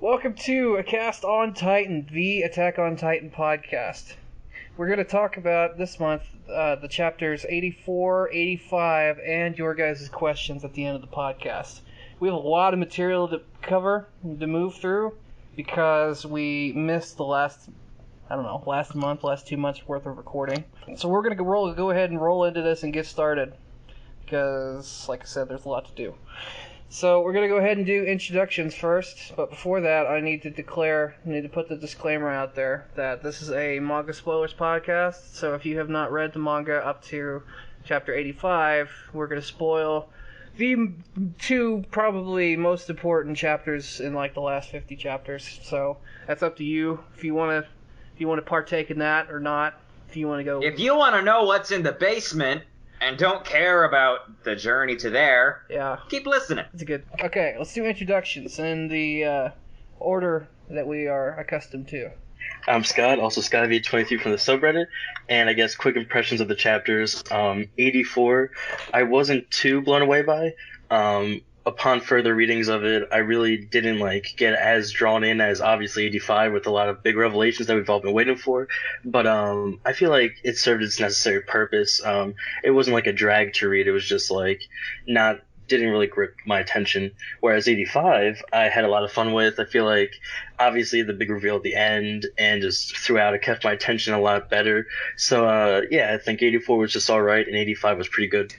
Welcome to A Cast on Titan, the Attack on Titan podcast. We're going to talk about this month the chapters 84, 85, and your guys' questions at the end of the podcast. We have a lot of material to cover, to move through, because we missed the last 2 months worth of recording. So we're going to go ahead and roll into this and get started, because, like I said, there's a lot to do. So we're going to go ahead and do introductions first, but before that I need to put the disclaimer out there that this is a manga spoilers podcast, so if you have not read the manga up to chapter 85, we're going to spoil the two probably most important chapters in like the last 50 chapters, so that's up to you if you want to partake in that or not, if you want to go... If you want to know what's in the basement... and don't care about the journey to there, keep listening. It's good. Okay, let's do introductions in the order that we are accustomed to. I'm Scott, also ScotV23 from the subreddit, and I guess quick impressions of the chapters. 84, I wasn't too blown away by. Upon further readings of it, I really didn't get as drawn in as obviously 85 with a lot of big revelations that we've all been waiting for. But I feel like it served its necessary purpose. It wasn't like a drag to read. It was just didn't really grip my attention. Whereas 85, I had a lot of fun with. I feel like obviously the big reveal at the end and just throughout it kept my attention a lot better. So I think 84 was just alright and 85 was pretty good.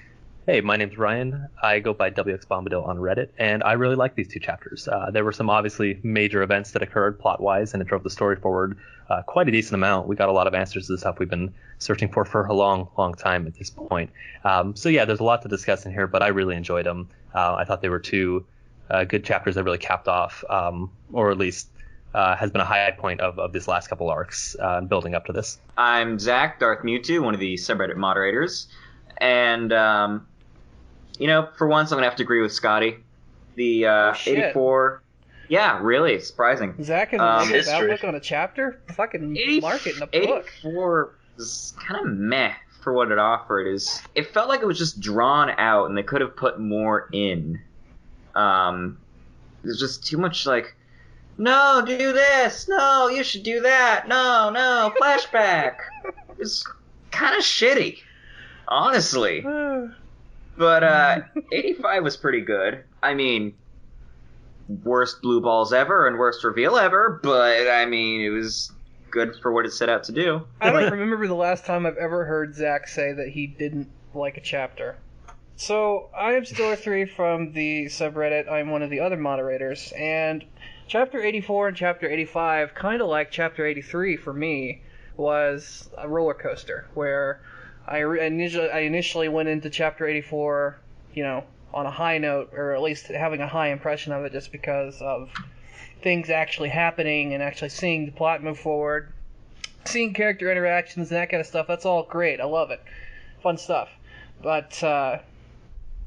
Hey, my name's Ryan. I go by WX Bombadil on Reddit, and I really like these two chapters. There were some obviously major events that occurred plot-wise, and it drove the story forward quite a decent amount. We got a lot of answers to the stuff we've been searching for a long, long time at this point. There's a lot to discuss in here, but I really enjoyed them. I thought they were two good chapters that really capped off, or at least has been a high point of this last couple arcs building up to this. I'm Zach, Darth Mewtwo, one of the subreddit moderators, and... for once I'm going to have to agree with Scotty. The 84... Yeah, really, surprising. Zach has a negative outlook on a chapter? Fucking mark it in the book. 84 is kind of meh for what it offered. It felt like it was just drawn out, and they could have put more in. There's just too much no, do this! No, you should do that! No, flashback! It's kind of shitty, honestly. But 85 was pretty good. I mean, worst blue balls ever and worst reveal ever, but I mean, it was good for what it set out to do. I don't remember the last time I've ever heard Zach say that he didn't like a chapter. So, I am Stiller3 from the subreddit. I'm one of the other moderators, and Chapter 84 and Chapter 85, kind of like Chapter 83 for me, was a roller coaster, where... I initially went into Chapter 84, on a high note, or at least having a high impression of it just because of things actually happening and actually seeing the plot move forward, seeing character interactions and that kind of stuff. That's all great. I love it. Fun stuff. But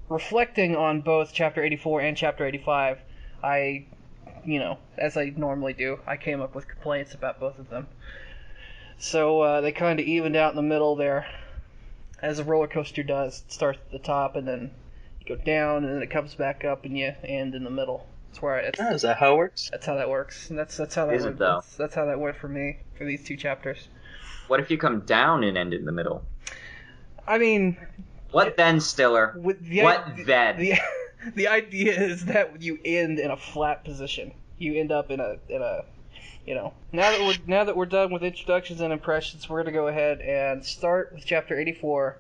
reflecting on both Chapter 84 and Chapter 85, as I normally do, I came up with complaints about both of them. So they kind of evened out in the middle there. As a roller coaster does, it starts at the top and then you go down and then it comes back up and you end in the middle. Is that how it works? That's how that works. And that's how that went. That's how that went for me for these two chapters. What if you come down and end in the middle? I mean, what then, Stiller? Then? The idea is that you end in a flat position. You end up in a now that we're done with introductions and impressions, we're going to go ahead and start with Chapter 84,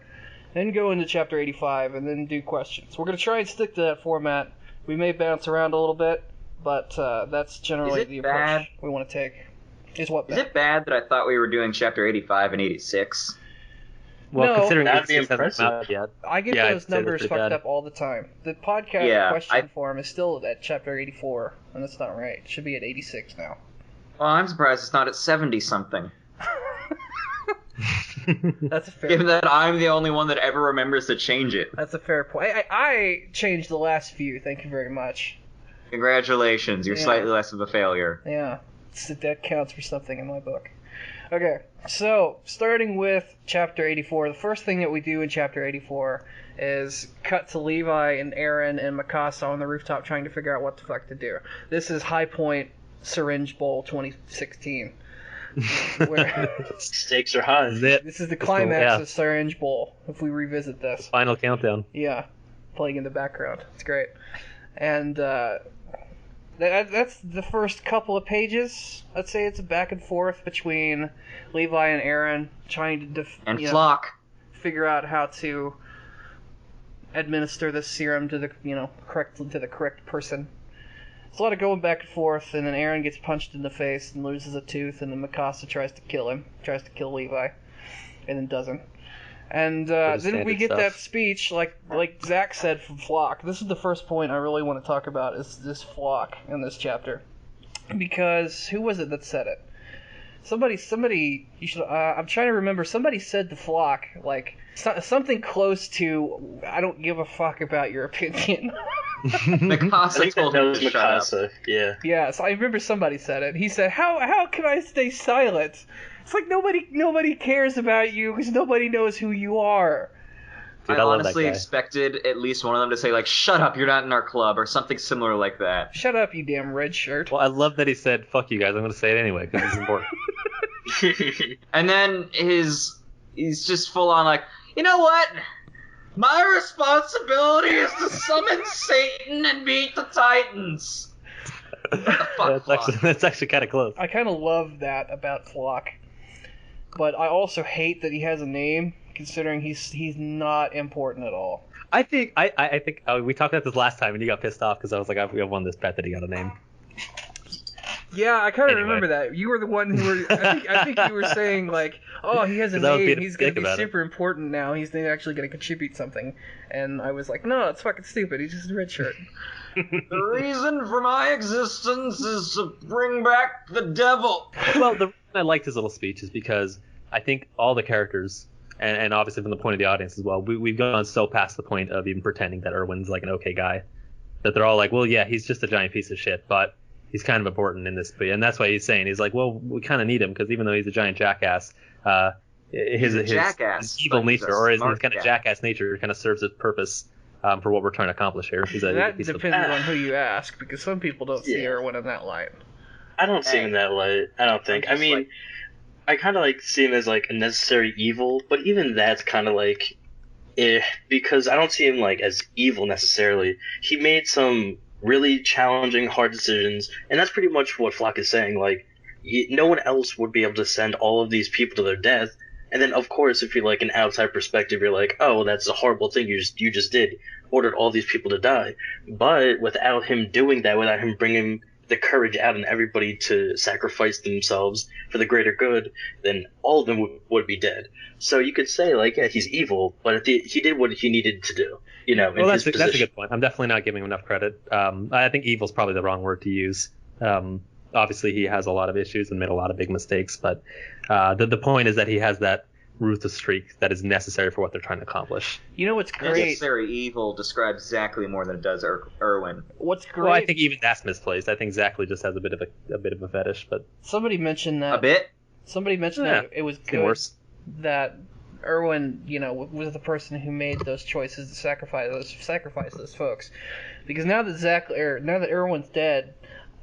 then go into Chapter 85, and then do questions. We're going to try and stick to that format. We may bounce around a little bit, but that's generally the approach we want to take. Is it bad that I thought we were doing Chapter 85 and 86? Well, no, considering that'd be impressive. I get those numbers fucked up all the time. The podcast question form is still at Chapter 84, and that's not right. It should be at 86 now. Well, I'm surprised it's not at 70-something. That's a fair Given that I'm the only one that ever remembers to change it. That's a fair point. I changed the last few, thank you very much. Congratulations, you're slightly less of a failure. Yeah, that counts for something in my book. Okay, so, starting with Chapter 84, the first thing that we do in Chapter 84 is cut to Levi and Aaron and Mikasa on the rooftop trying to figure out what the fuck to do. This is high point Syringe Bowl 2016. Where Stakes are high. this is the climax yeah. of Syringe Bowl, if we revisit this. Final countdown. Yeah, playing in the background. It's great. And that's the first couple of pages. I'd say it's a back and forth between Levi and Aaron trying to figure out how to administer this serum to the correct person. It's a lot of going back and forth, and then Aaron gets punched in the face and loses a tooth, and then Mikasa tries to kill him, tries to kill Levi, and then doesn't. And then we get that speech, like Zach said from Flock. This is the first point I really want to talk about, is this Flock in this chapter. Because, who was it that said it? Somebody, you should, I'm trying to remember, somebody said to Flock, like, something close to, I don't give a fuck about your opinion. Mikasa told him to shut up. Yeah, so I remember somebody said it. He said, how can I stay silent? It's like nobody cares about you because nobody knows who you are. Dude, I honestly expected at least one of them to say, like, shut up, you're not in our club, or something similar like that. Shut up, you damn red shirt. Well, I love that he said, fuck you guys, I'm going to say it anyway, because it's important. And then he's just full on like, you know what? My responsibility is to summon Satan and beat the Titans. That's actually kind of close. I kind of love that about Flock. But I also hate that he has a name, considering he's not important at all. I think we talked about this last time, and you got pissed off because I was like, I've won this bet that he got a name. Yeah, I kind of remember that. You were the one who were. I think you were saying like, "Oh, he has a name. He's going to be super important now. He's actually going to contribute something." And I was like, "No, it's fucking stupid. He's just a red shirt." The reason for my existence is to bring back the devil. Well, the reason I liked his little speech is because I think all the characters, and obviously from the point of the audience as well, we've gone so past the point of even pretending that Erwin's like an okay guy, that they're all like, well, yeah, he's just a giant piece of shit, but he's kind of important in this, and that's why he's saying, he's like, well, we kind of need him because even though he's a giant jackass, his evil nature, or his kind of jackass nature, kind of serves its purpose for what we're trying to accomplish here. That depends on who you ask, because some people don't see Erwin in that light. I don't see him in that light. I don't think. I mean, I kind of like see him as like a necessary evil, but even that's kind of like, because I don't see him like as evil necessarily. He made some really challenging, hard decisions, and that's pretty much what Flock is saying. Like, no one else would be able to send all of these people to their death. And then, of course, if you're like an outside perspective, you're like, oh, that's a horrible thing you just did, ordered all these people to die. But without him doing that, without him bringing the courage out in everybody to sacrifice themselves for the greater good, then all of them would be dead. So you could say, like, yeah, he's evil, but he did what he needed to do. You know, well, that's a good point. I'm definitely not giving him enough credit. I think evil's probably the wrong word to use. Obviously, he has a lot of issues and made a lot of big mistakes, but the point is that he has that ruthless streak that is necessary for what they're trying to accomplish. You know what's great? Necessary evil describes exactly more than it does Erwin. What's great? Well, I think even that's misplaced. I think Zachary just has a bit of a fetish, but somebody mentioned that. A bit. Somebody mentioned that it was good worse. That Erwin, was the person who made those choices to sacrifice those folks, because now that Erwin's dead,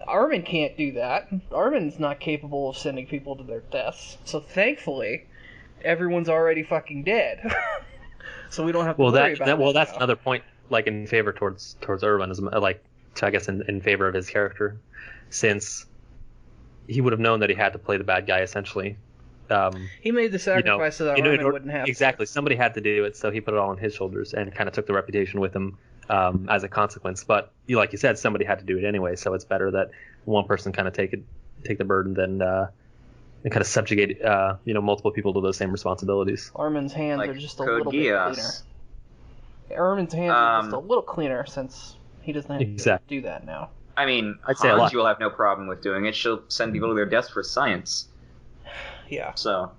Armin can't do that. Armin's not capable of sending people to their deaths. So thankfully, everyone's already fucking dead. So we don't have to worry about that. That's another point, like, in favor towards Erwin, is like, I guess in favor of his character, since he would have known that he had to play the bad guy essentially. He made the sacrifice so that Armin wouldn't have to. Exactly. Somebody had to do it, so he put it all on his shoulders and kind of took the reputation with him as a consequence. But like you said, somebody had to do it anyway, so it's better that one person kind of take the burden than and kind of subjugate multiple people to those same responsibilities. Armin's hands are just a little bit cleaner. Armin's hands are just a little cleaner since he doesn't have to do that now. I mean, Hanji will have no problem with doing it. She'll send people to their deaths for science. Yeah. So,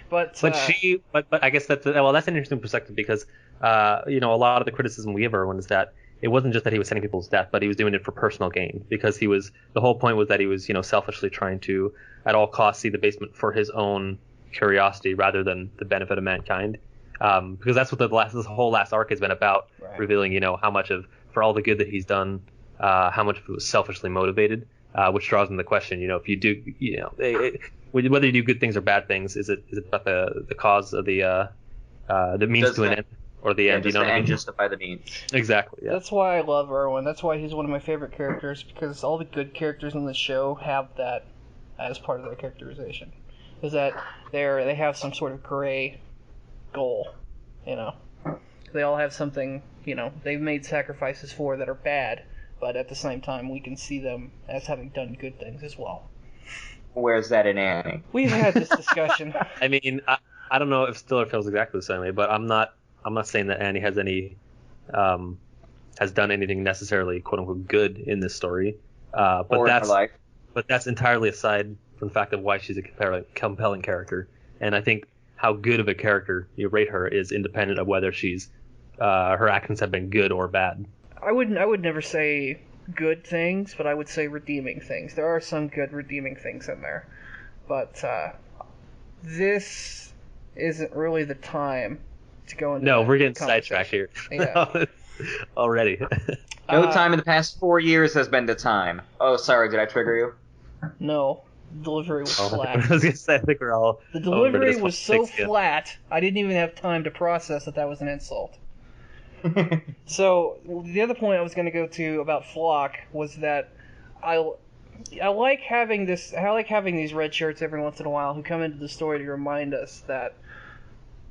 but I guess that's an interesting perspective, because a lot of the criticism we have of Erwin is that it wasn't just that he was sending people to death, but he was doing it for personal gain, because the whole point was that he was selfishly trying to at all costs see the basement for his own curiosity rather than the benefit of mankind, because that's what this whole last arc has been about, revealing how much of, for all the good that he's done, how much of it was selfishly motivated, which draws into the question, if you do, whether you do good things or bad things, is it about the cause of the means to an end or the end? Does the end justify the means? Exactly. Yeah. That's why I love Erwin. That's why he's one of my favorite characters, because all the good characters in the show have that as part of their characterization. Is that they have some sort of gray goal, They all have something, they've made sacrifices for that are bad, but at the same time we can see them as having done good things as well. Where's that in Annie? We've had this discussion. I mean, I don't know if Stiller feels exactly the same way, but I'm not saying that Annie has has done anything necessarily quote unquote good in this story. But that's entirely aside from the fact of why she's a compelling character. And I think how good of a character you rate her is independent of whether she's her actions have been good or bad. I would never say good things, but I would say redeeming things. There are some good redeeming things in there, but this isn't really the time to go into. No, we're getting sidetracked here. Yeah. Already. No time in the past 4 years has been the time. Oh, sorry, did I trigger you? No, the delivery was flat. I was gonna say, I think we're all. The delivery was so flat, I didn't even have time to process that was an insult. So the other point I was going to go to about Flock was that I like having these red shirts every once in a while who come into the story to remind us that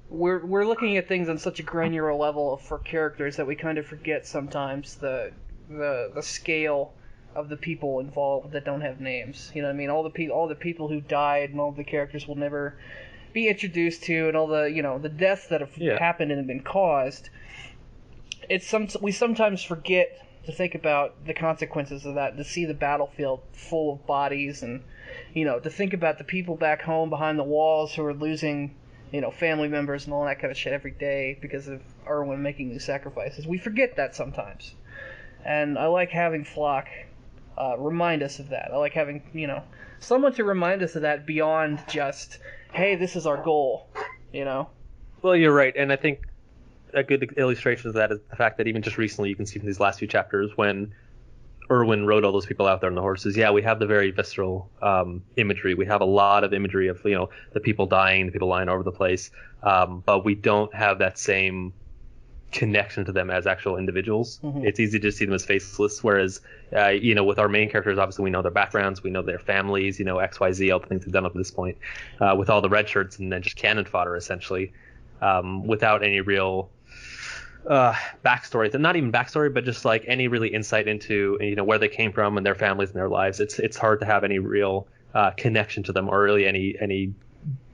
we're looking at things on such a granular level for characters that we kind of forget sometimes the scale of the people involved that don't have names. You know what I mean? All the people who died and all the characters will never be introduced to, and all the the deaths that have happened and have been caused. We sometimes forget to think about the consequences of that, to see the battlefield full of bodies, and to think about the people back home behind the walls who are losing family members and all that kind of shit every day because of Erwin making these sacrifices. We forget that sometimes, and I like having Flock remind us of that. I like having someone to remind us of that beyond just, hey, this is our goal. Well, you're right, and I think a good illustration of that is the fact that even just recently, you can see from these last few chapters, when Erwin rode all those people out there on the horses, we have the very visceral imagery. We have a lot of imagery of the people dying, the people lying all over the place, but we don't have that same connection to them as actual individuals. Mm-hmm. It's easy to see them as faceless, whereas with our main characters, obviously we know their backgrounds, we know their families, XYZ, all the things they've done up to this point, with all the red shirts and then just cannon fodder essentially, without any real backstory. Not even backstory, but just like any really insight into where they came from and their families and their lives. It's hard to have any real connection to them, or really any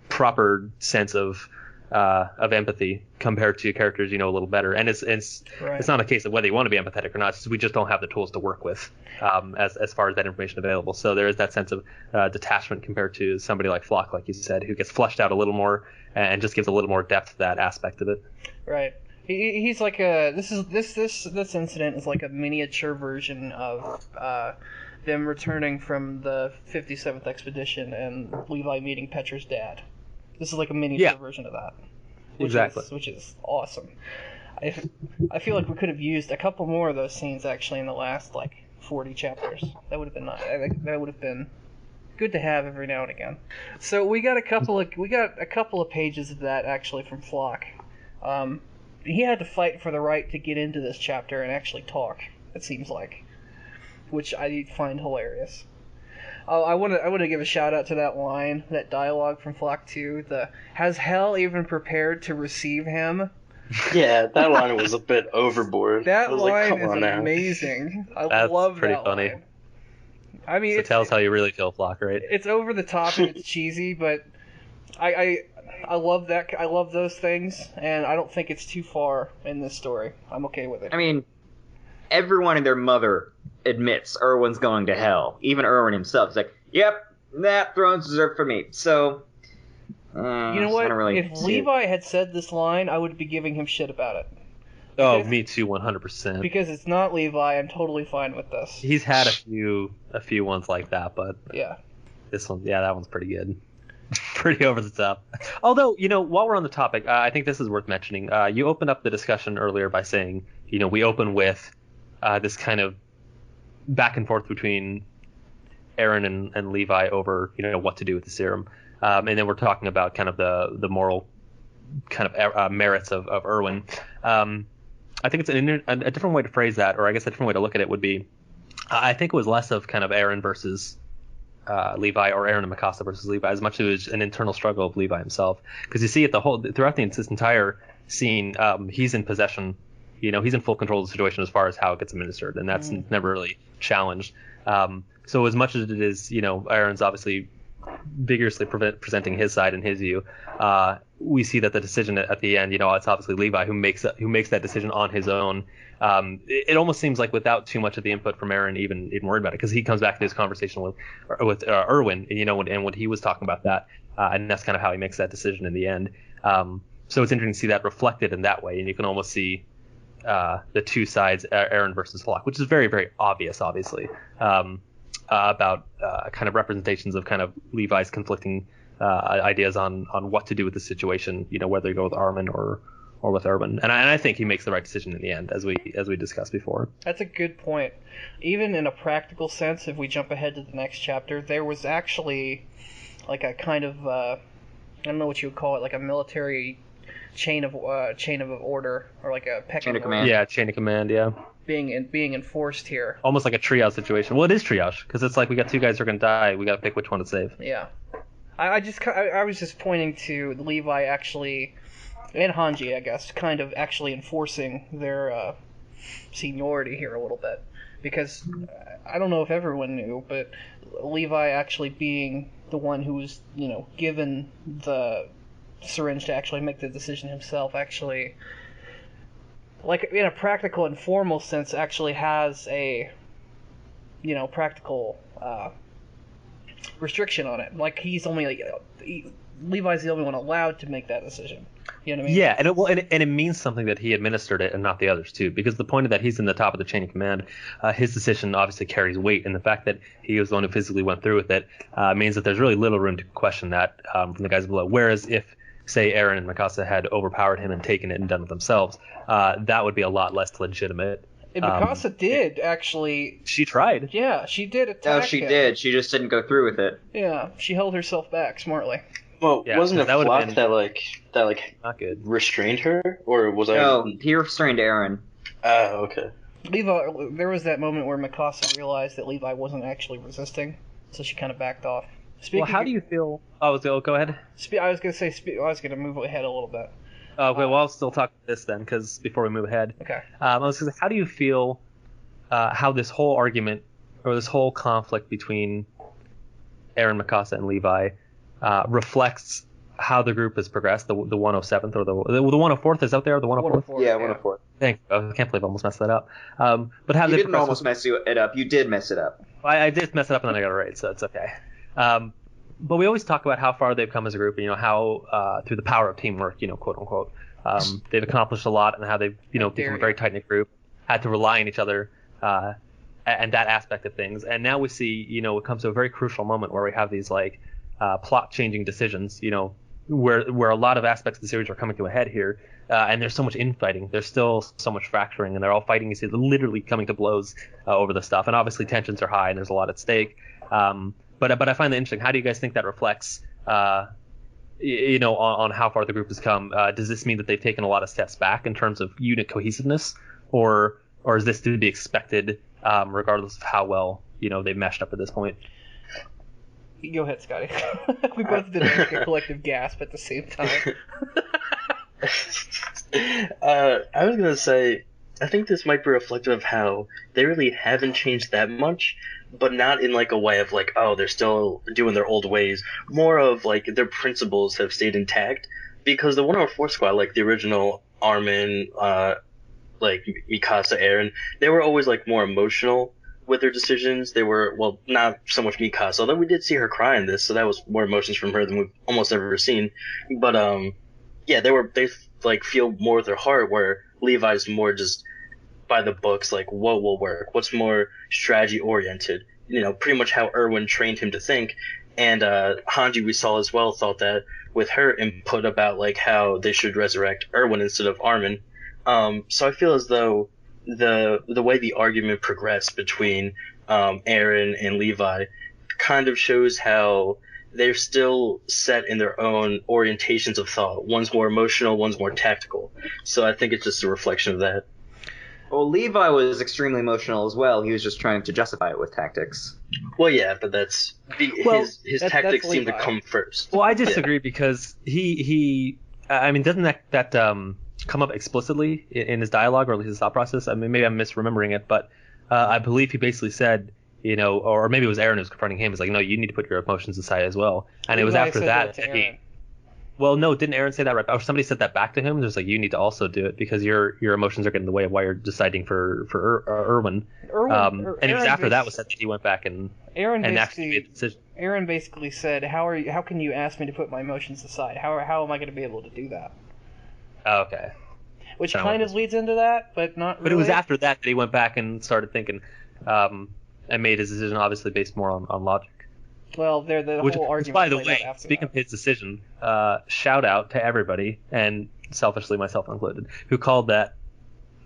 proper sense of empathy compared to characters a little better. And it's not a case of whether you want to be empathetic or not. It's just we just don't have the tools to work with as far as that information available. So there is that sense of detachment compared to somebody like Flock, like you said, who gets fleshed out a little more and just gives a little more depth to that aspect of it. Right. He's like this incident is like a miniature version of them returning from the 57th expedition and Levi meeting Petra's dad. This is like a miniature version of that. Which is awesome. I feel like we could have used a couple more of those scenes actually in the last 40 chapters. That would have been nice. I think that would have been good to have every now and again. So we got a couple of pages of that actually from Flock. He had to fight for the right to get into this chapter and actually talk, it seems like, which I find hilarious. I want to give a shout out to that line, that dialogue from Flock 2. Has hell even prepared to receive him? Yeah, that line was a bit overboard. That line is amazing. I love that pretty funny. Line. I mean, it tells how you really feel, Flock, right? It's over the top and it's cheesy, but I love that. I love those things, and I don't think it's too far in this story. I'm okay with it. I mean, everyone and their mother admits Erwin's going to hell. Even Erwin himself is like, "Yep, that throne's reserved for me." So, you know what? If Levi had said this line, I would be giving him shit about it. Oh, me too, 100%. Because it's not Levi, I'm totally fine with this. He's had a few ones like that, but yeah, this one, that one's pretty good. Pretty over the top. Although, while we're on the topic, I think this is worth mentioning. You opened up the discussion earlier by saying, we open with this kind of back and forth between Eren and Levi over what to do with the serum, and then we're talking about kind of the moral kind of merits of Erwin. I think it's a different way to phrase that, or I guess a different way to look at it would be, I think it was less of kind of Eren versus Levi, or Eren and Mikasa versus Levi, as much as it was an internal struggle of Levi himself. Because you see it throughout this entire scene, he's in possession. He's in full control of the situation as far as how it gets administered, and that's never really challenged. So as much as it is, Eren's obviously vigorously presenting his side and his view, we see that the decision at the end, it's obviously Levi who makes that decision on his own. It almost seems like without too much of the input from Eren even worried about it, because he comes back to his conversation with Erwin, and when he was talking about that, and that's kind of how he makes that decision in the end. So it's interesting to see that reflected in that way, and you can almost see the two sides, Eren versus Halak, which is very, very obvious, obviously, about kind of representations of kind of Levi's conflicting ideas on what to do with the situation, whether you go with Armin or with Erwin. And I think he makes the right decision in the end, as we discussed before. That's a good point. Even in a practical sense, if we jump ahead to the next chapter, there was actually like a kind of I don't know what you would call it, like a military chain of order, or like a pecking Chain of order command. Yeah, chain of command. Yeah. being enforced here. Almost like a triage situation. Well, it is triage, because it's like we got two guys who are going to die. We got to pick which one to save. Yeah. I was just pointing to Levi actually, and Hanji, I guess, kind of actually enforcing their seniority here a little bit. Because I don't know if everyone knew, but Levi actually being the one who was, given the syringe to actually make the decision himself, actually, like in a practical and formal sense, actually has a, practical restriction on it. Like he's only Levi's the only one allowed to make that decision. You know what I mean? Yeah, and it means something that he administered it and not the others too, because the point of that he's in the top of the chain of command, his decision obviously carries weight, and the fact that he was the one who physically went through with it means that there's really little room to question that from the guys below. Whereas if, say, Eren and Mikasa had overpowered him and taken it and done it themselves, that would be a lot less legitimate. And Mikasa did actually. She tried. Yeah, she did attack No, she him. did. She just didn't go through with it. Yeah, she held herself back smartly. Well, Yeah, wasn't it that would've Flock been- that Not good. restrained her, or was No, he restrained Eren. Oh, okay. Levi, there was that moment where Mikasa realized that Levi wasn't actually resisting, so she kind of backed off. Well, how do you feel? Oh, go ahead. I was gonna move ahead a little bit. Okay, well, I'll still talk about this then, because before we move ahead, Okay. I was gonna say, how do you feel how this whole argument or this whole conflict between Eren, Mikasa, and Levi reflects how the group has progressed? The 107th or the 104th is out there. The 104th. Yeah, 104. Thank you. I can't believe I almost messed that up. But how You they didn't progressed almost mess it up. You did mess it up. I did mess it up and then I got it right, so it's okay. But we always talk about how far they've come as a group, how through the power of teamwork, quote unquote, they've accomplished a lot, and how they've, become a very tight knit group, had to rely on each other, and that aspect of things. And now we see, it comes to a very crucial moment where we have these plot changing decisions, where a lot of aspects of the series are coming to a head here, and there's so much infighting, there's still so much fracturing, and they're all fighting, literally coming to blows over the stuff, and obviously tensions are high and there's a lot at stake. But I find that interesting. How do you guys think that reflects, on how far the group has come? Does this mean that they've taken a lot of steps back in terms of unit cohesiveness, or is this to be expected, regardless of how well they've meshed up at this point? Go ahead, Scotty. We both did a collective gasp at the same time. I was gonna say, I think this might be reflective of how they really haven't changed that much, but not in a way of oh, they're still doing their old ways. More of their principles have stayed intact, because the 104 squad, the original Armin, Mikasa, Eren, they were always more emotional with their decisions. They were, well, not so much Mikasa, although we did see her cry in this, so that was more emotions from her than we've almost ever seen. But yeah, they feel more with their heart, where Levi's more just by the books, what will work, what's more strategy oriented, pretty much how Erwin trained him to think. And Hanji, we saw as well, thought that with her input about how they should resurrect Erwin instead of Armin. So I feel as though the way the argument progressed between Aaron and Levi, kind of shows how they're still set in their own orientations of thought. One's more emotional, one's more tactical. So I think it's just a reflection of that. Well, Levi was extremely emotional as well. He was just trying to justify it with tactics. Well, yeah, but his tactics seem to Levi. come first. Well, I disagree because he doesn't that come up explicitly in his dialogue or at least his thought process? I mean, maybe I'm misremembering it, but I believe he basically said, or maybe it was Aaron who was confronting him. It's like, no, you need to put your emotions aside as well. And it was Levi after said that to that Aaron. well, no, didn't Aaron say that right? Or somebody said that back to him. There's like, you need to also do it because your emotions are getting in the way of why you're deciding for Irwin. And it was after that was said that he went back and actually made the decision. Aaron basically said, "How can you ask me to put my emotions aside? How am I going to be able to do that?" Oh, okay. Which kind of leads into that, but not really. But it was after that he went back and started thinking, and made his decision obviously based more on logic. Well, the whole argument. Which, by the played way, out after speaking that. of his decision, shout out to everybody, and selfishly myself included, who called that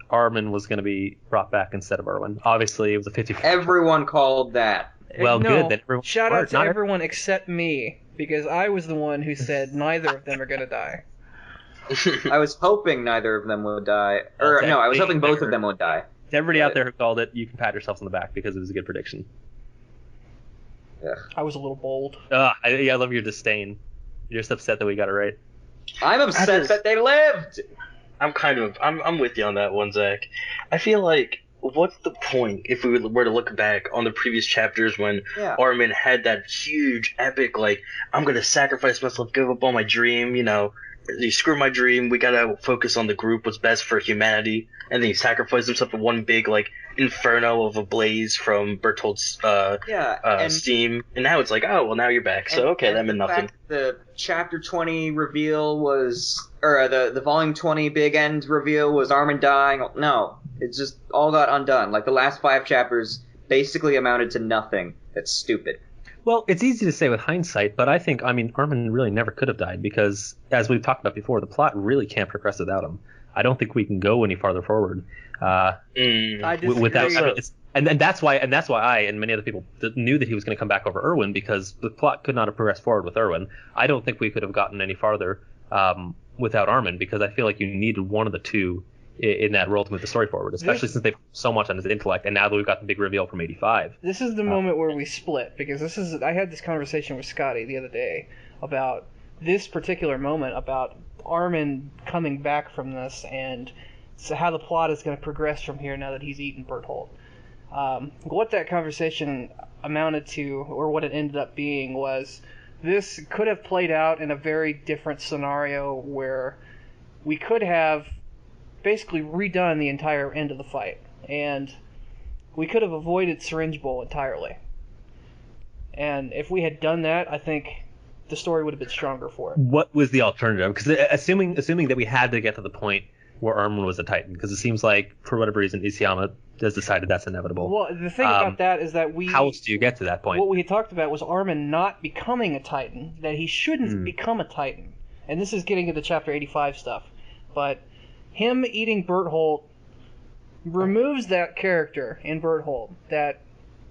Armin was going to be brought back instead of Irwin. Obviously, it was a 50-50. Everyone called that. Well, No, good. Then everyone shout out to not everyone except me, because I was the one who said neither of them are going to die. I was hoping neither of them would die. Or, no, I was hoping both of them would die. To everybody out there who called it, you can pat yourselves on the back because it was a good prediction. I was a little bold. I love your disdain. You're just upset that we got it right. I'm upset that they lived! I'm with you on that one, Zach. I feel like, what's the point if we were to look back on the previous chapters when Armin had that huge, epic, like, I'm going to sacrifice myself, give up on my dream, you screw my dream, we gotta focus on the group, what's best for humanity, and then he sacrificed himself in one big, like, inferno of a blaze from Bertolt's steam, and now it's like, oh, well, now you're back, so okay, that meant nothing. The chapter 20 reveal was, or the volume 20 big end reveal was Armin dying. No, it just all got undone. Like, the last 5 chapters basically amounted to nothing. That's stupid. Well, it's easy to say with hindsight, but I think, Armin really never could have died because, as we've talked about before, the plot really can't progress without him. I don't think we can go any farther forward. I disagree. Without, and that's why I and many other people knew that he was going to come back over Irwin because the plot could not have progressed forward with Irwin. I don't think we could have gotten any farther without Armin because I feel like you needed one of the two in that role to move the story forward, especially since they've so much on his intellect, and now that we've got the big reveal from 85. This is the moment where we split, because I had this conversation with Scotty the other day about this particular moment, about Armin coming back from this, and so how the plot is going to progress from here now that he's eaten Berthold. What that conversation amounted to, or what it ended up being, was this could have played out in a very different scenario where we could have basically redone the entire end of the fight, and we could have avoided Syringe Bowl entirely. And if we had done that, I think the story would have been stronger for it. What was the alternative? Because assuming that we had to get to the point where Armin was a Titan, because it seems like for whatever reason Isayama has decided that's inevitable. Well, the thing about that is that how else do you get to that point? What we had talked about was Armin not becoming a Titan, that he shouldn't become a Titan. And this is getting into Chapter 85 stuff. But him eating Berthold removes that character in Berthold that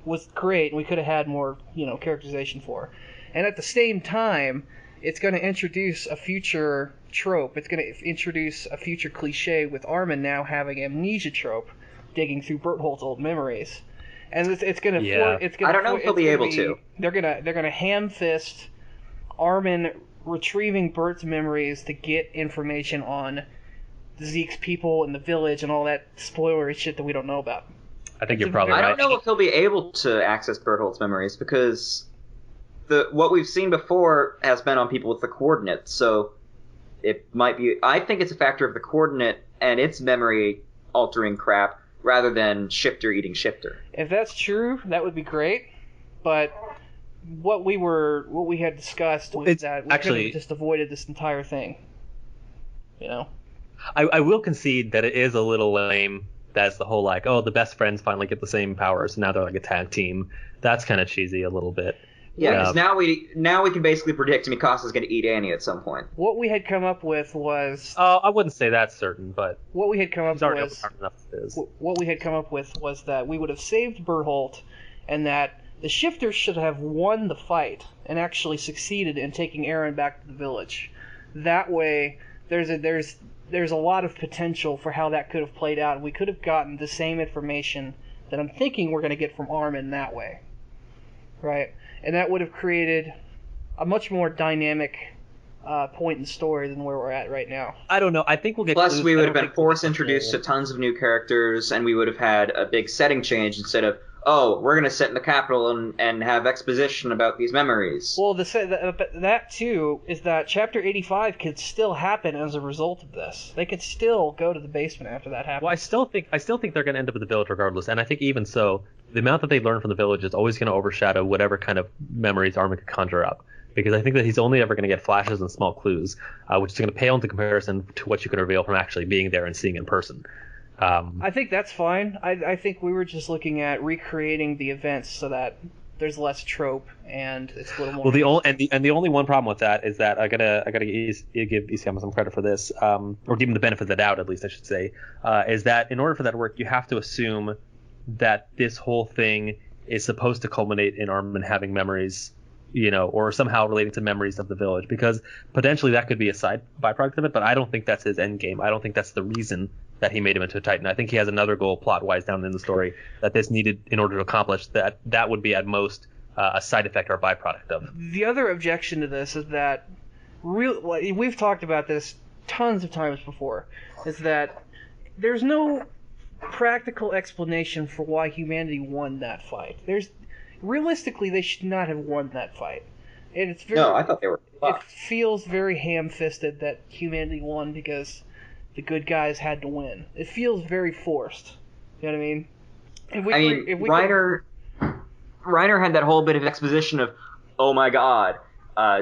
was great and we could have had more, characterization for. And at the same time, it's going to introduce a future trope. It's going to introduce a future cliche with Armin now having amnesia trope, digging through Berthold's old memories. And it's going to I don't know if he'll be able to. They're going to ham fist Armin retrieving Bert's memories to get information on Zeke's people and the village and all that spoilery shit that we don't know about. I think you're probably right. I don't know if he'll be able to access Berthold's memories because what we've seen before has been on people with the coordinates, so it might be. I think it's a factor of the coordinate and its memory altering crap rather than Shifter eating Shifter. If that's true, that would be great. But what we had discussed was that we could have just avoided this entire thing. I will concede that it is a little lame. That's the whole the best friends finally get the same powers. Now they're like a tag team. That's kind of cheesy a little bit. Yeah, because now we can basically predict Mikasa's going to eat Annie at some point. What we had come up with was... I wouldn't say that's certain, but... What we had come up with was that we would have saved Berthold, and that the shifters should have won the fight and actually succeeded in taking Eren back to the village. That way, there's a lot of potential for how that could have played out, and we could have gotten the same information that I'm thinking we're going to get from Armin that way. Right? And that would have created a much more dynamic point in the story than where we're at right now. I don't know. I think we'll get. Plus, we would have been force introduced to tons of new characters, and we would have had a big setting change instead of, oh, we're going to sit in the capital and have exposition about these memories. Well, that too is that Chapter 85 could still happen as a result of this. They could still go to the basement after that happens. Well, I still think they're going to end up at the village regardless, and I think even so, the amount that they learn from the village is always going to overshadow whatever kind of memories Armin could conjure up. Because I think that he's only ever going to get flashes and small clues, which is going to pale into comparison to what you can reveal from actually being there and seeing in person. I think that's fine. I think we were just looking at recreating the events so that there's less trope and it's a little more. Well, the only one problem with that is that I gotta give Isayama some credit for this, or give him the benefit of the doubt, at least I should say, is that in order for that to work, you have to assume that this whole thing is supposed to culminate in Armin having memories, or somehow relating to memories of the village, because potentially that could be a side byproduct of it, but I don't think that's his end game. I don't think that's the reason that he made him into a Titan. I think he has another goal plot-wise down in the story that this needed in order to accomplish that would be at most a side effect or a byproduct of. The other objection to this is that, we've talked about this tons of times before, is that there's no practical explanation for why humanity won that fight. Realistically, they should not have won that fight. No, I thought they were fucked. It feels very ham-fisted that humanity won because the good guys had to win. It feels very forced. You know what I mean? Reiner had that whole bit of exposition of, oh my god,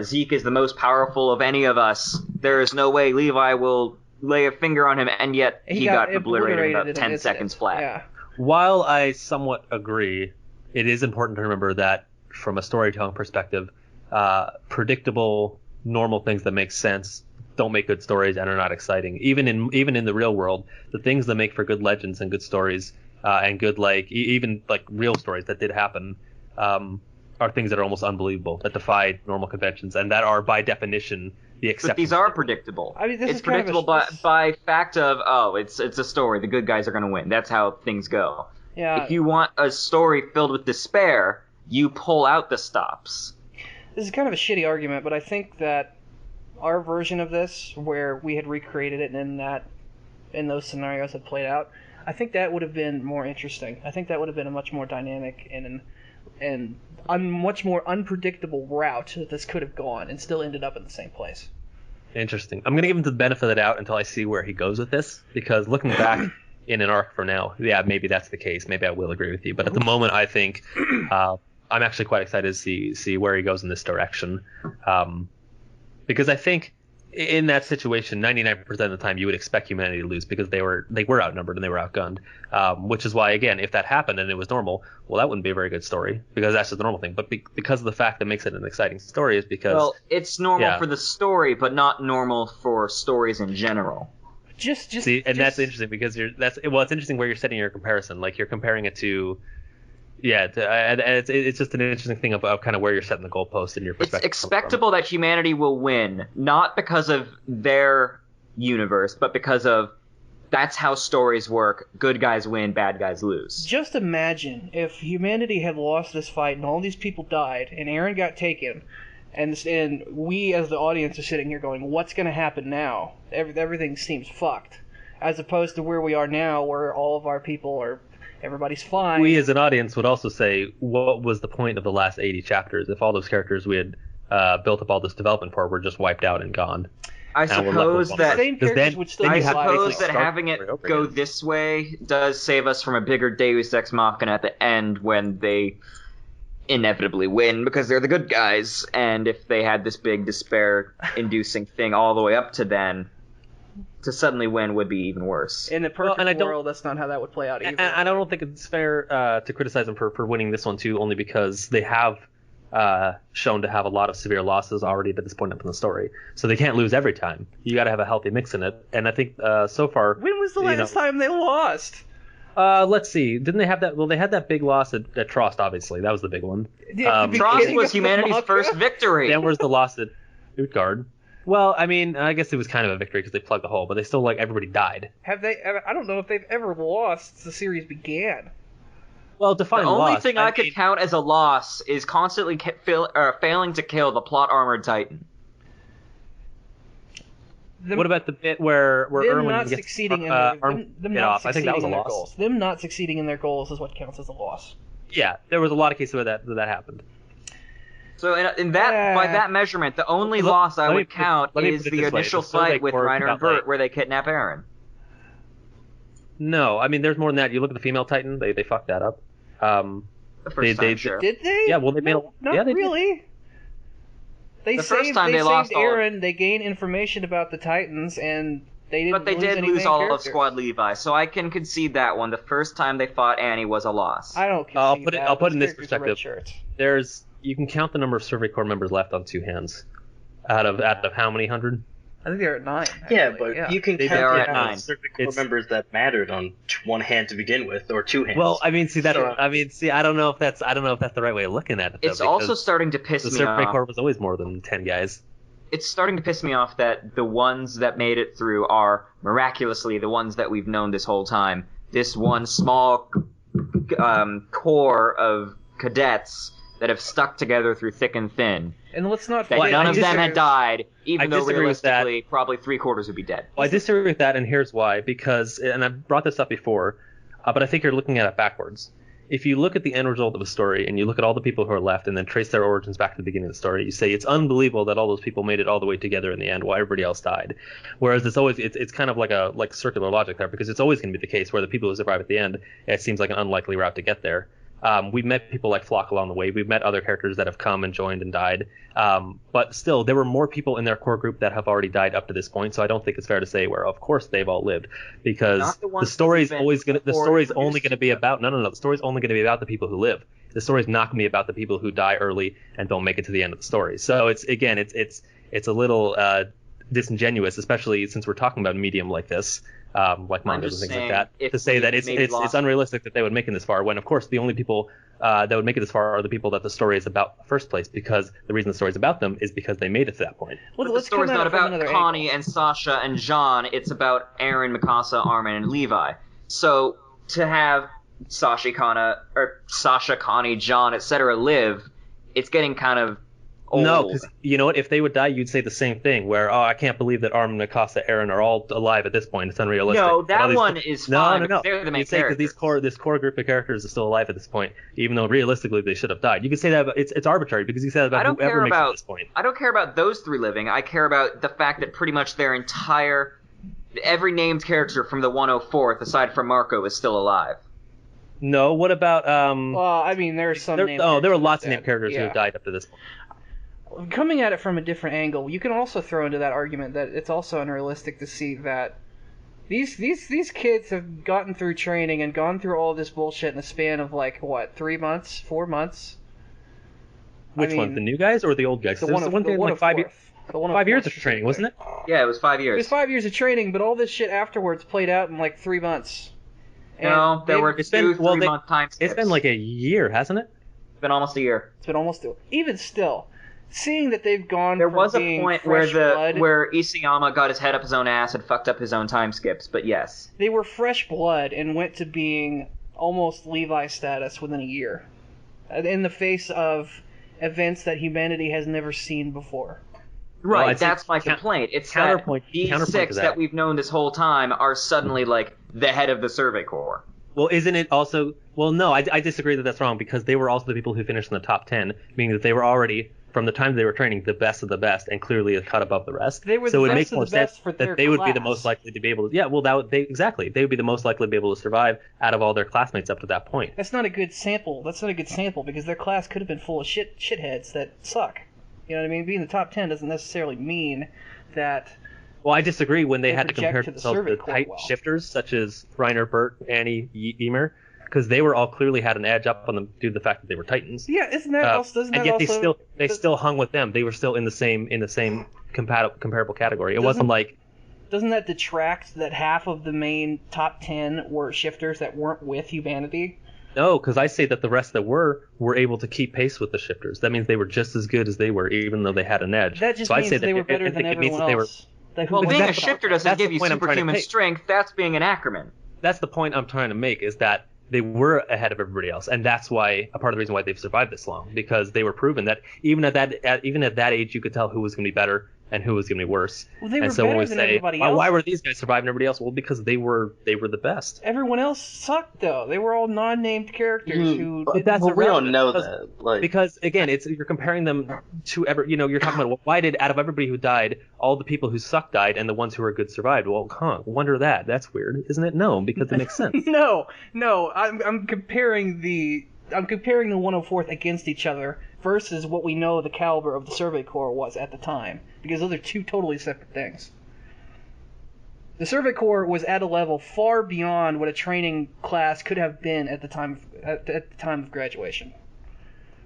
Zeke is the most powerful of any of us. There is no way Levi will lay a finger on him, and yet he got obliterated in about 10 seconds flat. Yeah. While I somewhat agree, it is important to remember that from a storytelling perspective, predictable, normal things that make sense don't make good stories and are not exciting. Even in the real world, the things that make for good legends and good stories and good even real stories that did happen are things that are almost unbelievable, that defy normal conventions, and that are by definition the exception. But these are predictable. I mean, it's predictable by fact of it's a story. The good guys are going to win. That's how things go. Yeah. If you want a story filled with despair, you pull out the stops. This is kind of a shitty argument, but I think that our version of this, where we had recreated it and those scenarios had played out, I think that would have been more interesting. I think that would have been a much more dynamic and much more unpredictable route that this could have gone and still ended up in the same place. Interesting. I'm going to give him the benefit of the doubt until I see where he goes with this, because looking back in an arc from now, yeah, maybe that's the case. Maybe I will agree with you. But at the moment, I think I'm actually quite excited to see where he goes in this direction. Because I think in that situation, 99% of the time, you would expect humanity to lose because they were outnumbered and they were outgunned. Which is why, again, if that happened and it was normal, well, that wouldn't be a very good story because that's just the normal thing. But because of the fact that makes it an exciting story is because... Well, it's normal for the story, but not normal for stories in general. That's interesting because it's interesting where you're setting your comparison. Like you're comparing it to... Yeah, and it's just an interesting thing about kind of where you're setting the goalpost in your perspective. It's expectable that humanity will win, not because of their universe, but because of that's how stories work. Good guys win, bad guys lose. Just imagine if humanity had lost this fight and all these people died and Eren got taken, and we as the audience are sitting here going, what's going to happen now? Everything seems fucked. As opposed to where we are now, where all of our people are... Everybody's fine. We as an audience would also say, what was the point of the last 80 chapters if all those characters we had built up all this development for were just wiped out and gone? I suppose that having it go this way does save us from a bigger Deus Ex Machina at the end when they inevitably win because they're the good guys, and if they had this big despair-inducing thing all the way up to then, to suddenly win would be even worse. In a perfect world, that's not how that would play out either. And I don't think it's fair to criticize them for winning this one too, only because they have shown to have a lot of severe losses already at this point up in the story. So they can't lose every time. You got to have a healthy mix in it. And I think so far... When was the last time they lost? Let's see. Didn't they have that? Well, they had that big loss at Trost, obviously. That was the big one. Trost was humanity's first victory. Then was the loss at Utgard. Well, I mean, I guess it was kind of a victory because they plugged the hole, but they still, everybody died. Have they? I don't know if they've ever lost since the series began. Well, define loss. The only thing I could count as a loss is constantly failing to kill the plot armored Titan. What about the bit where Erwin not gets succeeding in their, them not off? I think that was a loss. Goals. Them not succeeding in their goals is what counts as a loss. Yeah, there was a lot of cases where that happened. So in that by that measurement, the only loss I would count is the initial fight with Reiner and Bert where they kidnap Eren. No, I mean there's more than that. You look at the female Titan; they fucked that up. The first time, sure. Did they? Yeah, well they made not they really. Did. They saved Eren. They gained information about the Titans, and they didn't. But they did lose all of Squad Levi, so I can concede that one. The first time they fought Annie was a loss. I don't concede I'll put it in this perspective. You can count the number of Survey Corps members left on two hands. Out of how many hundred? I think they're at 9. Actually. Yeah, but you can count the number of Survey Corps members that mattered on one hand to begin with, or two hands. Well, I mean, I don't know if that's the right way of looking at it. Though, it's also starting to piss me off. The Survey Corps was always more than 10 guys. It's starting to piss me off that the ones that made it through are miraculously the ones that we've known this whole time. This one small core of cadets that have stuck together through thick and thin. And let's not forget none of them had died, even though realistically probably 3/4 would be dead. Well, I disagree with that, and here's why. Because, and I've brought this up before, but I think you're looking at it backwards. If you look at the end result of a story, and you look at all the people who are left, and then trace their origins back to the beginning of the story, you say it's unbelievable that all those people made it all the way together in the end, while everybody else died. Whereas it's kind of like circular logic there, because it's always going to be the case where the people who survive at the end, it seems like an unlikely route to get there. We've met people like Flock along the way. We've met other characters that have come and joined and died. But still, there were more people in their core group that have already died up to this point. So I don't think it's fair to say where, of course, they've all lived, because the story's only going to be about the story's only going to be about the people who live. The story's not going to be about the people who die early and don't make it to the end of the story. So it's a little disingenuous, especially since we're talking about a medium like this. Like mangas and things like that, to say that it's unrealistic that they would make it this far, when of course the only people that would make it this far are the people that the story is about in the first place, because the reason the story is about them is because they made it to that point. Well, the story's not about Connie and Sasha and Jean, it's about Eren, Mikasa, Armin, and Levi. So to have Sasha, Connie, Jean, etc. live, it's getting kind of old. No, because you know what? If they would die, you'd say the same thing. Where, I can't believe that Armin, Mikasa, Eren are all alive at this point. It's unrealistic. No, that one is fine. No. They're the main you'd say that this core group of characters is still alive at this point, even though realistically they should have died. You could say that, but it's arbitrary, because you say that about whoever makes it at this point. I don't care about those three living. I care about the fact that pretty much every named character from the 104th, aside from Marco, is still alive. No, what about Well, I mean, there are some. there were lots of named characters who have died up to this point. Coming at it from a different angle, you can also throw into that argument that it's also unrealistic to see that these kids have gotten through training and gone through all this bullshit in a span of 3 months, 4 months. Which one, the new guys or the old guys? The one 5 years. 5 years of training, wasn't it? Yeah, it was 5 years. It was 5 years of training, but all this shit afterwards played out in 3 months. No, there were 2 3-month time skips. It's been a year, hasn't it? It's been almost a year. Even still. Seeing that they've gone there from was a being point where Isayama got his head up his own ass and fucked up his own time skips, but yes. They were fresh blood and went to being almost Levi status within a year. In the face of events that humanity has never seen before. Right, well, that's my complaint. It's counterpoint, these six that we've known this whole time are suddenly the head of the Survey Corps. Well, isn't it also... Well, no, I disagree that that's wrong, because they were also the people who finished in the top 10, meaning that they were already, from the time they were training, the best of the best, and clearly a cut above the rest. They were so the it best makes of more the best sense for their that they class. would be the most likely to be able to... Yeah, well, exactly. They would be the most likely to be able to survive out of all their classmates up to that point. That's not a good sample. Because their class could have been full of shitheads that suck. You know what I mean? Being in the top 10 doesn't necessarily mean that... Well, I disagree when they had to compare themselves to tight shifters, such as Reiner, Bert, Annie, Ymir, because they were all clearly had an edge up on them due to the fact that they were Titans. Yeah, and yet they still hung with them. They were still in the same comparable category. It wasn't like doesn't that detract that half of the main top 10 were shifters that weren't with humanity? No, because I say that the rest that were able to keep pace with the shifters. That means they were just as good as they were, even though they had an edge. That just so means I say that they were better than everyone else. Well, being a shifter doesn't that's give the you point I'm trying to superhuman make. strength. That's being an Ackerman. That's the point I'm trying to make, is that they were ahead of everybody else, and that's why a part of the reason why they've survived this long, because they were proven that even at that age, you could tell who was going to be better and who was going to be worse. Well, they were and so better when we than say, everybody else. why were these guys surviving everybody else? Well, because they were the best. Everyone else sucked, though. They were all non-named characters who. But that's we don't know because, that. Because again, you're comparing them to you're talking about, well, why did, out of everybody who died, all the people who sucked died and the ones who were good survived? Well, wonder that. That's weird, isn't it? No, because it makes sense. No. I'm comparing the 104th against each other versus what we know the caliber of the Survey Corps was at the time, because those are two totally separate things. The Survey Corps was at a level far beyond what a training class could have been at the time of graduation,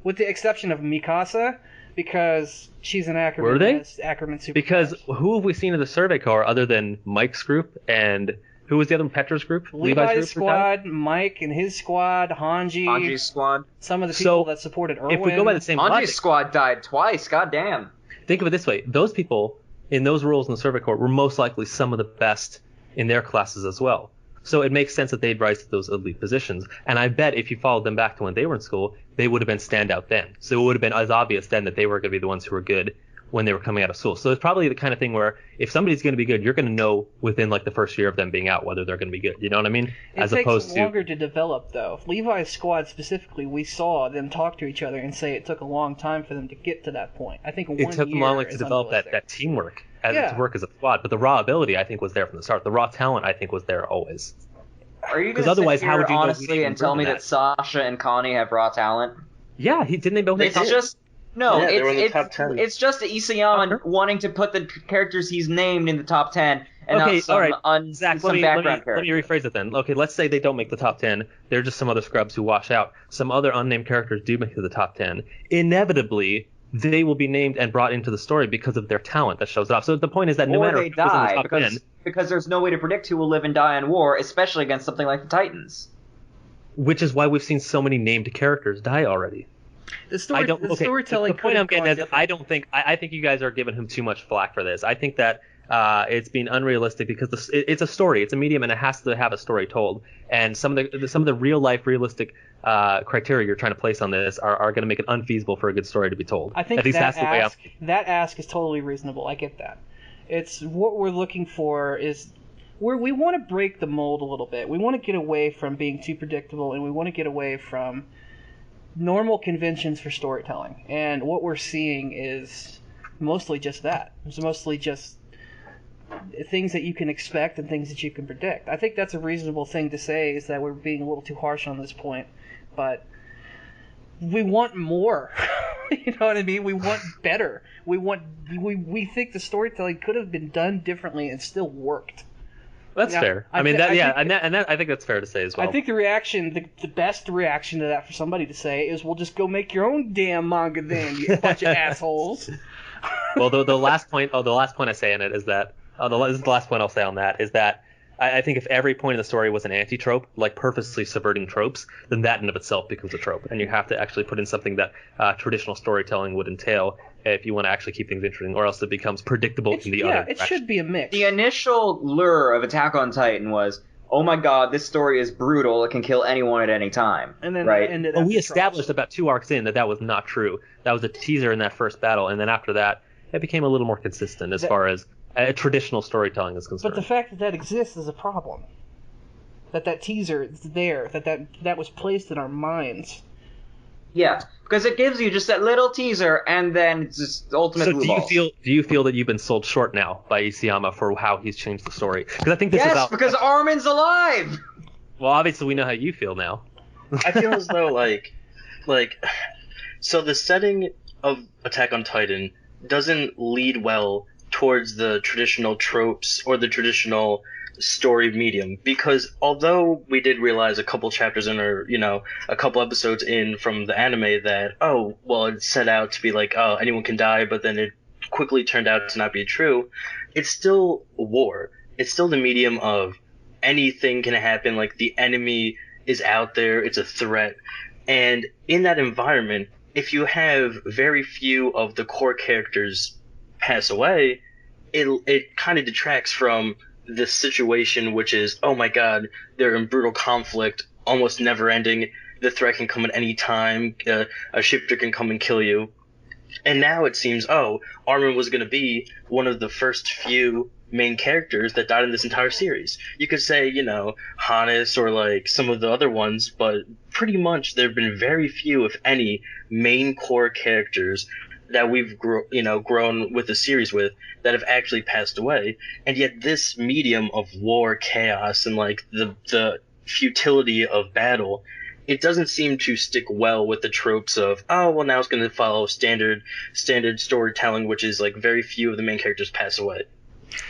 with the exception of Mikasa, because she's an Ackerman. Were they? Ackerman super. Because who have we seen in the Survey Corps other than Mike's group and who was the other one? Petra's group? Levi's group squad, Mike and his squad, Hanji's squad. Some of the people that supported Erwin. If we go by the same Hanji's logic, squad died twice. Goddamn. think of it this way: those people in those roles in the Survey Corps were most likely some of the best in their classes as well. So it makes sense that they'd rise to those elite positions. And I bet if you followed them back to when they were in school, they would have been standout then. So it would have been as obvious then that they were going to be the ones who were good when they were coming out of school. So it's probably the kind of thing where if somebody's going to be good, you're going to know within like the first year of them being out whether they're going to be good. You know what I mean? It takes longer to develop, though. Levi's squad specifically, we saw them talk to each other and say it took a long time for them to get to that point. I think it took them long to develop that teamwork to work as a squad. But the raw ability, I think, was there from the start. The raw talent, I think, was there always. Are you going to sit here honestly and tell me that Sasha and Connie have raw talent? Yeah, didn't they both? It's just it's top 10. It's just Isayama wanting to put the characters he's named in the top 10 and okay, not some, all right. Zach, some background character. Let me rephrase it then. Okay, let's say they don't make the top 10. They're just some other scrubs who wash out. Some other unnamed characters do make it to the top 10. Inevitably, they will be named and brought into the story because of their talent that shows up. So the point is that no matter they die because there's no way to predict who will live and die in war, especially against something like the Titans. Which is why we've seen so many named characters die already. The storytelling. The point I'm getting is, I think you guys are giving him too much flack for this. I think that it's being unrealistic because it's a story, it's a medium, and it has to have a story told. And some of the real life, realistic criteria you're trying to place on this are going to make it unfeasible for a good story to be told. I think that ask is totally reasonable. I get that. It's what we're looking for is we want to break the mold a little bit. We want to get away from being too predictable, and we want to get away from normal conventions for storytelling. And what we're seeing is mostly just that. It's mostly just things that you can expect and things that you can predict. I think that's a reasonable thing to say, is that we're being a little too harsh on this point. But we want more. You know what I mean? We want better. We think the storytelling could have been done differently and still worked. That's fair. I think that's fair to say as well. I think the best reaction to that for somebody to say is, "Well, just go make your own damn manga then, you bunch of assholes." Well, the last point I say in it is that this is the last point I'll say on that is that I think if every point in the story was an anti-trope, like purposely subverting tropes, then that in of itself becomes a trope, and you have to actually put in something that traditional storytelling would entail if you want to actually keep things interesting, or else it becomes predictable in the other direction. Yeah, it should be a mix. The initial lure of Attack on Titan was, oh my god, this story is brutal, it can kill anyone at any time. And then right? We established about 2 arcs in that was not true. That was a teaser in that first battle, and then after that, it became a little more consistent as far as traditional storytelling is concerned. But the fact that exists is a problem. That teaser is there, that was placed in our minds. Yeah, because it gives you just that little teaser, and then it's just ultimately. So do you feel that you've been sold short now by Isayama for how he's changed the story? Because I think this is because Armin's alive. Well, obviously we know how you feel now. I feel as though so the setting of Attack on Titan doesn't lead well towards the traditional tropes or the traditional story medium, because although we did realize a couple chapters in, or a couple episodes in from the anime that it set out to be like, oh, anyone can die, but then it quickly turned out to not be true, it's still war. It's still the medium of anything can happen. Like, the enemy is out there, it's a threat. And in that environment, if you have very few of the core characters pass away, it kind of detracts from the situation, which is, oh my god, they're in brutal conflict, almost never ending. The threat can come at any time. A shifter can come and kill you. And now it seems, Armin was going to be one of the first few main characters that died in this entire series. You could say, Hannes or like some of the other ones, but pretty much there have been very few, if any, main core characters that we've grown with the series with that have actually passed away. And yet this medium of war, chaos, and like the futility of battle, it doesn't seem to stick well with the tropes of, now it's going to follow standard storytelling, which is like very few of the main characters pass away.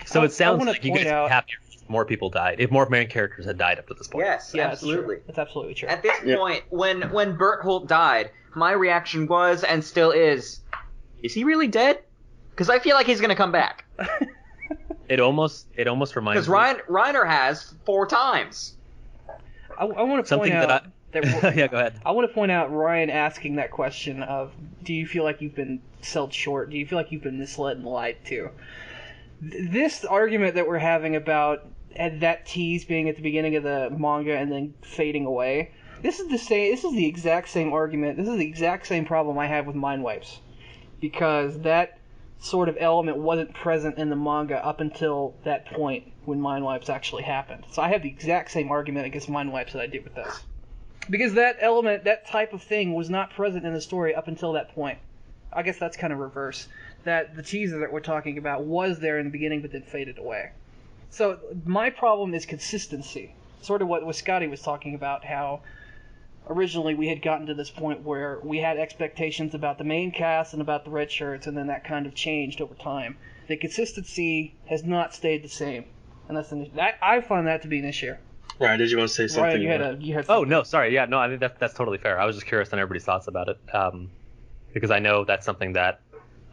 So it sounds like you guys would be happier if more people died, if more main characters had died up to this point. Yes, yeah, absolutely. That's absolutely true. At this point, when Berthold died, my reaction was, and still is he really dead? Because I feel like he's going to come back. It almost reminds me. Because Reiner has 4 times. I want to point out... yeah, go ahead. I want to point out Ryan asking that question of, do you feel like you've been sold short? Do you feel like you've been misled and lied to? This argument that we're having about that tease being at the beginning of the manga and then fading away, this is the exact same argument. This is the exact same problem I have with Mind Wipes, because that sort of element wasn't present in the manga up until that point when Mind Wipes actually happened. So I have the exact same argument against Mind Wipes that I did with this. Because that element, that type of thing, was not present in the story up until that point. I guess that's kind of reverse. That the teaser that we're talking about was there in the beginning but then faded away. So my problem is consistency. Sort of what Scotty was talking about, how originally we had gotten to this point where we had expectations about the main cast and about the red shirts, and then that kind of changed over time. The consistency has not stayed the same. And I find that to be an issue. Ryan, did you want to say something? Ryan, you had something. Oh, no, sorry. Yeah, no, I think that's totally fair. I was just curious on everybody's thoughts about it, because I know that's something that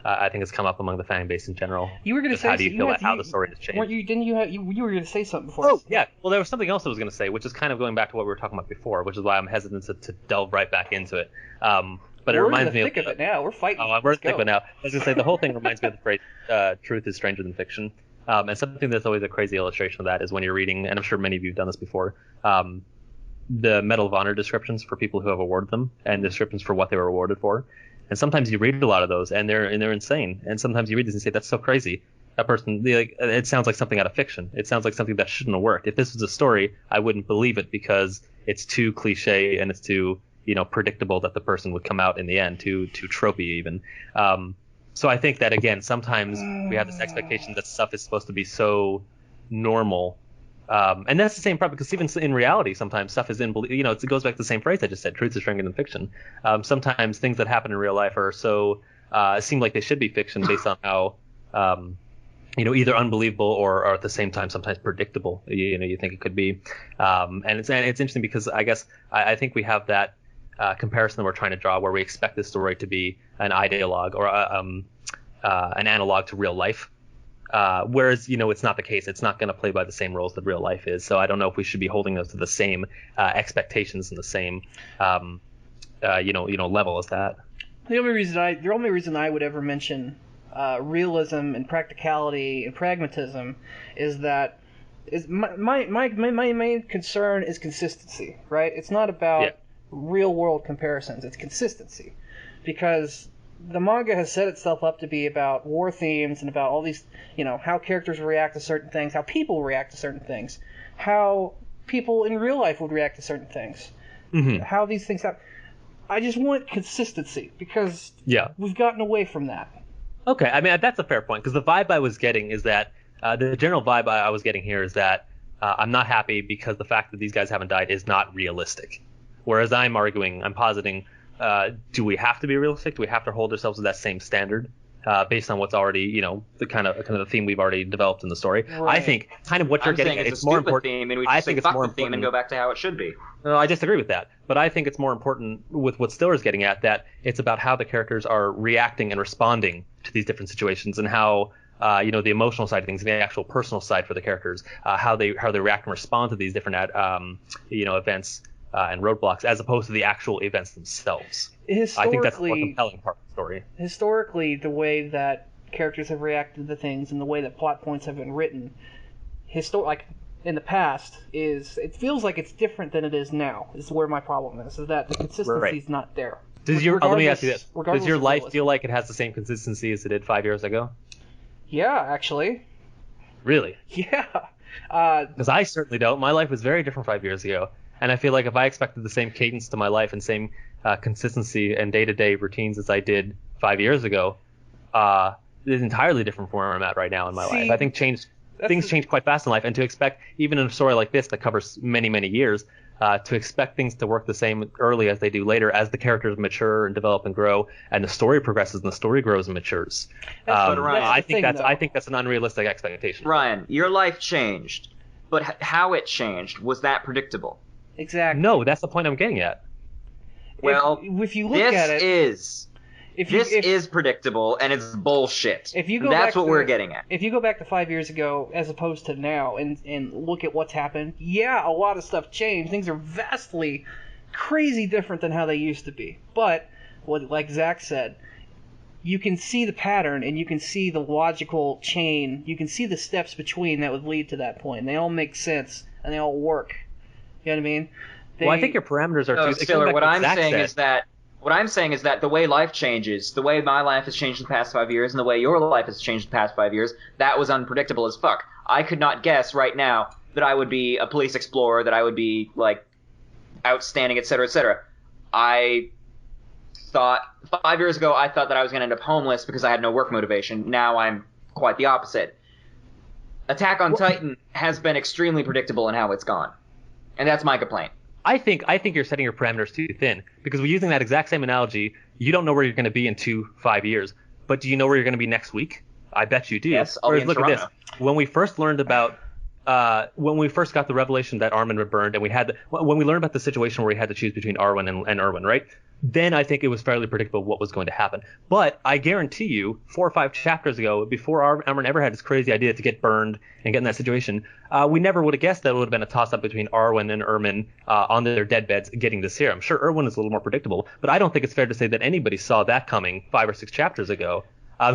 I think has come up among the fan base in general. You were going to say, how do you feel about how the story has changed? You were going to say something before. Oh, yeah. Well, there was something else I was going to say, which is kind of going back to what we were talking about before, which is why I'm hesitant to delve right back into it. But it reminds me of... We're in the thick of it now. We're fighting. Oh, we're in the thick of it now. I was going to say, the whole thing reminds me of the phrase, truth is stranger than fiction. And something that's always a crazy illustration of that is when you're reading, and I'm sure many of you have done this before, the Medal of Honor descriptions for people who have awarded them, and descriptions for what they were awarded for. And sometimes you read a lot of those, and they're insane. And sometimes you read this and say, that's so crazy. That person, it sounds like something out of fiction. It sounds like something that shouldn't have worked. If this was a story, I wouldn't believe it because it's too cliche and it's too, predictable that the person would come out in the end, too tropey even. So I think that, again, sometimes we have this expectation that stuff is supposed to be so normal. And that's the same problem, because even in reality, sometimes stuff is it goes back to the same phrase I just said, truth is stranger than fiction. Sometimes things that happen in real life are so, seem like they should be fiction based on how, either unbelievable or at the same time sometimes predictable, you think it could be. And it's interesting because I think we have that comparison that we're trying to draw where we expect this story to be an ideologue or an analog to real life. Whereas, it's not the case. It's not going to play by the same rules that real life is. So I don't know if we should be holding those to the same expectations and the same, level as that. The only reason I would ever mention realism and practicality and pragmatism is that my main concern is consistency, right? It's not about real world comparisons. It's consistency, because the manga has set itself up to be about war themes and about all these, how characters react to certain things, how people react to certain things, how people in real life would react to certain things, how these things happen. I just want consistency, because we've gotten away from that. Okay, I mean, that's a fair point, because the vibe I was getting is that, the general vibe I was getting here is that I'm not happy because the fact that these guys haven't died is not realistic. Whereas I'm positing, do we have to be realistic? Do we have to hold ourselves to that same standard? based on what's already, the kind of the theme we've already developed in the story. Right. I think kind of what you're getting at, it's more stupid important. theme, and we I should think say it's fuck more the theme and important. go back to how it should be. No, I disagree with that, but I think it's more important with what Stiller's getting at, that it's about how the characters are reacting and responding to these different situations, and how the emotional side of things, the actual personal side for the characters, how they react and respond to these different events and roadblocks, as opposed to the actual events themselves. I think that's the more compelling part of the story. Historically, the way that characters have reacted to things and the way that plot points have been written, like in the past, it feels like it's different than it is now. Is where my problem is that the consistency is not there. Let me ask you this: does your life realism. feel like it has the same consistency as it did 5 years ago? Yeah, actually. Really? Yeah. Because I certainly don't. My life was very different 5 years ago, and I feel like if I expected the same cadence to my life and same consistency and day-to-day routines as I did 5 years ago, it's entirely different from where I'm at right now in my life. I think things change quite fast in life, and to expect, even in a story like this that covers many, many years, to expect things to work the same early as they do later, as the characters mature and develop and grow, and the story progresses and the story grows and matures. I think that's an unrealistic expectation. Ryan, your life changed, but how it changed, was that predictable? Exactly. No, that's the point I'm getting at. Well, if you look at it, this is predictable, and it's bullshit. That's what we're getting at. If you go back to 5 years ago as opposed to now and look at what's happened, yeah, a lot of stuff changed. Things are vastly, crazy different than how they used to be. But, like Zach said, you can see the pattern and you can see the logical chain. You can see the steps between that would lead to that point. And they all make sense and they all work. You know what I mean? I think your parameters are too... Stiller, what I'm saying is that the way life changes, the way my life has changed in the past 5 years, and the way your life has changed in the past 5 years, that was unpredictable as fuck. I could not guess right now that I would be a police explorer, that I would be, outstanding, etc., etc. I thought, 5 years ago, I thought that I was going to end up homeless because I had no work motivation. Now I'm quite the opposite. Attack on Titan has been extremely predictable in how it's gone. And that's my complaint. I think you're setting your parameters too thin, because we're using that exact same analogy. You don't know where you're going to be in 5 years, but do you know where you're going to be next week? I bet you do. Yes, I'll be in Toronto. At this. When we first learned about, when we first got the revelation that Armin had burned, and when we learned about the situation where we had to choose between Arwen and Erwin, right? Then I think it was fairly predictable what was going to happen. But I guarantee you, 4 or 5 chapters ago, before Armin ever had his crazy idea to get burned and get in that situation, we never would have guessed that it would have been a toss-up between Arwen and Ermin on their deadbeds getting the serum. Sure, Erwin is a little more predictable, but I don't think it's fair to say that anybody saw that coming 5 or 6 chapters ago.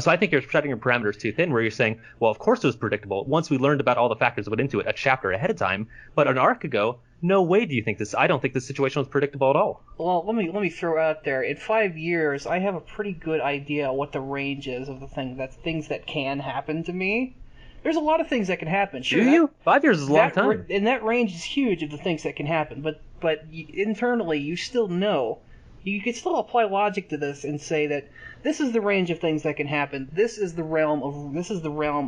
So I think you're setting your parameters too thin, where you're saying, well, of course it was predictable once we learned about all the factors that went into it a chapter ahead of time, but an arc ago, no way do you think this. I don't think this situation was predictable at all. Well, let me throw out there. In 5 years, I have a pretty good idea what the range is of the things that can happen to me. There's a lot of things that can happen. Sure, do you? 5 years is a long time. And that range is huge of the things that can happen. But internally, you still know. You can still apply logic to this and say that this is the range of things that can happen. This is the realm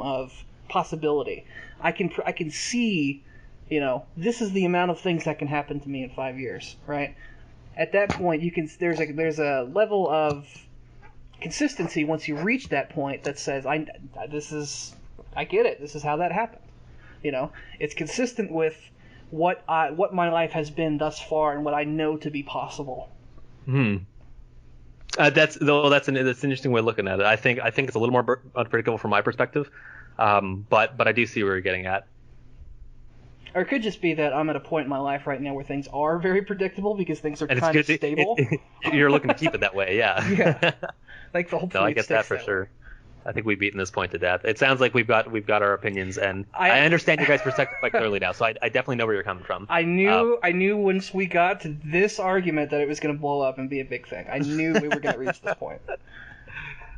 of possibility. I can see, this is the amount of things that can happen to me in 5 years, right? At that point, there's a level of consistency once you reach that point that says I get it. This is how that happened. It's consistent with what my life has been thus far and what I know to be possible. That's an interesting way of looking at it. I think it's a little more unpredictable from my perspective, but I do see where you're getting at. Or it could just be that I'm at a point in my life right now where things are very predictable because things are kind of stable. You're looking to keep it that way, yeah. Yeah. Like the whole point. No, I get that for sure. I think we've beaten this point to death. It sounds like we've got our opinions, and I understand your guys' perspective quite clearly now. So I definitely know where you're coming from. I knew once we got to this argument that it was going to blow up and be a big thing. I knew we were going to reach this point.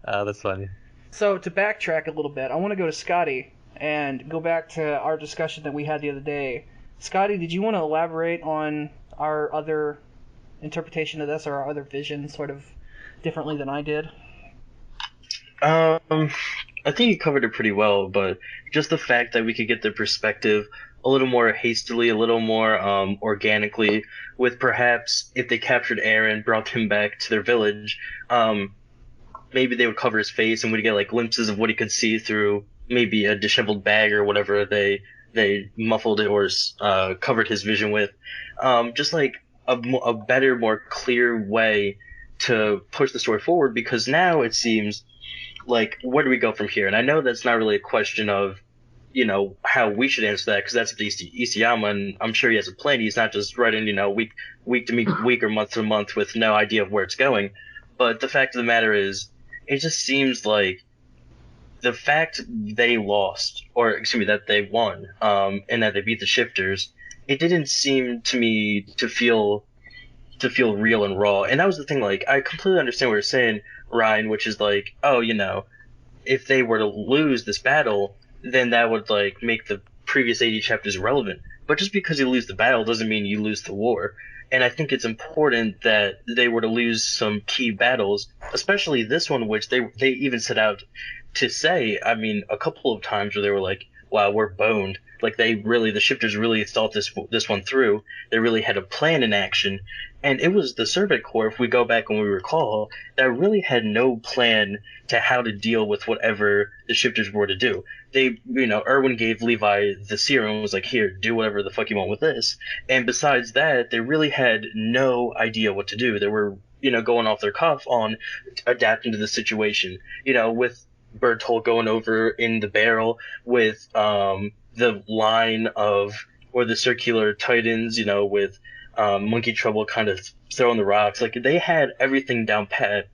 That's funny. So to backtrack a little bit, I want to go to Scotty and go back to our discussion that we had the other day. Scotty, did you want to elaborate on our other interpretation of this or our other vision, sort of differently than I did? I think you covered it pretty well, but just the fact that we could get the perspective a little more hastily, a little more organically, with perhaps if they captured Eren, brought him back to their village, and maybe they would cover his face and we'd get like glimpses of what he could see through maybe a disheveled bag or whatever they muffled it or covered his vision with. Just like a better, more clear way to push the story forward, because now it seems like, where do we go from here? And I know that's not really a question of, how we should answer that, because that's up to Isayama, and I'm sure he has a plan. He's not just writing, week to week or month to month with no idea of where it's going. But the fact of the matter is, it just seems like the fact they lost, or excuse me, that they won, and that they beat the Shifters, it didn't seem to me to feel real and raw. And that was the thing, like, I completely understand what you're saying, Ryan, which is like, oh, if they were to lose this battle, then that would, like, make the previous 80 chapters irrelevant. But just because you lose the battle doesn't mean you lose the war. And I think it's important that they were to lose some key battles, especially this one, which they even set out to say, I mean, a couple of times where they were like, wow, we're boned. Like, the Shifters really thought this one through. They really had a plan in action. And it was the Servant Corps, if we go back and we recall, that really had no plan to how to deal with whatever the Shifters were to do. They, Erwin gave Levi the serum and was like, here, do whatever the fuck you want with this. And besides that, they really had no idea what to do. They were, going off their cuff on adapting to the situation. With Bertolt going over in the barrel, with the line of, or the circular Titans, with Monkey Trouble kind of throwing the rocks. Like, they had everything down pat.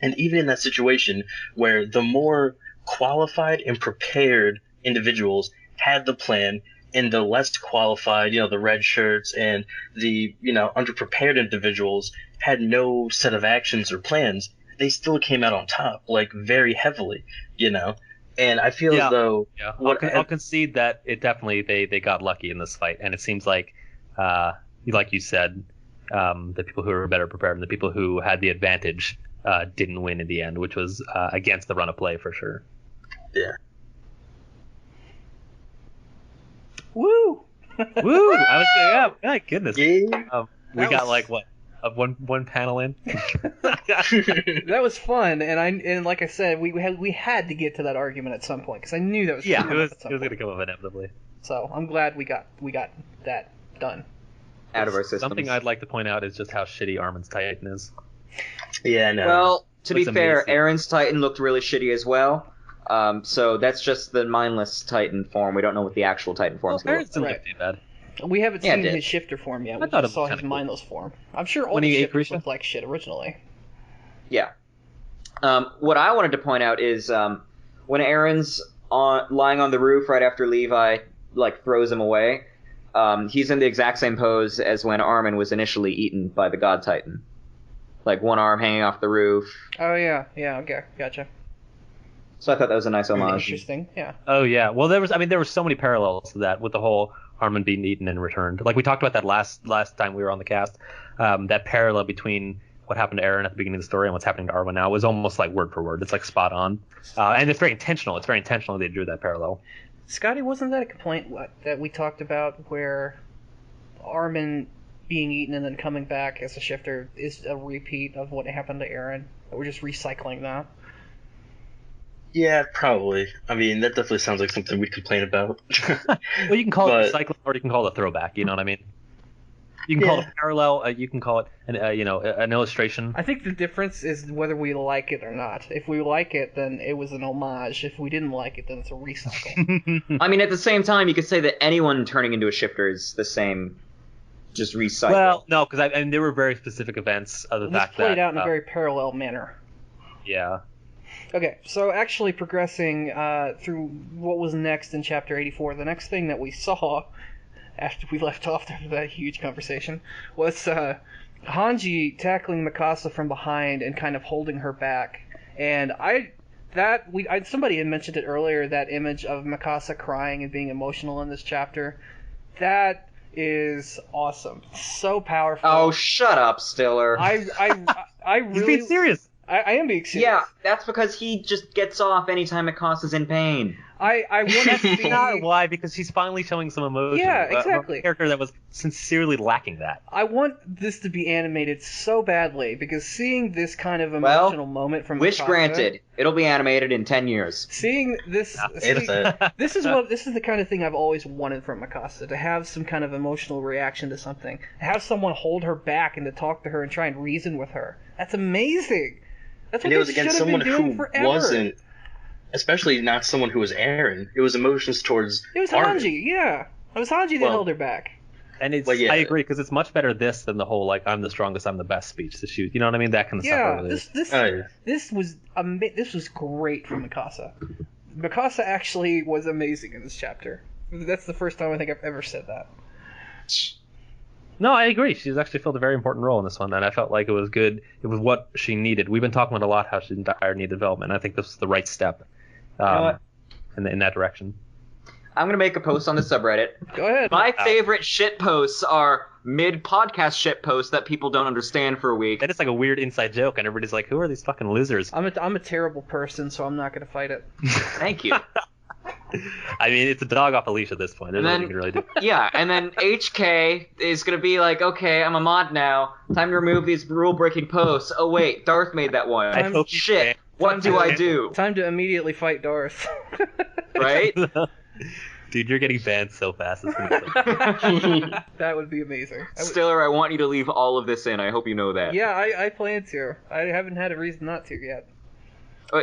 And even in that situation where the more qualified and prepared individuals had the plan, and the less qualified, the red shirts and the, underprepared individuals had no set of actions or plans, they still came out on top, like, very heavily, And I feel as though... Yeah, I'll concede that it definitely, they got lucky in this fight. And it seems like you said, the people who were better prepared and the people who had the advantage didn't win in the end, which was against the run of play for sure. Yeah. Woo! Woo! My goodness. Yeah. We got like what? One panel in. That was fun, and like I said, we had to get to that argument at some point because I knew that was it was going to come up inevitably. So I'm glad we got that done. Out of our system. Something I'd like to point out is just how shitty Armin's Titan is. Yeah, no. Well, to be Looks fair, amazing. Aaron's Titan looked really shitty as well. So that's just the mindless Titan form. We don't know what the actual Titan form is going Aaron's to look didn't like. look too bad. We haven't Yeah, seen it did. his shifter form yet. I We thought just it saw was his kinda cool. mindless form. I'm sure all When the he ate shifters Grisha? looked like shit originally. Yeah. What I wanted to point out is when Aaron's lying on the roof right after Levi throws him away, he's in the exact same pose as when Armin was initially eaten by the God Titan. Like one arm hanging off the roof. Oh yeah, okay, gotcha. So I thought that was a nice homage. Interesting, yeah. Oh yeah. Well, there were so many parallels to that with the whole Armin being eaten and returned. Like we talked about that last time we were on the cast. That parallel between what happened to Aaron at the beginning of the story and what's happening to Armin now was almost like word for word. It's like spot on, and it's very intentional. It's very intentional they drew that parallel. Scotty, wasn't that a complaint that we talked about where Armin being eaten and then coming back as a shifter is a repeat of what happened to Aaron? That we're just recycling that? Yeah, probably. I mean, that definitely sounds like something we'd complain about. Well, you can call it recycling, or you can call it a throwback. You know what I mean? You can call it a parallel. You can call it an illustration. I think the difference is whether we like it or not. If we like it, then it was an homage. If we didn't like it, then it's a recycle. I mean, at the same time, you could say that anyone turning into a shifter is the same, just recycle. Well, no, because there were very specific events of the This fact played that out in a very parallel manner. yeah. Okay, so actually progressing through what was next in Chapter 84, the next thing that we saw after we left off after that huge conversation was Hanji tackling Mikasa from behind and kind of holding her back. And somebody had mentioned it earlier, that image of Mikasa crying and being emotional in this chapter. That is awesome. So powerful. Oh, shut up, Stiller. I He's really being serious. I am being serious. Yeah, that's because he just gets off anytime Mikasa's in pain. I want to see... Not why, because she's finally showing some emotion. Yeah, exactly. A character that was sincerely lacking that. I want this to be animated so badly, because seeing this kind of emotional moment from Wish Mikasa, granted. It'll be animated in 10 years. Seeing this... this is the kind of thing I've always wanted from Mikasa, to have some kind of emotional reaction to something. Have someone hold her back and to talk to her and try and reason with her. That's amazing. That's what and it was they against should have someone been doing who forever. wasn't, especially not someone who was Eren. It was emotions towards It was Armin. Hanji, yeah. It was Hanji that held her back. And it's, yeah. I agree, because it's much better this than the whole, like, I'm the strongest, I'm the best speech to shoot. You know what I mean? That kind of stuff. Yeah, this was great from Mikasa. Mikasa actually was amazing in this chapter. That's the first time I think I've ever said that. No, I agree. She's actually filled a very important role in this one, and I felt like it was good. It was what she needed. We've been talking about a lot how she didn't need development. And I think this was the right step in that direction. I'm going to make a post on the subreddit. Go ahead. My favorite shit posts are mid-podcast shit posts that people don't understand for a week. And it's like a weird inside joke, and everybody's like, who are these fucking losers? I'm a terrible person, so I'm not going to fight it. Thank you. I mean, it's a dog off a leash at this point. There's nothing you can really do. Yeah, and then HK is going to be like, okay, I'm a mod now. Time to remove these rule-breaking posts. Oh, wait, Darth made that one. Shit, what do I do? Time to immediately fight Darth. Right? Dude, you're getting banned so fast. That would be amazing. Stiller, I want you to leave all of this in. I hope you know that. Yeah, I plan to. I haven't had a reason not to yet.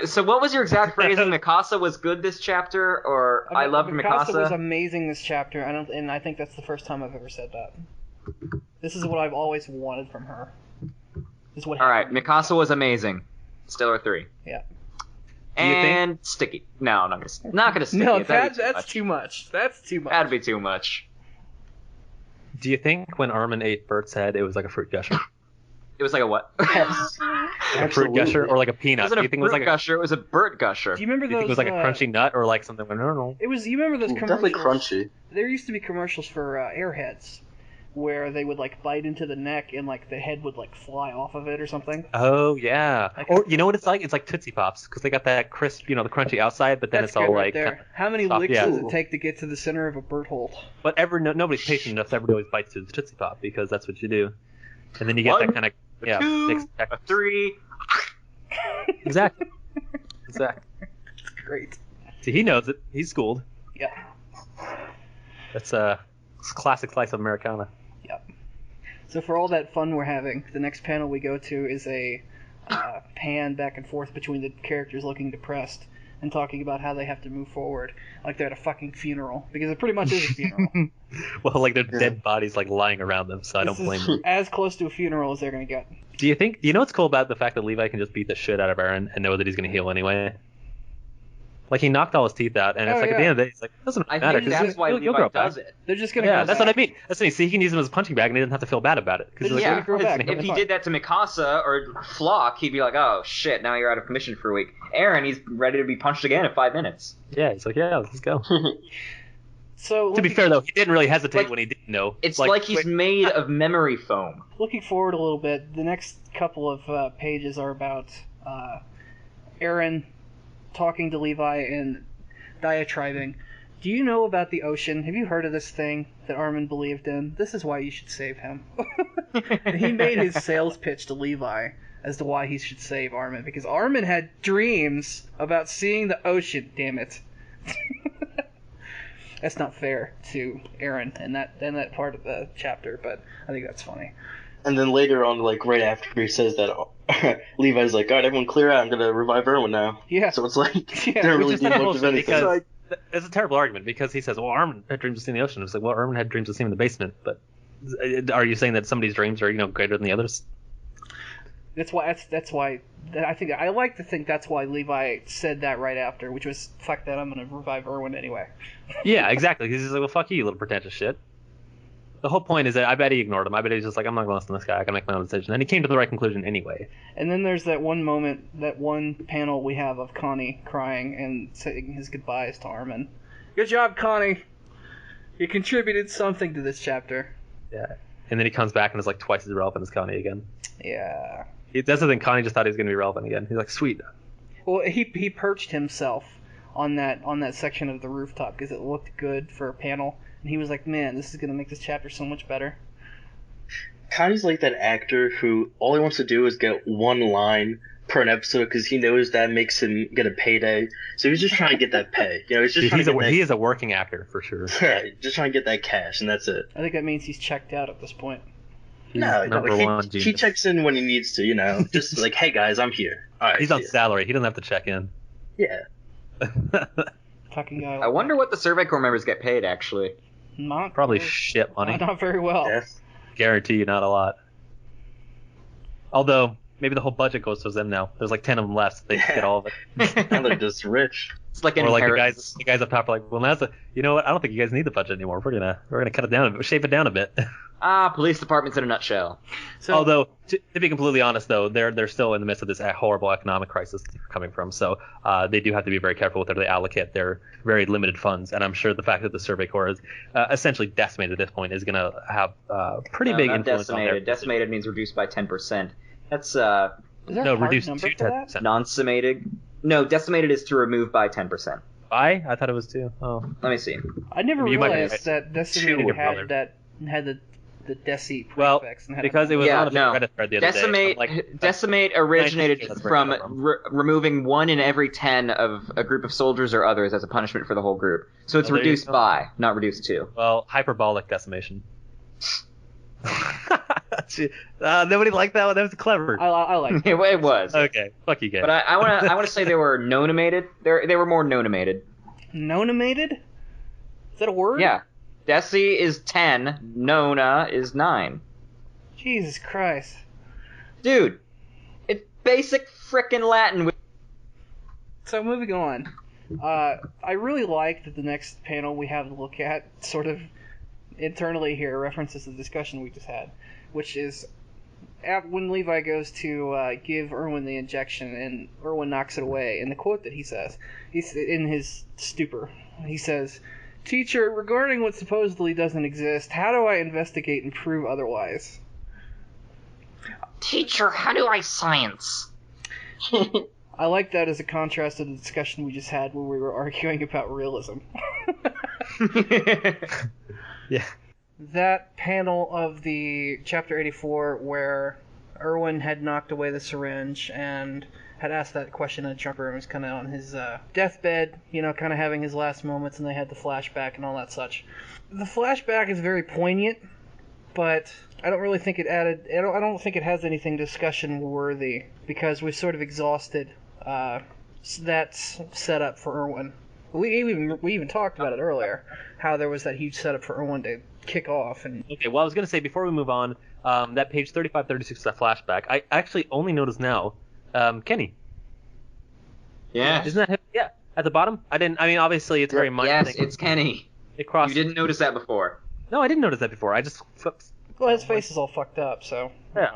So what was your exact phrasing? Mikasa was good this chapter, or I loved Mikasa? Mikasa was amazing this chapter, and I think that's the first time I've ever said that. This is what I've always wanted from her. This is what. All right, Mikasa was amazing. Stiller 3. Yeah. And sticky. No, I'm not gonna sticky. No, that's too much. That's too much. That'd be too much. Do you think when Armin ate Bert's head, it was like a fruit gusher? It was like a what? Yes. Like a fruit gusher or like a peanut? It wasn't a fruit gusher. It was a Bert gusher. Do you remember those? Do you think it was like a crunchy nut or like something? No. It was. You remember those commercials? Definitely crunchy. There used to be commercials for Airheads, where they would like bite into the neck and like the head would like fly off of it or something. Oh yeah. Or you know what it's like? It's like Tootsie Pops because they got that crisp, the crunchy outside, but then That's it's all like. There. How many soft, licks yeah. does it take to get to the center of a Bert hole? But nobody's patient enough to ever always bite through the Tootsie Pop because that's what you do, and then you get that kind of two, a 3. Exactly. Great. See, he knows it. He's schooled. Yeah. That's a classic slice of Americana. Yep. So for all that fun we're having, the next panel we go to is a pan back and forth between the characters looking depressed and talking about how they have to move forward, like they're at a fucking funeral, because it pretty much is a funeral. Well, like their dead bodies like lying around them, so I don't blame them. As close to a funeral as they're gonna get. Do you know what's cool about the fact that Levi can just beat the shit out of Eren and know that he's gonna heal anyway? Like he knocked all his teeth out, and it's like at the end of the day, it's like it doesn't matter. I think that's why Levi does it. They're just gonna. Yeah, that's what I mean. That's what I mean. So he can use him as a punching bag, and he doesn't have to feel bad about it. Yeah, if he did that to Mikasa or Flock, he'd be like, "Oh shit, now you're out of commission for a week." Eren, he's ready to be punched again in 5 minutes. Yeah, he's like, "Yeah, let's go." So to be fair though, he didn't really hesitate when he didn't know. It's like he's made of memory foam. Looking forward a little bit, the next couple of pages are about Eren talking to Levi and diatribing. Do you know about the ocean? Have you heard of this thing that Armin believed in? This is why you should save him. And he made his sales pitch to Levi as to why he should save Armin, because Armin had dreams about seeing the ocean, damn it. That's not fair to Eren and that part of the chapter, but I think that's funny. And then later on, like right after he says that, Levi's like, "All right, everyone clear out. I'm gonna revive Erwin now." Yeah. So it's like Yeah, they don't really Which is do kind of much of bullshit anything. because Like, it's a terrible argument because he says, "Well, Armin had dreams of seeing the ocean." It's like, well, Armin had dreams of seeing the basement, but are you saying that somebody's dreams are greater than the others? That's why I like to think that's why Levi said that right after, which was, fuck that, I'm gonna revive Erwin anyway. Yeah, exactly. Because he's like, well, fuck you little pretentious shit. The whole point is that I bet he ignored him. I bet he was just like, I'm not going to listen to this guy. I can make my own decision. And he came to the right conclusion anyway. And then there's that one moment, that one panel we have of Connie crying and saying his goodbyes to Armin. Good job, Connie. You contributed something to this chapter. Yeah. And then he comes back and is like twice as relevant as Connie again. Yeah. That's the thing. Connie just thought he was going to be relevant again. He's like, sweet. Well, he perched himself on that section of the rooftop because it looked good for a panel, and he was like, man, this is going to make this chapter so much better. Connie's like that actor who all he wants to do is get one line per an episode because he knows that makes him get a payday. So he's just trying to get that pay. He's just he is a working actor for sure. Yeah, just trying to get that cash, and that's it. I think that means he's checked out at this point. He checks in when he needs to, just like, hey guys, I'm here. All right, he's on salary. He doesn't have to check in. Yeah. Fucking guy. I wonder what the Survey Corps members get paid, actually. Probably shit money. Not very well. Yes. Guarantee you not a lot. Although, maybe the whole budget goes to them now. There's like 10 of them left. So they get all of it. Now they're just rich. It's like an inheritance. The guys up top are like, well, now you know what? I don't think you guys need the budget anymore. We're gonna cut it down, shape it down a bit. Police departments in a nutshell. So, although, to be completely honest, though, they're still in the midst of this horrible economic crisis they're coming from. So they do have to be very careful with how they allocate their very limited funds. And I'm sure the fact that the Survey Corps is essentially decimated at this point is going to have pretty big influence on their. Decimated means reduced by 10%. That's is there a hard reduced number to for that? 10%. non-summated. No, decimated is to remove by 10%. I thought it was 2. Oh. Let me see. I never You might be realized right. that decimated had the deci prefix. And had because it was on the Reddit thread the other decimate, day. So decimate originated from removing 1 in every 10 of a group of soldiers or others as a punishment for the whole group. So it's reduced by, not reduced to. Well, hyperbolic decimation. Nobody liked that one. That was clever. I like it. It was. Okay, fuck you guys. But I want to say they were nominated. They were more nominated. Nominated? Is that a word? Yeah. Deci is 10. Nona is 9. Jesus Christ. Dude, it's basic frickin' Latin. So moving on. I really like that the next panel we have to look at sort of internally here references the discussion we just had, which is when Levi goes to give Erwin the injection and Erwin knocks it away. And the quote that he says, he's in his stupor, he says, "Teacher, regarding what supposedly doesn't exist, how do I investigate and prove otherwise?" Teacher, how do I science? I like that as a contrast to the discussion we just had where we were arguing about realism. Yeah. That panel of the chapter 84 where Erwin had knocked away the syringe and had asked that question of Jumper and was kind of on his deathbed, kind of having his last moments, and they had the flashback and all that such. The flashback is very poignant, but I don't really think it added. I don't think it has anything discussion worthy because we've sort of exhausted that setup for Erwin. We even talked about it earlier, how there was that huge setup for Erwin to kick off. And okay, well, I was going to say before we move on, that page 35, 36 is that flashback. I actually only noticed now, Kenny. Yeah. Isn't that him? Yeah, at the bottom. I mean, obviously it's very minor. Yes, it's Kenny. It crossed. You didn't notice that before. No, I didn't notice that before. I just flipped. Well, his face is all fucked up, so yeah.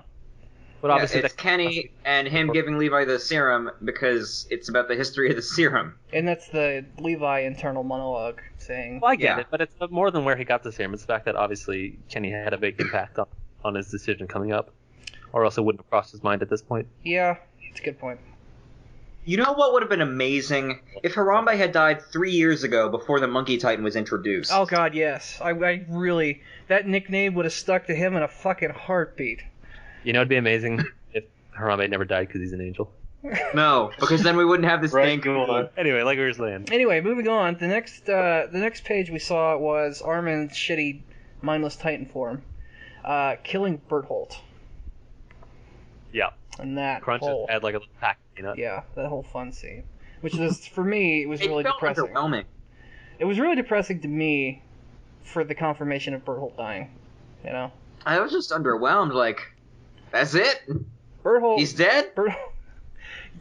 But obviously it's Kenny and him giving Levi the serum because it's about the history of the serum. And that's the Levi internal monologue saying... Well, I get it, but it's more than where he got the serum. It's the fact that obviously Kenny had a big impact on his decision coming up, or else it wouldn't have crossed his mind at this point. Yeah, it's a good point. You know what would have been amazing? If Harambe had died 3 years ago before the Monkey Titan was introduced. Oh god, yes. I really... That nickname would have stuck to him in a fucking heartbeat. You know, it'd be amazing if Harambe never died because he's an angel. No, because then we wouldn't have this thing. Anyway, like we were saying. Anyway, moving on. The next page we saw was Armin's shitty, mindless Titan form, killing Bertholdt. Yeah. And that Crunch whole... had like a little pack, Yeah, that whole fun scene. Which was, for me, it was really felt depressing. Underwhelming. It was really depressing to me for the confirmation of Bertholdt dying, I was just underwhelmed, like, that's it? Bertholdt... He's dead?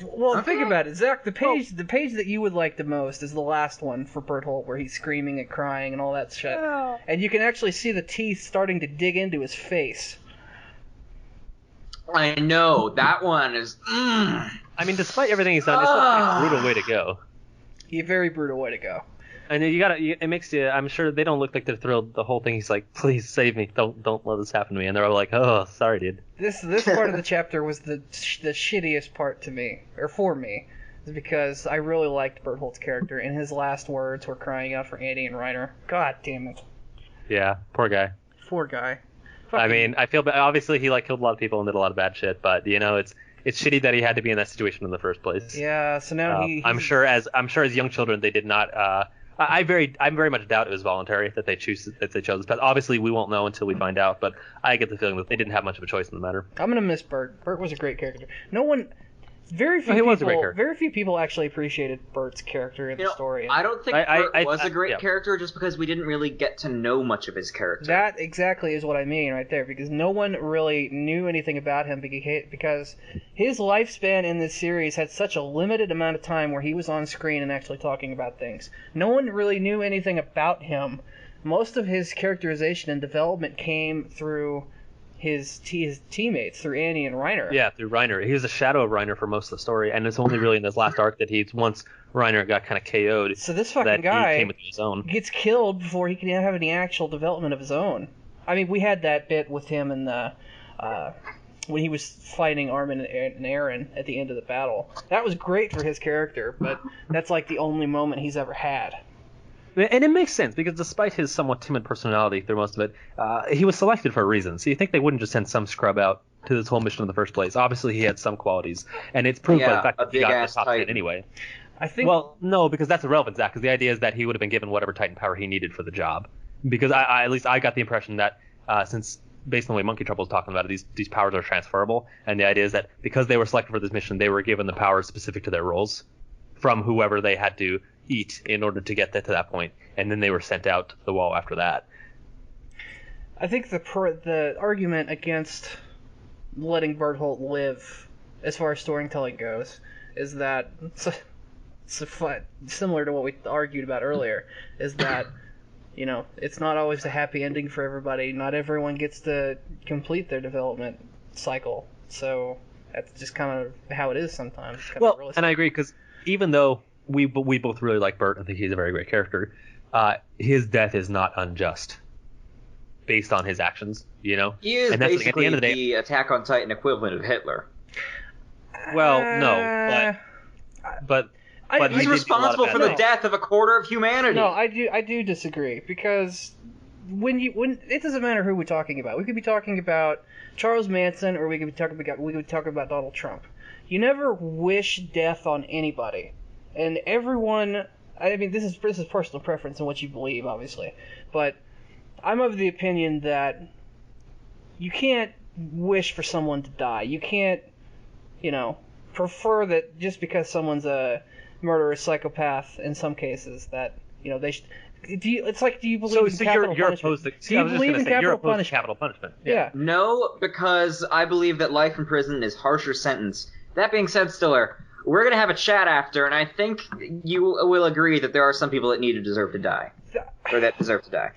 Well, Okay. think about it, Zach. The page that you would like the most is the last one for Bertholdt, where he's screaming and crying and all that shit. Oh. And you can actually see the teeth starting to dig into his face. I know, that one is... I mean, despite everything he's done, it's a pretty brutal way to go. A very brutal way to go. And then it makes you. I'm sure they don't look like they're thrilled. The whole thing. He's like, "Please save me! Don't let this happen to me." And they're all like, "Oh, sorry, dude." This part of the chapter was the shittiest part to me, or for me, is because I really liked Bertholdt's character, and his last words were crying out for Andy and Reiner. God damn it. Yeah, poor guy. Poor guy. I mean, I feel bad. Obviously, he killed a lot of people and did a lot of bad shit, but it's shitty that he had to be in that situation in the first place. Yeah. So now I'm sure as young children they did not. I very much doubt it was voluntary that they chose this path. Obviously, we won't know until we find out, but I get the feeling that they didn't have much of a choice in the matter. I'm gonna miss Bert. Bert was a great character. Very few people actually appreciated Bert's character in the story. I don't think Bert was a great character just because we didn't really get to know much of his character. That exactly is what I mean right there, because no one really knew anything about him because his lifespan in this series had such a limited amount of time where he was on screen and actually talking about things. No one really knew anything about him. Most of his characterization and development came through his teammates, through Andy and Reiner. Yeah, through Reiner. He was a shadow of Reiner for most of the story, and it's only really in this last arc that once Reiner got kind of KO'd. So this fucking guy he came into his own. Gets killed before he can have any actual development of his own. I mean, we had that bit with him in the when he was fighting Armin and Eren at the end of the battle. That was great for his character, but that's like the only moment he's ever had. And it makes sense, because despite his somewhat timid personality through most of it, he was selected for a reason. So you think they wouldn't just send some scrub out to this whole mission in the first place. Obviously, he had some qualities, and it's proved by the fact that he got the top 10 anyway. Well, no, because that's irrelevant, Zach, because the idea is that he would have been given whatever Titan power he needed for the job. Because at least I got the impression that since, based on the way Monkey Trouble was talking about it, these powers are transferable, and the idea is that because they were selected for this mission, they were given the powers specific to their roles from whoever they had to eat in order to get to that point, and then they were sent out to the wall after that. I think the argument against letting Bertholdt live, as far as storytelling goes, is that similar to what we argued about earlier, is that it's not always a happy ending for everybody. Not everyone gets to complete their development cycle, so that's just kind of how it is sometimes. Well, and I agree, because even though we both really like Bert and think he's a very great character, his death is not unjust based on his actions, He is basically at the end of the Attack on Titan equivalent of Hitler. Well, no, but he's responsible for the death of a quarter of humanity. No, I do disagree, because when it doesn't matter who we're talking about. We could be talking about Charles Manson, or we could be talking about Donald Trump. You never wish death on anybody. And everyone, I mean, this is personal preference and what you believe, obviously, but I'm of the opinion that you can't wish for someone to die. You can't, prefer that just because someone's a murderous psychopath in some cases that, they should. Do you believe in capital punishment? Do you believe in capital punishment? Yeah. No, because I believe that life in prison is harsher sentence. That being said, Stiller, we're going to have a chat after, and I think you will agree that there are some people that deserve to die. Or that deserve to die.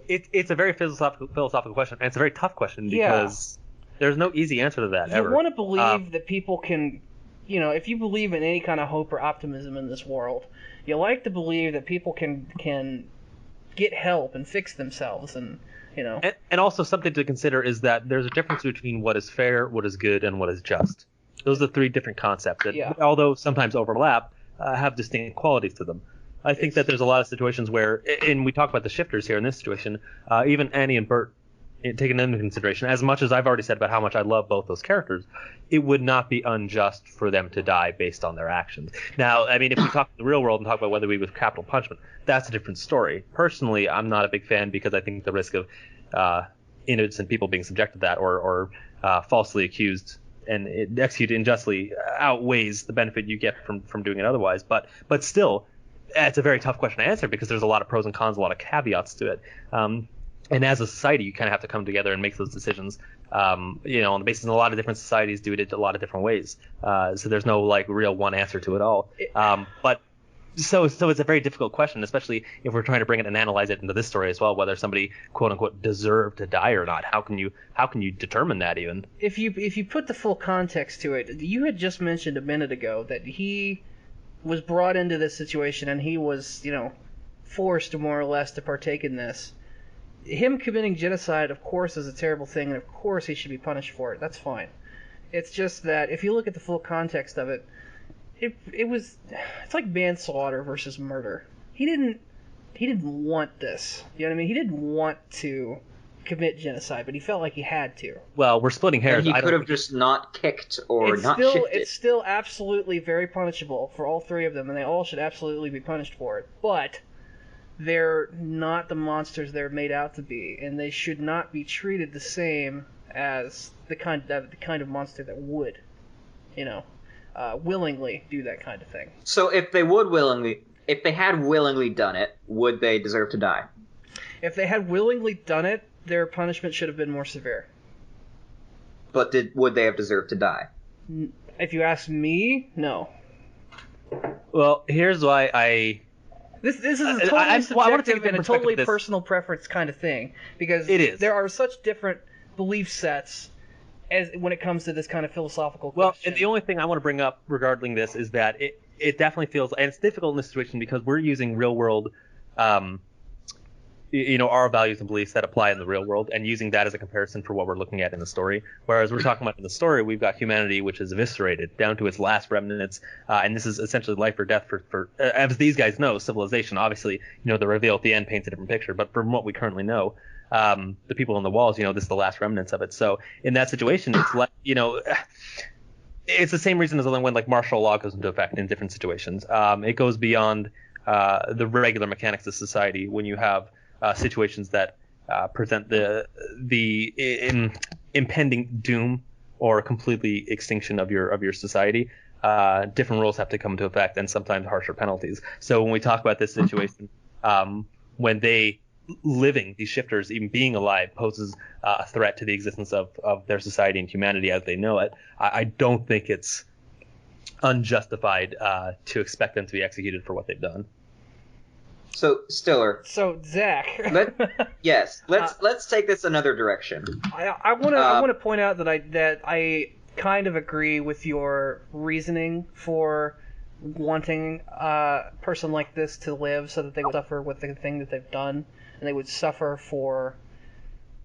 It's a very philosophical question, and it's a very tough question, because there's no easy answer to that, ever. You want to believe that people can, if you believe in any kind of hope or optimism in this world, you like to believe that people can get help and fix themselves, and, And also something to consider is that there's a difference between what is fair, what is good, and what is just. Those are three different concepts that, although sometimes overlap, have distinct qualities to them. I think that there's a lot of situations where, and we talk about the shifters here in this situation, even Annie and Bert, taking them into consideration, as much as I've already said about how much I love both those characters, it would not be unjust for them to die based on their actions. Now, I mean, if we talk the real world and talk about whether we with capital punishment, that's a different story. Personally, I'm not a big fan, because I think the risk of innocent people being subjected to that or falsely accused and executed unjustly outweighs the benefit you get from doing it otherwise. But still, it's a very tough question to answer, because there's a lot of pros and cons, a lot of caveats to it. And as a society, you kind of have to come together and make those decisions, on the basis of a lot of different societies do it a lot of different ways. So there's no real one answer to it all. But so it's a very difficult question, especially if we're trying to bring it and analyze it into this story as well, whether somebody quote unquote deserved to die or not. How can you determine that even? If you put the full context to it, you had just mentioned a minute ago that he was brought into this situation and he was, forced more or less to partake in this. Him committing genocide, of course, is a terrible thing, and of course he should be punished for it. That's fine. It's just that if you look at the full context of it, it's like manslaughter versus murder. He didn't want this. You know what I mean? He didn't want to commit genocide, but he felt like he had to. Well, we're splitting hairs. And he could have just not kicked or not shifted. It's still absolutely very punishable for all three of them, and they all should absolutely be punished for it. But they're not the monsters they're made out to be, and they should not be treated the same as the kind of monster that would, willingly do that kind of thing. So if they had willingly done it, would they deserve to die? If they had willingly done it, their punishment should have been more severe. But would they have deserved to die? If you ask me, no. Well, here's why This is a totally subjective and a totally personal preference kind of thing, because it is. There are such different belief sets as when it comes to this kind of philosophical question. Well, and the only thing I want to bring up regarding this is that it definitely feels, and it's difficult in this situation because we're using real world, our values and beliefs that apply in the real world, and using that as a comparison for what we're looking at in the story. Whereas we're talking about in the story, we've got humanity which is eviscerated down to its last remnants, and this is essentially life or death for as these guys know, civilization. Obviously, the reveal at the end paints a different picture, but from what we currently know, the people on the walls, this is the last remnants of it. So in that situation, it's like, it's the same reason as when like martial law goes into effect in different situations. It goes beyond the regular mechanics of society when you have situations that present the impending doom or completely extinction of your society. Different rules have to come into effect, and sometimes harsher penalties. So when we talk about this situation, when these shifters, even being alive, poses a threat to the existence of their society and humanity as they know it, I don't think it's unjustified to expect them to be executed for what they've done. So, Stiller. So, Zach. Let's take this another direction. I want to point out that I kind of agree with your reasoning for wanting a person like this to live so that they would suffer with the thing that they've done, and they would suffer for,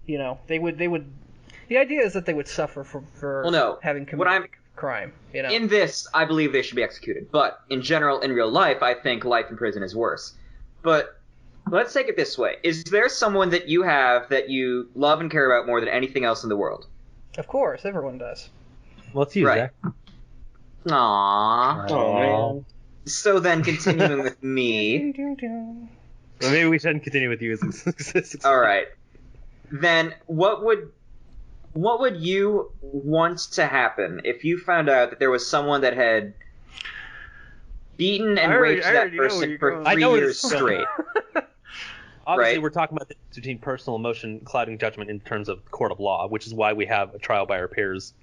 they would. The idea is that they would suffer for having committed crime. In this, I believe they should be executed, but in general, in real life, I think life in prison is worse. But let's take it this way. Is there someone that you have that you love and care about more than anything else in the world? Of course, everyone does. Well, it's you, right. Zach. Aww. Oh, So then, continuing with me... Well, maybe we shouldn't continue with you. All right. Then, what would you want to happen if you found out that there was someone that had beaten and raped that person for 3 years straight? Obviously, right? We're talking about the difference between personal emotion clouding judgment in terms of court of law, which is why we have a trial by our peers,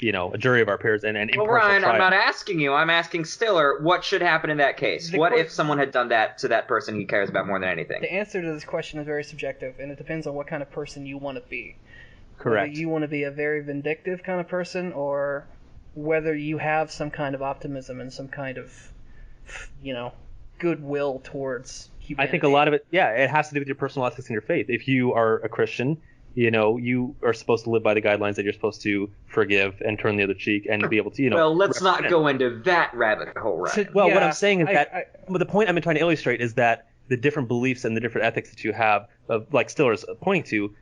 a jury of our peers, and an impartial Ryan, trial. I'm not asking you. I'm asking Stiller, what should happen in that case? What if someone had done that to that person he cares about more than anything? The answer to this question is very subjective, and it depends on what kind of person you want to be. Correct. Whether you want to be a very vindictive kind of person, or whether you have some kind of optimism and some kind of, goodwill towards humanity. I think a lot of it, it has to do with your personal ethics and your faith. If you are a Christian, you are supposed to live by the guidelines that you're supposed to forgive and turn the other cheek and be able to, Well, let's not go into that rabbit hole, right? Well, what I'm saying is but the point I'm trying to illustrate is that the different beliefs and the different ethics that you have, like Stiller's pointing to,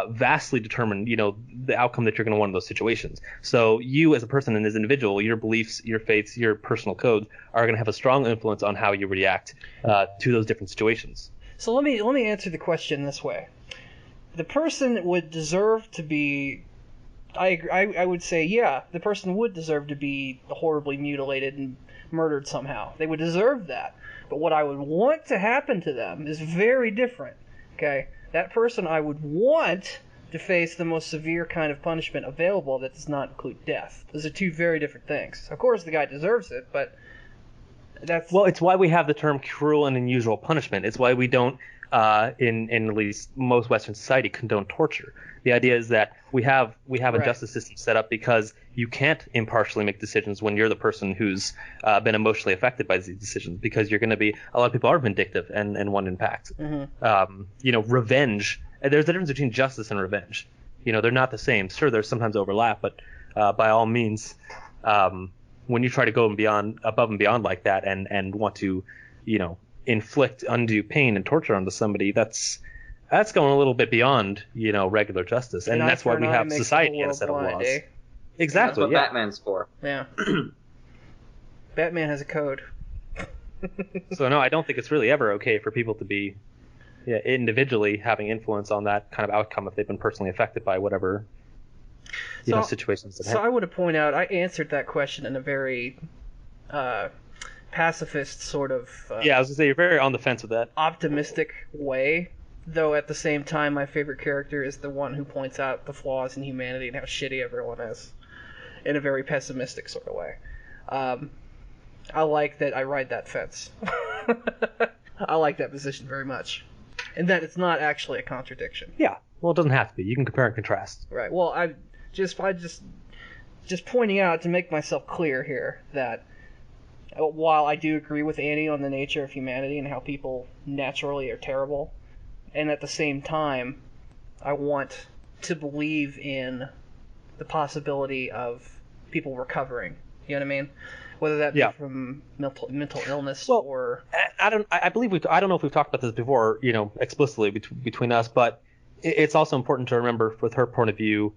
vastly determine, the outcome that you're going to want in those situations. So you as a person and as an individual, your beliefs, your faiths, your personal codes are going to have a strong influence on how you react to those different situations. So let me answer the question this way. The person would deserve to be... I would say, the person would deserve to be horribly mutilated and murdered somehow. They would deserve that. But what I would want to happen to them is very different, okay? That person I would want to face the most severe kind of punishment available that does not include death. Those are two very different things. Of course, the guy deserves it, but that's... Well, it's why we have the term cruel and unusual punishment. It's why we don't in at least most Western society, condone torture. The idea is that we have a justice system set up because you can't impartially make decisions when you're the person who's been emotionally affected by these decisions, because you're going to be, a lot of people are vindictive and want impact. Revenge. There's a difference between justice and revenge. They're not the same. Sure, there's sometimes overlap, but by all means, when you try to go above and beyond like that and want to, inflict undue pain and torture onto somebody, that's going a little bit beyond, regular justice. And that's why we have society and a set of laws. Exactly. That's what Batman's for. Yeah. Batman has a code. So no, I don't think it's really ever okay for people to be individually having influence on that kind of outcome if they've been personally affected by whatever situations. So I want to point out, I answered that question in a very pacifist sort of I was gonna say you're very on the fence with that. Optimistic way, though at the same time my favorite character is the one who points out the flaws in humanity and how shitty everyone is in a very pessimistic sort of way. I like that I ride that fence. I like that position very much, and that it's not actually a contradiction. Yeah, well, it doesn't have to be. You can compare and contrast. Right. Well, I just pointing out to make myself clear here that while I do agree with Annie on the nature of humanity and how people naturally are terrible, and at the same time, I want to believe in the possibility of people recovering. You know what I mean? Whether that be from mental illness or I don't know if we've talked about this before, explicitly between us, but it's also important to remember with her point of view,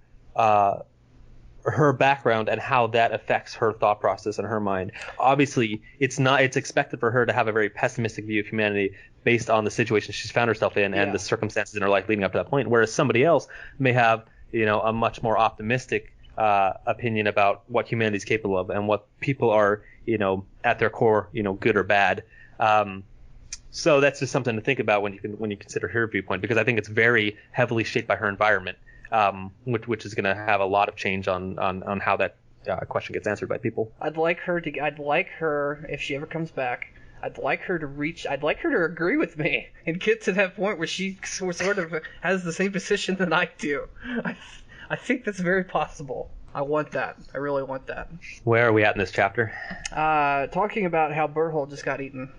her background and how that affects her thought process in her mind. Obviously, it's expected for her to have a very pessimistic view of humanity based on the situation she's found herself in and the circumstances in her life leading up to that point, whereas somebody else may have, a much more optimistic opinion about what humanity is capable of and what people are, at their core, good or bad. So that's just something to think about when you consider her viewpoint, because I think it's very heavily shaped by her environment. Which is going to have a lot of change on how that question gets answered by people. I'd like her, if she ever comes back, I'd like her to agree with me and get to that point where she sort of has the same position that I do. I think that's very possible. I want that. I really want that. Where are we at in this chapter? Talking about how Berthold just got eaten.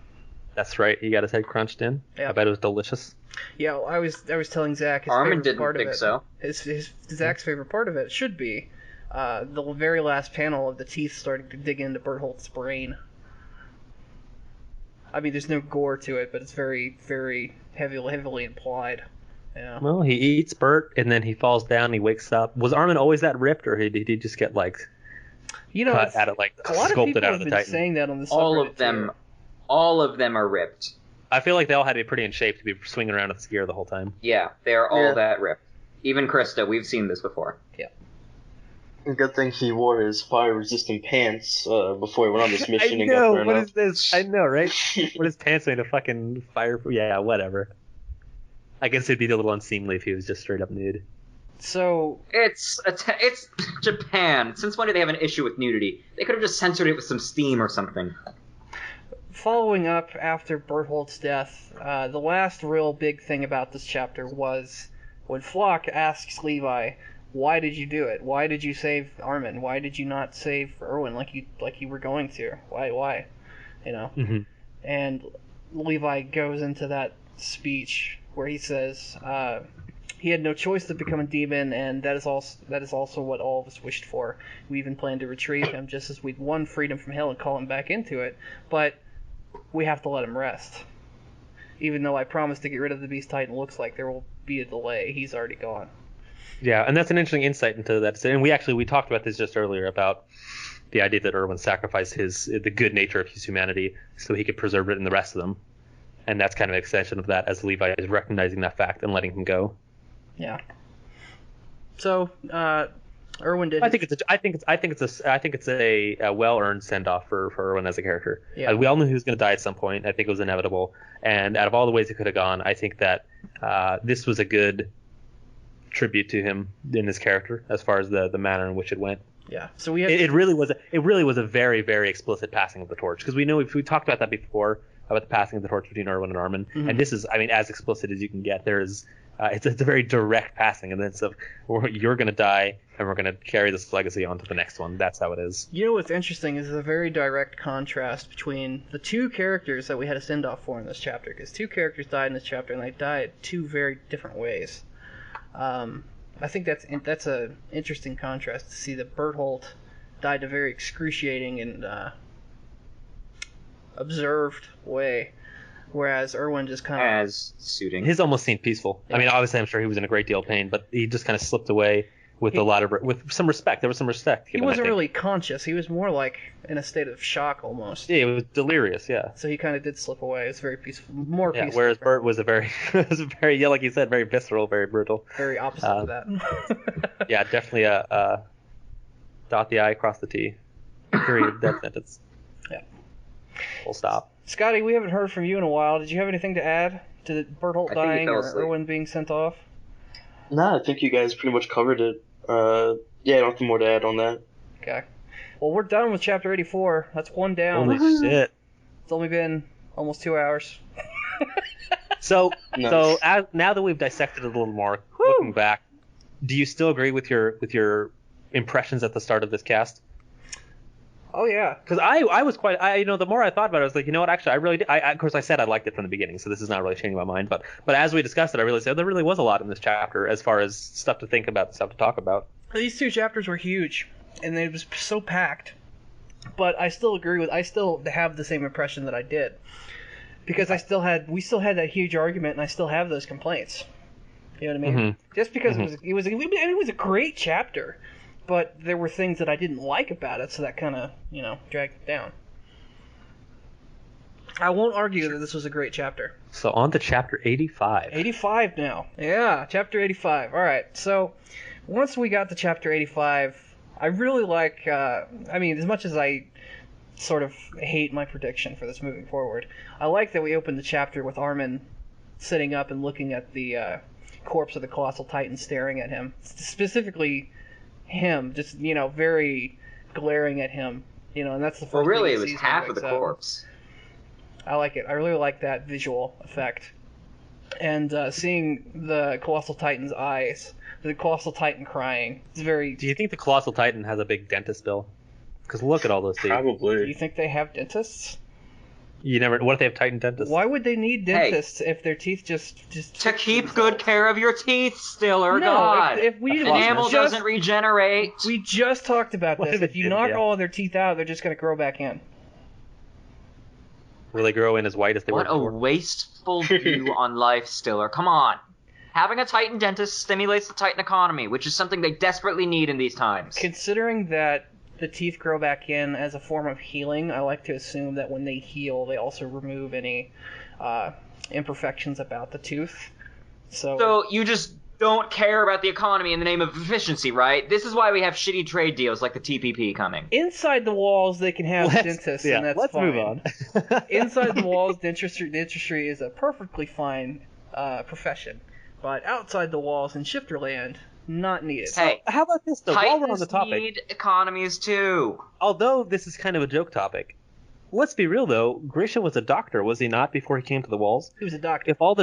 That's right. He got his head crunched in. Yeah. I bet it was delicious. Yeah, I was telling Zach his Armin favorite part of didn't it. think so. His Zach's favorite part of it should be the very last panel of the teeth starting to dig into Berthold's brain. I mean, there's no gore to it, but it's very, very heavily implied. Yeah. Well, he eats Bert, and then he falls down, and he wakes up. Was Armin always that ripped, or did he just get, cut out of, a lot of people have been saying that on the subreddit, All of them are ripped. I feel like they all had to be pretty in shape to be swinging around with the gear the whole time. Yeah, they're all that ripped. Even Krista, we've seen this before. Yeah. Good thing he wore his fire-resistant pants before he went on this mission. I know, what is this? I know, right? What is pants made of fucking fire? Yeah, whatever. I guess it'd be a little unseemly if he was just straight up nude. So it's Japan. Since when do they have an issue with nudity? They could have just censored it with some steam or something. Following up after Berthold's death, the last real big thing about this chapter was when Flock asks Levi, "Why did you do it? Why did you save Armin? Why did you not save Erwin like you were going to? Why? Mm-hmm. And Levi goes into that speech where he says he had no choice to become a demon, and that is also what all of us wished for. We even planned to retrieve him just as we'd won freedom from hell and call him back into it, but we have to let him rest. Even though I promised to get rid of the Beast Titan, looks like there will be a delay. He's already gone." Yeah, and that's an interesting insight into that. And we talked about this just earlier about the idea that Erwin sacrificed the good nature of his humanity so he could preserve it in the rest of them. And that's kind of an extension of that, as Levi is recognizing that fact and letting him go. Yeah. So, Erwin did. I think it's a well-earned send-off for Erwin as a character. Yeah. We all knew he was going to die at some point. I think it was inevitable. And out of all the ways it could have gone, I think that this was a good tribute to him in his character, as far as the manner in which it went. Yeah. So it really was a very, very explicit passing of the torch, because we talked about that before. about the passing of the torch between Erwin and Armin. And this is, I mean, as explicit as you can get. There's it's a very direct passing in the sense of you're going to die and we're going to carry this legacy on to the next one. That's how it is. You know what's interesting is a very direct contrast between the two characters that we had a send-off for in this chapter, because two characters died in this chapter and they died two very different ways. I think that's a interesting contrast to see that Berthold died a very excruciating and observed way, whereas Erwin just kind of As suiting. His almost seemed peaceful. Yeah. I mean, obviously, I'm sure he was in a great deal of pain, but he just kind of slipped away with a lot of with some respect. There was some respect. he Given, wasn't I think. really conscious. He was more like in a state of shock almost. Yeah, it was delirious. Yeah. So he kind of did slip away. It was very peaceful, more Yeah. peaceful. Whereas Bert was a very, yeah, like you said, very visceral, very brutal. Very opposite of that. Yeah, definitely a dot the I, cross the T. Period. Death sentence. Yeah. Full stop. Scotty, we haven't heard from you in a while. Did you have anything to add to the Berthold I think he dying fell or asleep. Erwin being sent off? Nah, I think you guys pretty much covered it. Yeah, nothing more to add on that. Okay. Well, we're done with chapter 84. That's one down. Holy shit. It's only been almost 2 hours. So, Nice. now that we've dissected it a little more, looking back, do you still agree with your impressions at the start of this cast? Oh, yeah. Because I was quite, the more I thought about it, I was like, you know what, actually, I really did. Of course, I said I liked it from the beginning, so this is not really changing my mind. But as we discussed it, I really said there really was a lot in this chapter as far as stuff to think about, stuff to talk about. These two chapters were huge, and it was so packed. But I still I still have the same impression that I did. Because we still had that huge argument, and I still have those complaints. You know what I mean? Just because it was a great chapter. But there were things that I didn't like about it, so that kind of, dragged it down. I won't argue that this was a great chapter. So on to chapter 85. 85 now. Yeah, chapter 85. All right, so once we got to chapter 85, I really like, as much as I sort of hate my prediction for this moving forward, I like that we opened the chapter with Armin sitting up and looking at the corpse of the Colossal Titan staring at him. Specifically him, just, very glaring at him, and that's the first Well, really, thing it he was sees when he half of the wakes up. corpse. I like it. I really like that visual effect. And seeing the Colossal Titan's eyes, the Colossal Titan crying, it's very... Do you think the Colossal Titan has a big dentist bill? Because look at all those teeth. Do you Probably. think they have dentists? What if they have Titan dentists? Why would they need dentists if their teeth just To keep good care of your teeth, Stiller, No, God. if we Enamel just, doesn't regenerate. we just talked about What this. if If you it did, knock yeah. all of their teeth out, they're just going to grow back in. Will they grow in as white as they What were a before? wasteful view on life, Stiller. Come on. Having a Titan dentist stimulates the Titan economy, which is something they desperately need in these times. Considering that the teeth grow back in as a form of healing, I like to assume that when they heal, they also remove any imperfections about the tooth. So you just don't care about the economy in the name of efficiency, right? This is why we have shitty trade deals like the TPP coming. Inside the walls, they can have dentists, and that's let's fine. move on. Inside the walls, dentistry is a perfectly fine profession. But outside the walls in Shifterland, not needed. Hey, How about this, though? While we're on Titans the topic, need economies too. although this is kind of a joke topic, let's be real, though. Grisha was a doctor, was he not, before he came to the walls? He was a doctor. If all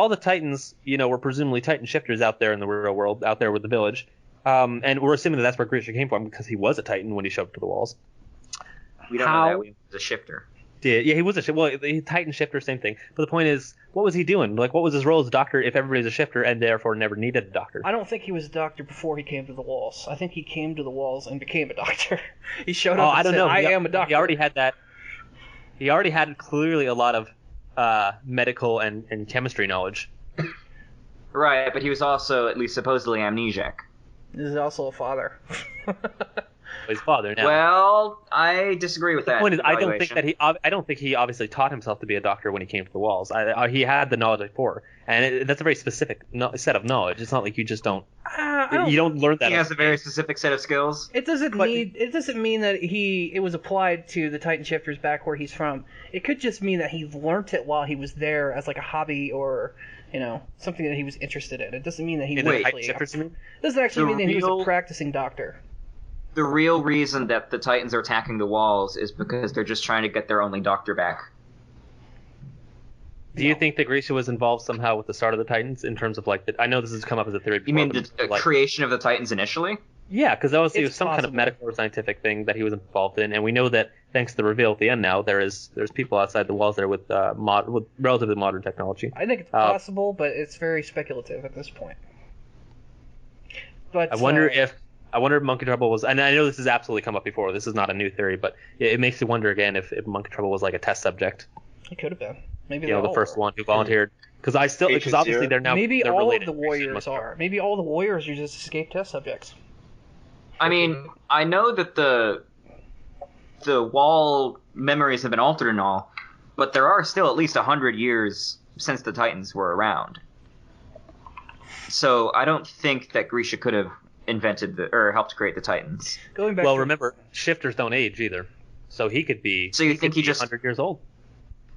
the Titans, were presumably Titan shifters out there in the real world, out there with the village, and we're assuming that that's where Grisha came from because he was a Titan when he showed up to the walls. We don't know that. We was a shifter. Yeah, he was a Titan shifter, same thing. But the point is, what was he doing? Like, what was his role as a doctor if everybody's a shifter and therefore never needed a doctor? I don't think he was a doctor before he came to the walls. I think he came to the walls and became a doctor. He showed up and I don't said, know. I am a doctor. He already had that. He already had clearly a lot of medical and chemistry knowledge. Right, but he was also at least supposedly amnesiac. This is also a father. His father now. Well, I disagree with The that. point is, I don't evaluation. think he obviously taught himself to be a doctor when he came to the walls. He had the knowledge before, and that's a very specific set of knowledge. It's not like you just don't. You don't learn that. He has a very specific set of skills. It doesn't mean that it was applied to the Titan shifters back where he's from. It could just mean that he learnt it while he was there as like a hobby or something that he was interested in. It doesn't mean that he was Titan actually. shifters, you mean? Doesn't actually mean that he was a practicing doctor. The real reason that the Titans are attacking the walls is because they're just trying to get their only doctor back. Do you think that Grisha was involved somehow with the start of the Titans in terms of like I know this has come up as a theory before. You mean the creation of the Titans initially? Yeah, because obviously it was It's some kind of possible. medical or scientific thing that he was involved in, and we know that thanks to the reveal at the end now, there's people outside the walls there with with relatively modern technology. I think it's possible, but it's very speculative at this point. But I wonder if Monkey Trouble was, and I know this has absolutely come up before. This is not a new theory, but it makes you wonder again if Monkey Trouble was like a test subject. it could have been. Maybe The first one who volunteered. Because obviously they're now Maybe they're all of related the to warriors Monkey are. Maybe all the warriors are just escaped test subjects. I mean, I know that the wall memories have been altered and all, but there are still at least 100 years since the Titans were around. So I don't think that Grisha could have invented or helped create the Titans. Going back. Well, to, remember, shifters don't age either, so he could be. So you think he just 100 years old?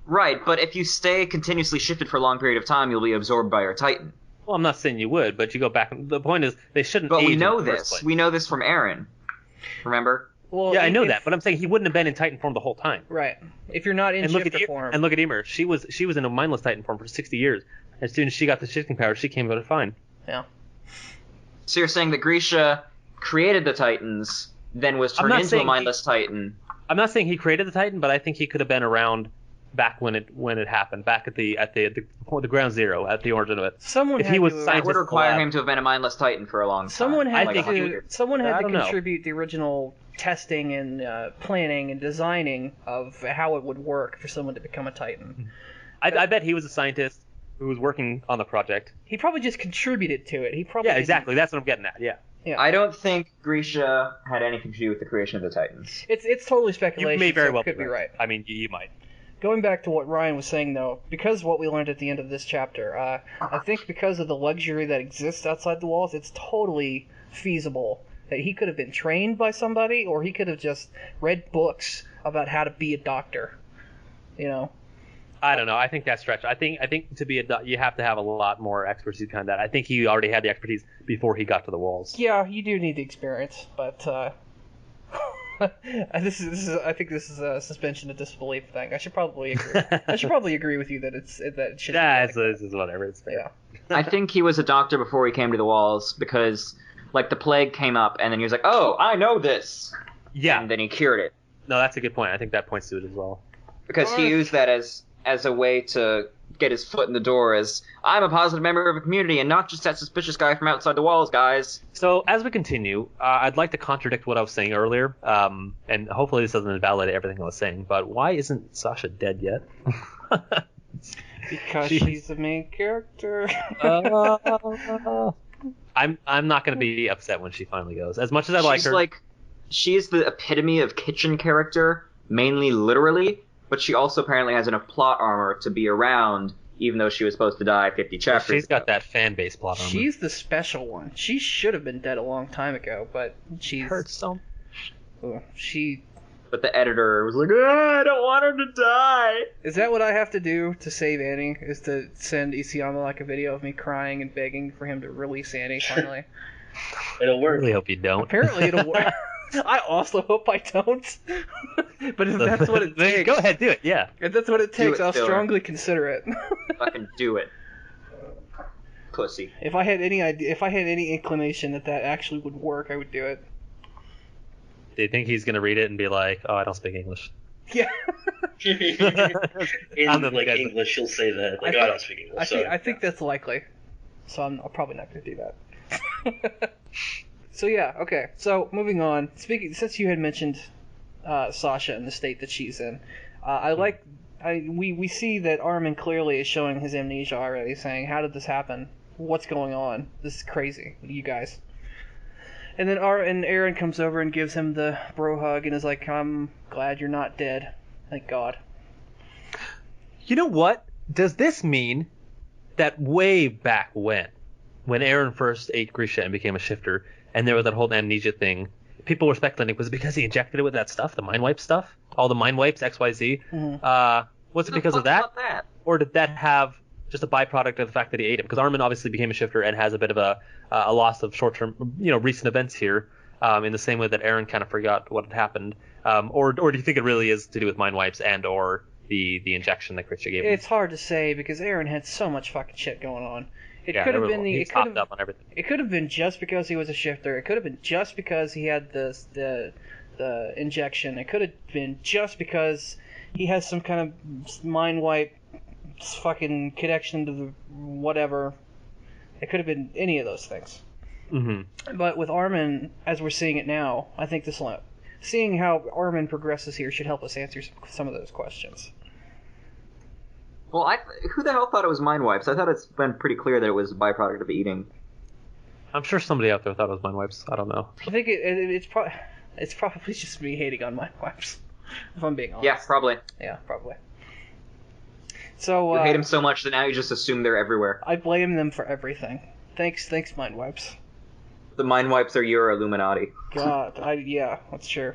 Right, but if you stay continuously shifted for a long period of time, you'll be absorbed by your Titan. Well, I'm not saying you would, but you go back. The point is, they shouldn't. But age we know in the first this. place. We know this from Aaron. Remember? Well, Yeah, I know if- that, but I'm saying he wouldn't have been in Titan form the whole time. Right. If you're not in And look shifter at form. and look at Emer. She was in a mindless Titan form for 60 years. As soon as she got the shifting power, she came out fine. Yeah. So you're saying that Grisha created the Titans, then was I'm turned not into a saying mindless Titan. I'm not saying he created the Titan, but I think he could have been around back when it happened, back at the ground zero, at the origin of it. Someone If had he was to, That scientist would in the require lab. him to have been a mindless Titan for a long time. Someone had I think to. Someone had I to don't know. contribute the original testing and planning and designing of how it would work for someone to become a Titan. I bet he was a scientist who was working on the project. He probably just contributed to it. He probably Yeah, didn't- exactly. That's what I'm getting at. Yeah. Yeah. I don't think Grisha had anything to do with the creation of the Titans. It's totally You speculation. may very so well it could be right. I mean, you might. Going back to what Ryan was saying, though, because of what we learned at the end of this chapter, I think because of the luxury that exists outside the walls, it's totally feasible that he could have been trained by somebody, or he could have just read books about how to be a doctor. You know? I don't know. I think that's stretch. I think to be you have to have a lot more expertise behind that. I think he already had the expertise before he got to the walls. Yeah, you do need the experience, but this is. I think this is a suspension of disbelief thing. I should probably agree. I should probably agree with you that it should. Yeah, be like it's whatever. It's fair. yeah. I think he was a doctor before he came to the walls because, like, the plague came up and then he was like, "Oh, I know this," Yeah. and then he cured it No, that's a good point. I think that points to it as well. because he used that as a way to get his foot in the door. As I'm a positive member of a community and not just that suspicious guy from outside the walls, guys. So as we continue, I'd like to contradict what I was saying earlier, and hopefully this doesn't invalidate everything I was saying. But why isn't Sasha dead yet? Because Jeez. she's the main character. I'm not going to be upset when she finally goes. As much as I like her, She's the epitome of kitchen character, mainly literally, but she also apparently has enough plot armor to be around, even though she was supposed to die 50 chapters she's got ago. that fan base plot on her. She's the special one. She should have been dead a long time ago, but she's. hurts so. She. But the editor was like, I don't want her to die. Is that what I have to do to save Annie? Is to send Isayama like a video of me crying and begging for him to release Annie finally? It'll I work. really hope you don't. Apparently it'll work. I also hope I don't. But if that's what it takes, Go ahead, do it. Yeah. if that's what it takes, it, I'll Dylan. strongly consider it. Fucking do it. Pussy. If I had any idea, if I had any inclination that actually would work, I would do it. Do you think he's gonna read it and be like, "Oh, I don't speak English"? Yeah. In I'm the like guy- English, she'll say that. Like, I I don't speak English. I think that's likely. So I'm probably not going to do that. So yeah, okay. So moving on. Since you had mentioned Sasha and the state that she's in, we see that Armin clearly is showing his amnesia already, saying, "How did this happen? What's going on? This is crazy, you guys." And then Aaron comes over and gives him the bro hug and is like, "I'm glad you're not dead. Thank God." You know what? Does this mean that way back when Aaron first ate Grisha and became a shifter, and there was that whole amnesia thing, people were speculating, was it because he injected it with that stuff, the mind wipe stuff? All the mind wipes, XYZ? Mhm. Was it because of that? Or did that have just a byproduct of the fact that he ate him? Because Armin obviously became a shifter and has a bit of a loss of short-term, recent events here, in the same way that Aaron kind of forgot what had happened. Or do you think it really is to do with mind wipes and or the injection that Christian gave him. It's hard to say because Eren had so much fucking shit going on. It Yeah, could have there been was- the. he It could topped have. up on everything. It could have been just because he was a shifter. It could have been just because he had the injection. It could have been just because he has some kind of mind wipe, fucking connection to the whatever. It could have been any of those things. Mm-hmm. But with Armin, as we're seeing it now, I think seeing how Armin progresses here should help us answer some of those questions. Well, who the hell thought it was mind wipes? I thought it's been pretty clear that it was a byproduct of eating. I'm sure somebody out there thought it was mind wipes. I don't know. I think it's probably just me hating on mind wipes, if I'm being honest. Yeah, probably. Yeah, probably. So You hate them so much that now you just assume they're everywhere. I blame them for everything. Thanks, mind wipes. The mind wipes are your Illuminati. God, yeah, that's true.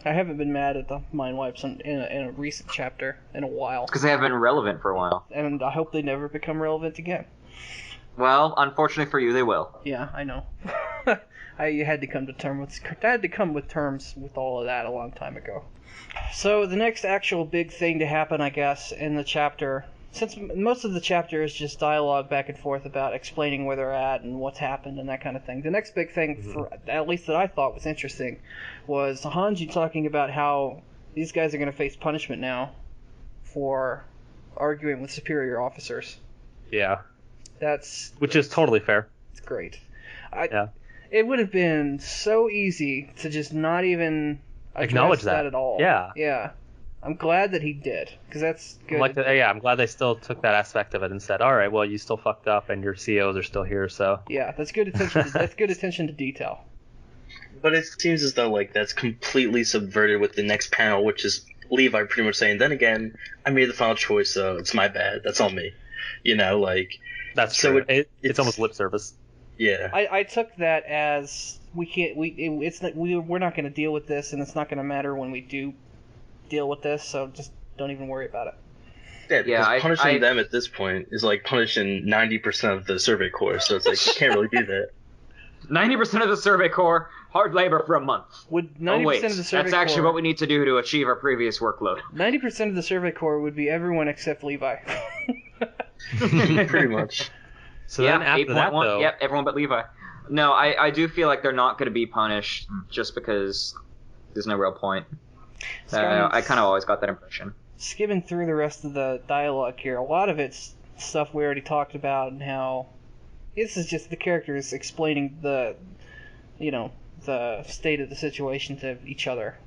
I haven't been mad at the mind wipes in a recent chapter in a while, Because they have been relevant for a while. and I hope they never become relevant again. Well, unfortunately for you, they will. Yeah, I know. I had to come to terms with all of that a long time ago. So the next actual big thing to happen, I guess, in the chapter, since most of the chapter is just dialogue back and forth about explaining where they're at and what's happened and that kind of thing. The next big thing, for at least that I thought was interesting, was Hanji talking about how these guys are going to face punishment now for arguing with superior officers. Yeah. Which is totally fair. It's great. Yeah. It would have been so easy to just not even Acknowledge that at all. Yeah. Yeah. I'm glad that he did, because that's good. I'm glad they still took that aspect of it and said, all right, well, you still fucked up and your COs are still here, so. Yeah, that's good attention. That's good attention to detail. But it seems as though like that's completely subverted with the next panel, which is Levi pretty much saying, "Then again, I made the final choice, so it's my bad. That's on me." You know, like. That's so true. It's almost lip service. Yeah. I took that as we're not going to deal with this, and it's not going to matter when we do deal with this, so just don't even worry about it. Yeah, because punishing them at this point is like punishing 90% of the Survey Corps, so it's like you can't really do that. 90% of the Survey Corps, hard labor for a month. Would 90% of the Survey that's actually Corps, what we need to do to achieve our previous workload. 90% of the Survey Corps would be everyone except Levi. Pretty much. So then after that, though... Yep, everyone but Levi. No, I do feel like they're not going to be punished just because there's no real point. I kind of always got that impression. Skimming through the rest of the dialogue here, a lot of it's stuff we already talked about, and how this is just the characters explaining the state of the situation to each other.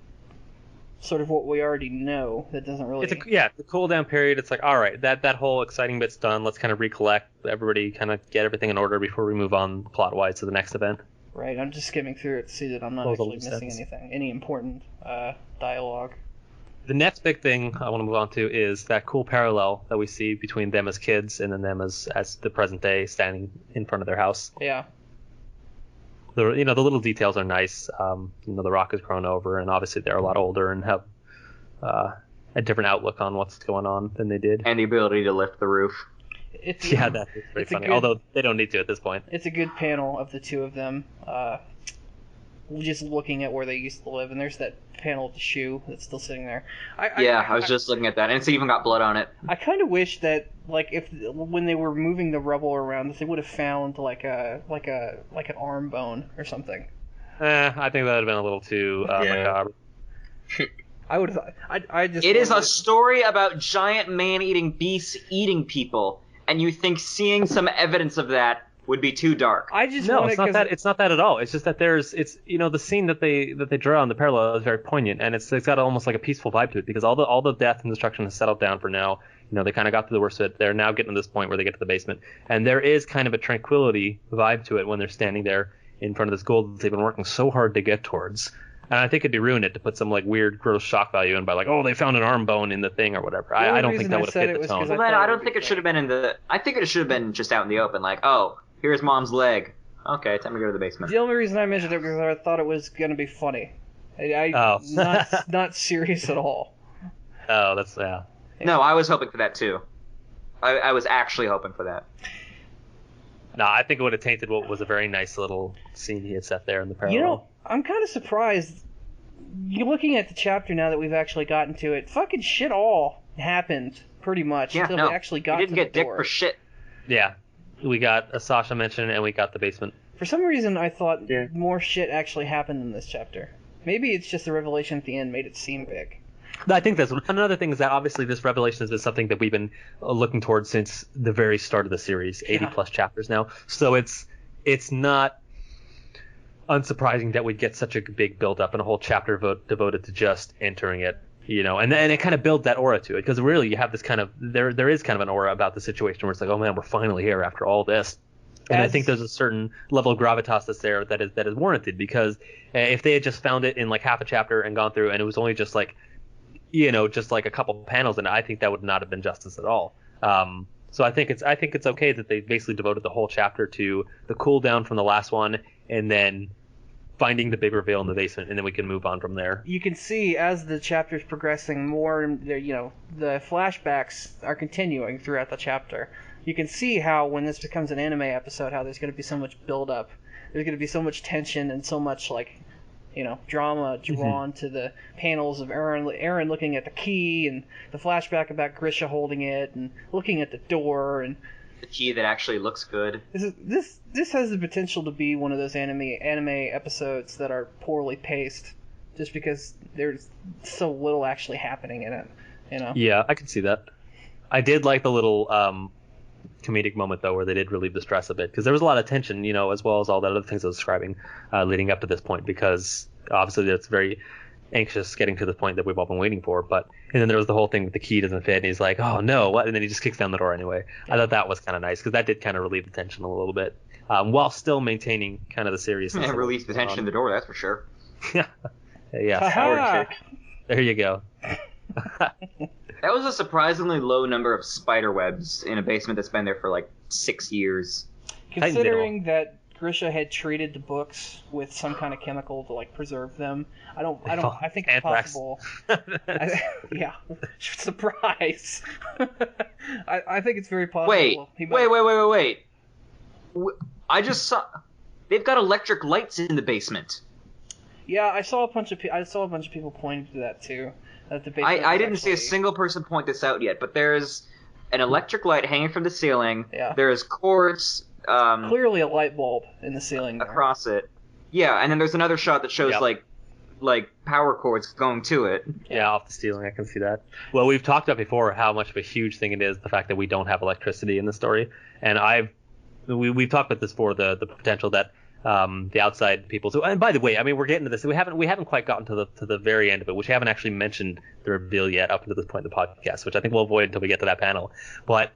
Sort of what we already know. That doesn't really. The cooldown period. It's like, all right, that whole exciting bit's done. Let's kind of recollect. Everybody kind of get everything in order before we move on plot-wise to the next event. Right. I'm just skimming through it to see that I'm not actually missing anything, any important dialogue. The next big thing I want to move on to is that cool parallel that we see between them as kids and then them as the present day standing in front of their house. Yeah. The little details are nice. The rock has grown over, and obviously they're a lot older and have a different outlook on what's going on than they did. And the ability to lift the roof. That's pretty funny. Although they don't need to at this point. It's a good panel of the two of them, just looking at where they used to live, and there's that panel of the shoe that's still sitting there. I was just looking at that, and it's even got blood on it. I kind of wish that, like, when they were moving the rubble around, that they would have found like an arm bone or something. I think that would have been a little too macabre. I would have. It is a story about giant man-eating beasts eating people, and you think seeing some evidence of that would be too dark. It's not that at all. It's just that the scene that they draw on the parallel is very poignant, and it's got almost like a peaceful vibe to it, because all the death and destruction has settled down for now. They kind of got through the worst of it. They're now getting to this point where they get to the basement, and there is kind of a tranquility vibe to it when they're standing there in front of this goal that they've been working so hard to get towards. And I think it'd be ruined to put some like weird gross shock value in by like, oh, they found an arm bone in the thing or whatever. I don't think that would have fit the tone. Well, then I don't think it should have been I think it should have been just out in the open, like, oh, here's Mom's leg. Okay, time to go to the basement. The only reason I mentioned it was because I thought it was going to be funny. Not serious at all. Oh, that's yeah. No, I was hoping for that too. I was actually hoping for that. No, I think it would have tainted what was a very nice little scene he had set there in the parallel. I'm kind of surprised. You're looking at the chapter now that we've actually gotten to it. Fucking shit all. happened pretty much Yeah, until no, we actually got we didn't to get the dick door. for shit. Yeah, we got a Sasha mention, and we got the basement. For some reason, I thought Yeah. more shit actually happened in this chapter. Maybe it's just the revelation at the end made it seem big. I think that's another thing is that obviously this revelation has been something that we've been looking towards since the very start of the series, 80 plus chapters now. So it's not unsurprising that we'd get such a big build up and a whole chapter devoted to just entering it, and it kind of builds that aura to it, because really you have this kind of there is kind of an aura about the situation where it's like, oh man, we're finally here after all this. And I think there's a certain level of gravitas that's there that is warranted, because if they had just found it in like half a chapter and gone through and it was only just like just like a couple panels, and I think that would not have been justice at all. So I think it's okay that they basically devoted the whole chapter to the cool down from the last one, and then finding the big reveal in the basement, and then we can move on from there. You can see as the chapter's progressing more, the flashbacks are continuing throughout the chapter. You can see how when this becomes an anime episode, how there's going to be so much build up. There's going to be so much tension and so much drama drawn to the panels of Aaron looking at the key, and the flashback about Grisha holding it and looking at the door, and The key that actually looks good. this has the potential to be one of those anime episodes that are poorly paced, just because there's so little actually happening in it. Yeah, I can see that. I did like the little comedic moment though, where they did relieve the stress a bit, because there was a lot of tension, as well as all the other things I was describing leading up to this point, because obviously it's very anxious getting to the point that we've all been waiting for. And then there was the whole thing with the key doesn't fit, and he's like, oh no, what? And then he just kicks down the door anyway. I thought that was kind of nice, because that did kind of relieve the tension a little bit, while still maintaining kind of the seriousness. It relieves the tension in the door, that's for sure. Yeah, Power kick. there you go. That was a surprisingly low number of spider webs in a basement that's been there for like 6 years. Considering that Grisha had treated the books with some kind of chemical to preserve them, I think it's possible. Yeah, surprise. I think it's very possible. Wait. I just saw they've got electric lights in the basement. Yeah, I saw a bunch of people pointing to that too. I didn't see a single person point this out yet, but there's an electric light hanging from the ceiling. Yeah. There's cords. Clearly a light bulb in the ceiling there. Across it. Yeah, and then there's another shot that shows like power cords going to it. Yeah, off the ceiling, I can see that. Well, we've talked about before how much of a huge thing it is, the fact that we don't have electricity in the story, and we've talked about this before, the potential that the outside people. So, and by the way, I mean, we're getting to this. We haven't quite gotten to the very end of it, which we haven't actually mentioned the reveal yet up until this point in the podcast, which I think we'll avoid until we get to that panel. But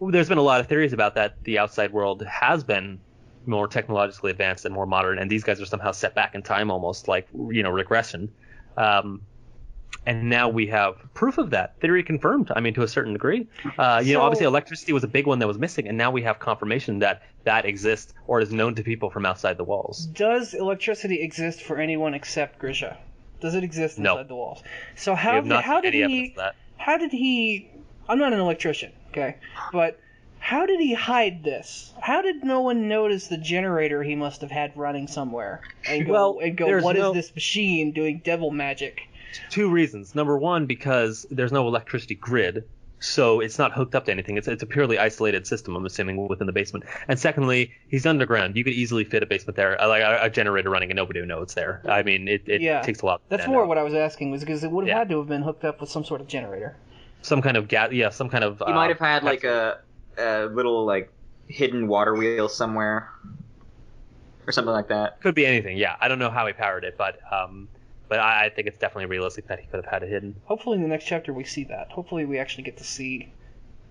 there's been a lot of theories about that the outside world has been more technologically advanced and more modern, and these guys are somehow set back in time, almost like regression. And now we have proof of that theory confirmed. I mean, to a certain degree. Obviously electricity was a big one that was missing, and now we have confirmation that exists or is known to people from outside the walls. Does electricity exist for anyone except Grisha? Does it exist inside the walls? So how did he? I'm not an electrician, okay, but how did he hide this? How did no one notice the generator he must have had running somewhere and go, what is this machine doing devil magic? Two reasons. Number one, because there's no electricity grid, so it's not hooked up to anything. It's a purely isolated system, I'm assuming, within the basement. And secondly, he's underground. You could easily fit a basement there, like a generator running, and nobody would know it's there. I mean, it takes a lot. That's more what I was asking, was because it would have had to have been hooked up with some sort of generator. Some kind of gas, some kind of. He might have had like a little hidden water wheel somewhere, or something like that. Could be anything. Yeah, I don't know how he powered it, but I think it's definitely realistic that he could have had it hidden. Hopefully in the next chapter we see that. Hopefully we actually get to see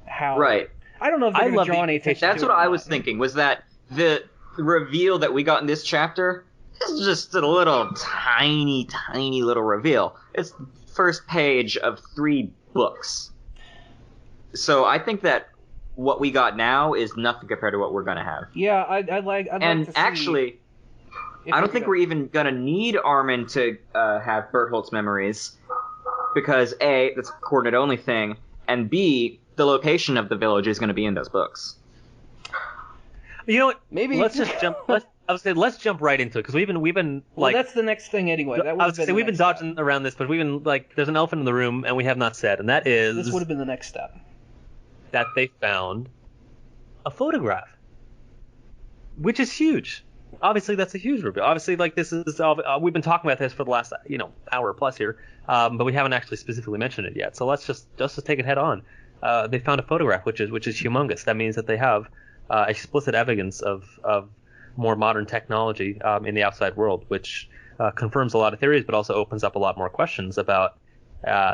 how. Right. I don't know if they're going to draw any attention to it. That's what I was thinking, was that the reveal that we got in this chapter is just a little tiny little reveal. It's the first page of 3 books. So I think that what we got now is nothing compared to what we're going to have. Yeah, I'd like to see. Actually, I don't think we're even going to need Armin to have Bertholdt's memories, because A, that's a coordinate-only thing, and B, the location of the village is going to be in those books. You know what? Maybe let's I was saying, let's jump right into it, because we've been like. Well, that's the next thing anyway. That I was saying we've been dodging around this, but we've been like, there's an elephant in the room, and we have not said, and that is. This would have been the next step. That they found a photograph, which is huge. Obviously, that's a huge reveal. Obviously, like this is we've been talking about this for the last hour plus here, but we haven't actually specifically mentioned it yet. So let's just take it head on. They found a photograph, which is humongous. That means that they have explicit evidence of more modern technology in the outside world, which confirms a lot of theories, but also opens up a lot more questions about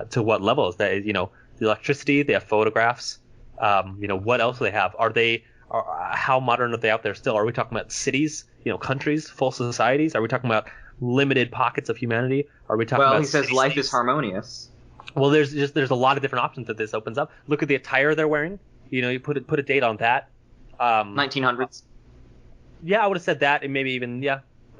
to what levels. That the electricity, they have photographs. What else do they have? How modern are they out there still? Are we talking about cities, countries, full societies? Are we talking about limited pockets of humanity? Are we talking about? Well, he says life is harmonious. Well, there's a lot of different options that this opens up. Look at the attire they're wearing. You put a date on that. 1900s. Yeah, I would have said that, and maybe even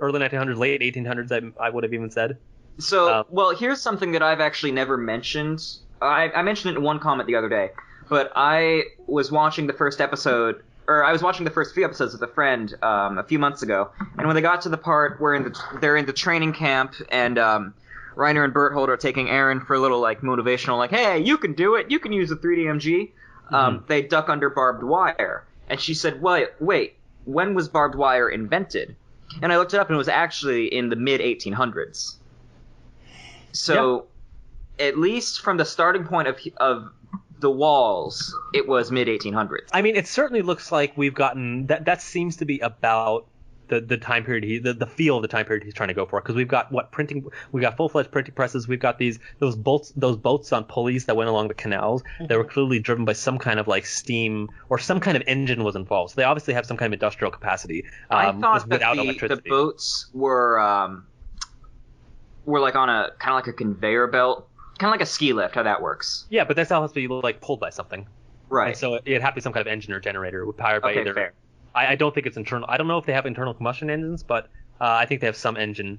early 1900s, late 1800s. I would have even said. So, well, here's something that I've actually never mentioned. I mentioned it in one comment the other day, but I was watching the first episode. Or I was watching the first few episodes with a friend a few months ago, and when they got to the part where they're in the training camp, and Reiner and Berthold are taking Eren for a little motivational, hey, you can do it, you can use a 3DMG. They duck under barbed wire, and she said, wait, when was barbed wire invented? And I looked it up, and it was actually in the mid 1800s. So, at least from the starting point of the walls, it was mid 1800s. I mean, it certainly looks like we've gotten that seems to be about the time period the feel of the time period he's trying to go for, because we've got printing, we got full-fledged printing presses, we've got those boats on pulleys that went along the canals that were clearly driven by some kind of steam, or some kind of engine was involved. So they obviously have some kind of industrial capacity. I thought that the boats were on a kind of like a conveyor belt. Kind of like a ski lift, how that works. Yeah, but that still has to be pulled by something. Right. And so it'd have to be some kind of engine or generator powered by either. Fair. I don't think it's internal. I don't know if they have internal combustion engines, but I think they have some engine,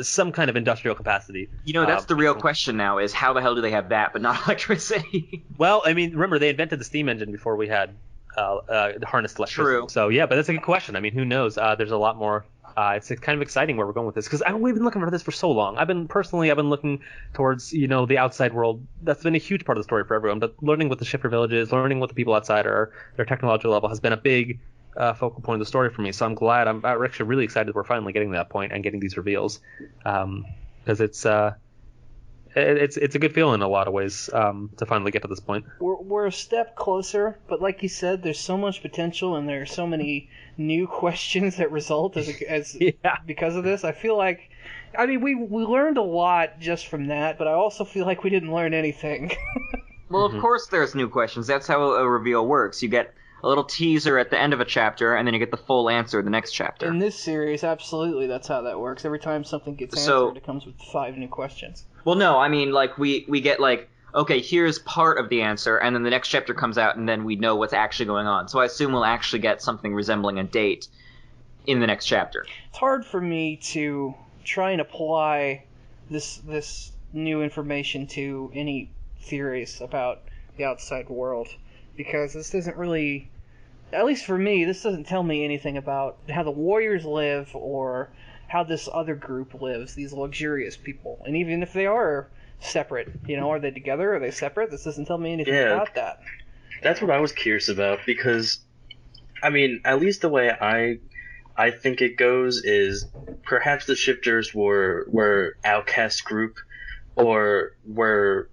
some kind of industrial capacity. That's the real question now, is how the hell do they have that, but not electricity? Well, I mean, remember, they invented the steam engine before we had harnessed electricity. True. So, yeah, but that's a good question. I mean, who knows? There's a lot more. It's kind of exciting where we're going with this, because we've been looking for this for so long. I've been looking towards the outside world. That's been a huge part of the story for everyone. But learning what the shifter village is, learning what the people outside are, their technological level, has been a big focal point of the story for me. So I'm glad. I'm actually really excited we're finally getting to that point and getting these reveals, because it's a good feeling in a lot of ways to finally get to this point. We're a step closer, but like you said, there's so much potential, and there are so many new questions that result because of this. I feel like, we learned a lot just from that, but I also feel like we didn't learn anything. Well, of course there's new questions. That's how a reveal works. You get a little teaser at the end of a chapter, and then you get the full answer in the next chapter. In this series, absolutely, that's how that works. Every time something gets answered, it comes with 5 new questions. Well, no, I mean, we get okay, here's part of the answer, and then the next chapter comes out, and then we know what's actually going on. So I assume we'll actually get something resembling a date in the next chapter. It's hard for me to try and apply this new information to any theories about the outside world, because this doesn't really, at least for me, this doesn't tell me anything about how the warriors live or how this other group lives, these luxurious people. And even if they are separate, are they together? Are they separate? This doesn't tell me anything about that. That's what I was curious about, because, at least the way I think it goes is perhaps the shifters were outcast group, or were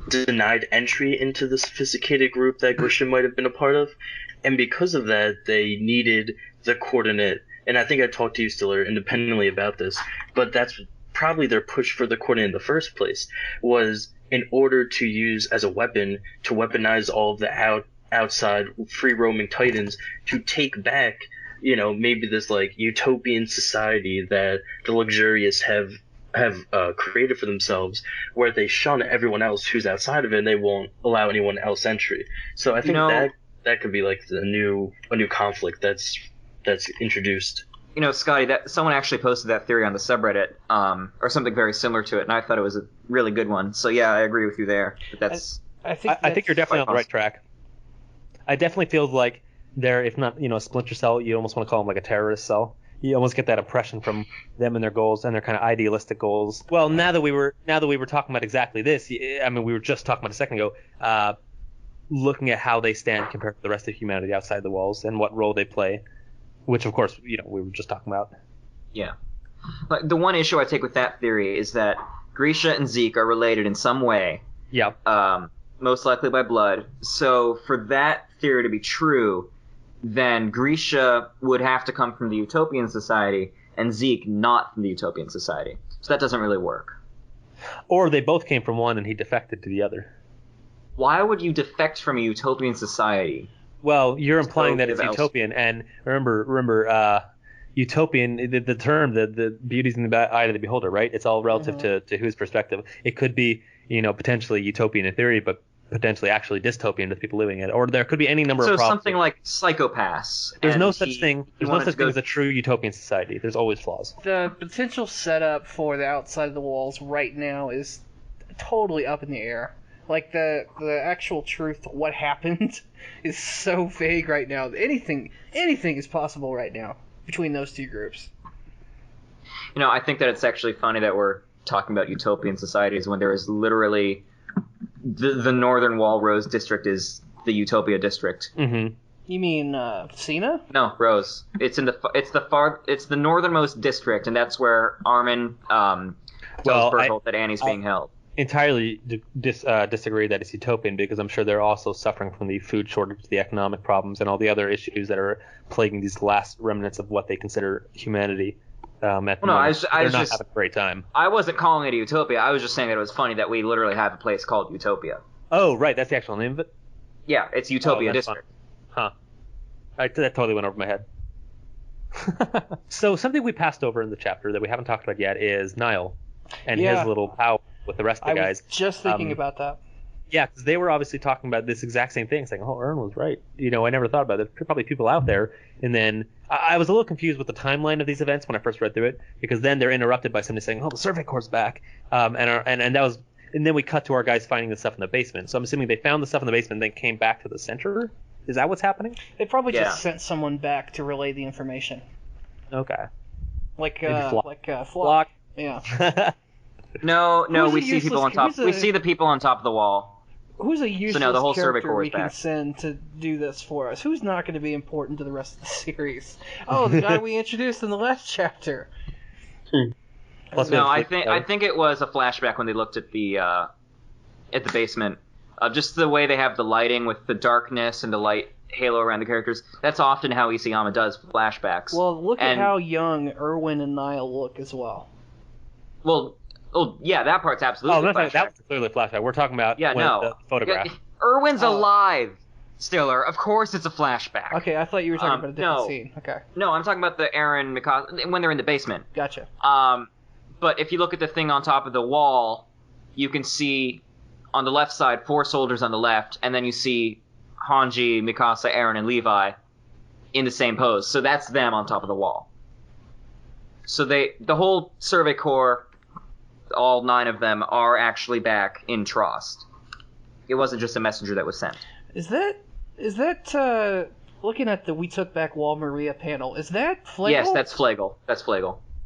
denied entry into the sophisticated group that Guren might have been a part of, and because of that, they needed the coordinate. And I think I talked to you, Stiller, independently about this, but that's probably their push for the coordinate in the first place, was in order to use as a weapon to weaponize all of the outside free roaming titans, to take back, maybe this utopian society that the luxurious have created for themselves, where they shun everyone else who's outside of it, and they won't allow anyone else entry. So I think that could be a new conflict that's introduced. Scotty, that someone actually posted that theory on the subreddit, or something very similar to it, and I thought it was a really good one. So yeah, I agree with you there. But I think you're definitely on the right track. I definitely feel like they're, if not, a splinter cell, you almost want to call them like a terrorist cell. You almost get that impression from them and their goals and their kind of idealistic goals. Well, now that we were talking about exactly this, I mean, we were just talking about a second ago, looking at how they stand compared to the rest of humanity outside the walls and what role they play, which of course, we were just talking about. Yeah. But the one issue I take with that theory is that Grisha and Zeke are related in some way. Yeah. Most likely by blood. So for that theory to be true, then Grisha would have to come from the Utopian Society and Zeke not from the Utopian Society. So that doesn't really work. Or they both came from one and he defected to the other. Why would you defect from a Utopian Society? Well, you're implying that it's utopian, and remember, utopian, the term, the beauty's in the eye of the beholder, right? It's all relative to whose perspective. It could be, potentially utopian in theory, but potentially actually dystopian to the people living in it. Or there could be any number of problems. So something like Psychopaths. There's no such thing as a true utopian society. There's always flaws. The potential setup for the outside of the walls right now is totally up in the air. Like, the actual truth, what happened, is so vague right now. Anything is possible right now between those two groups. I think that it's actually funny that we're talking about utopian societies when there is literally the Northern Wall Rose District is the Utopia District. Mm-hmm. You mean Cena? No, Rose. It's the northernmost district, and that's where Armin tells Bertolt that Annie's being held. Entirely disagree that it's utopian, because I'm sure they're also suffering from the food shortage, the economic problems, and all the other issues that are plaguing these last remnants of what they consider humanity. They're not having a great time. I wasn't calling it a utopia. I was just saying that it was funny that we literally have a place called Utopia. Oh, right. That's the actual name of it? Yeah, it's Utopia District. Fun. Huh. That totally went over my head. So something we passed over in the chapter that we haven't talked about yet is Niall and his little power with the rest of the guys. I was just thinking about that. Yeah, because they were obviously talking about this exact same thing, saying, "Oh, Ern was right." I never thought about it. There's probably people out there. And then I was a little confused with the timeline of these events when I first read through it, because then they're interrupted by somebody saying, "Oh, the Survey Corps' back," and that was, and then we cut to our guys finding the stuff in the basement. So I'm assuming they found the stuff in the basement, and then came back to the center. Is that what's happening? They probably just sent someone back to relay the information. Okay. Like Flock. Yeah. No, we see people on top. We see the people on top of the wall. Who's a useless the whole character we can send to do this for us? Who's not going to be important to the rest of the series? Oh, the guy we introduced in the last chapter. I think it was a flashback when they looked at the basement. Just the way they have the lighting with the darkness and the light halo around the characters. That's often how Isayama does flashbacks. Well, look at how young Erwin and Niall look as well. Well, yeah, that part's absolutely flashback. That was clearly a flashback. We're talking about the photograph. Yeah, Erwin's alive, Stiller. Of course it's a flashback. Okay, I thought you were talking about a different scene. Okay. No, I'm talking about the Aaron Mikasa when they're in the basement. Gotcha. But if you look at the thing on top of the wall, you can see on the left side 4 soldiers on the left, and then you see Hanji, Mikasa, Aaron, and Levi in the same pose. So that's them on top of the wall. So the whole Survey Corps, all 9 of them, are actually back in Trost. It wasn't just a messenger that was sent. Is that looking at the We Took Back Wall Maria panel, is that Flegel? Yes, that's Flegel.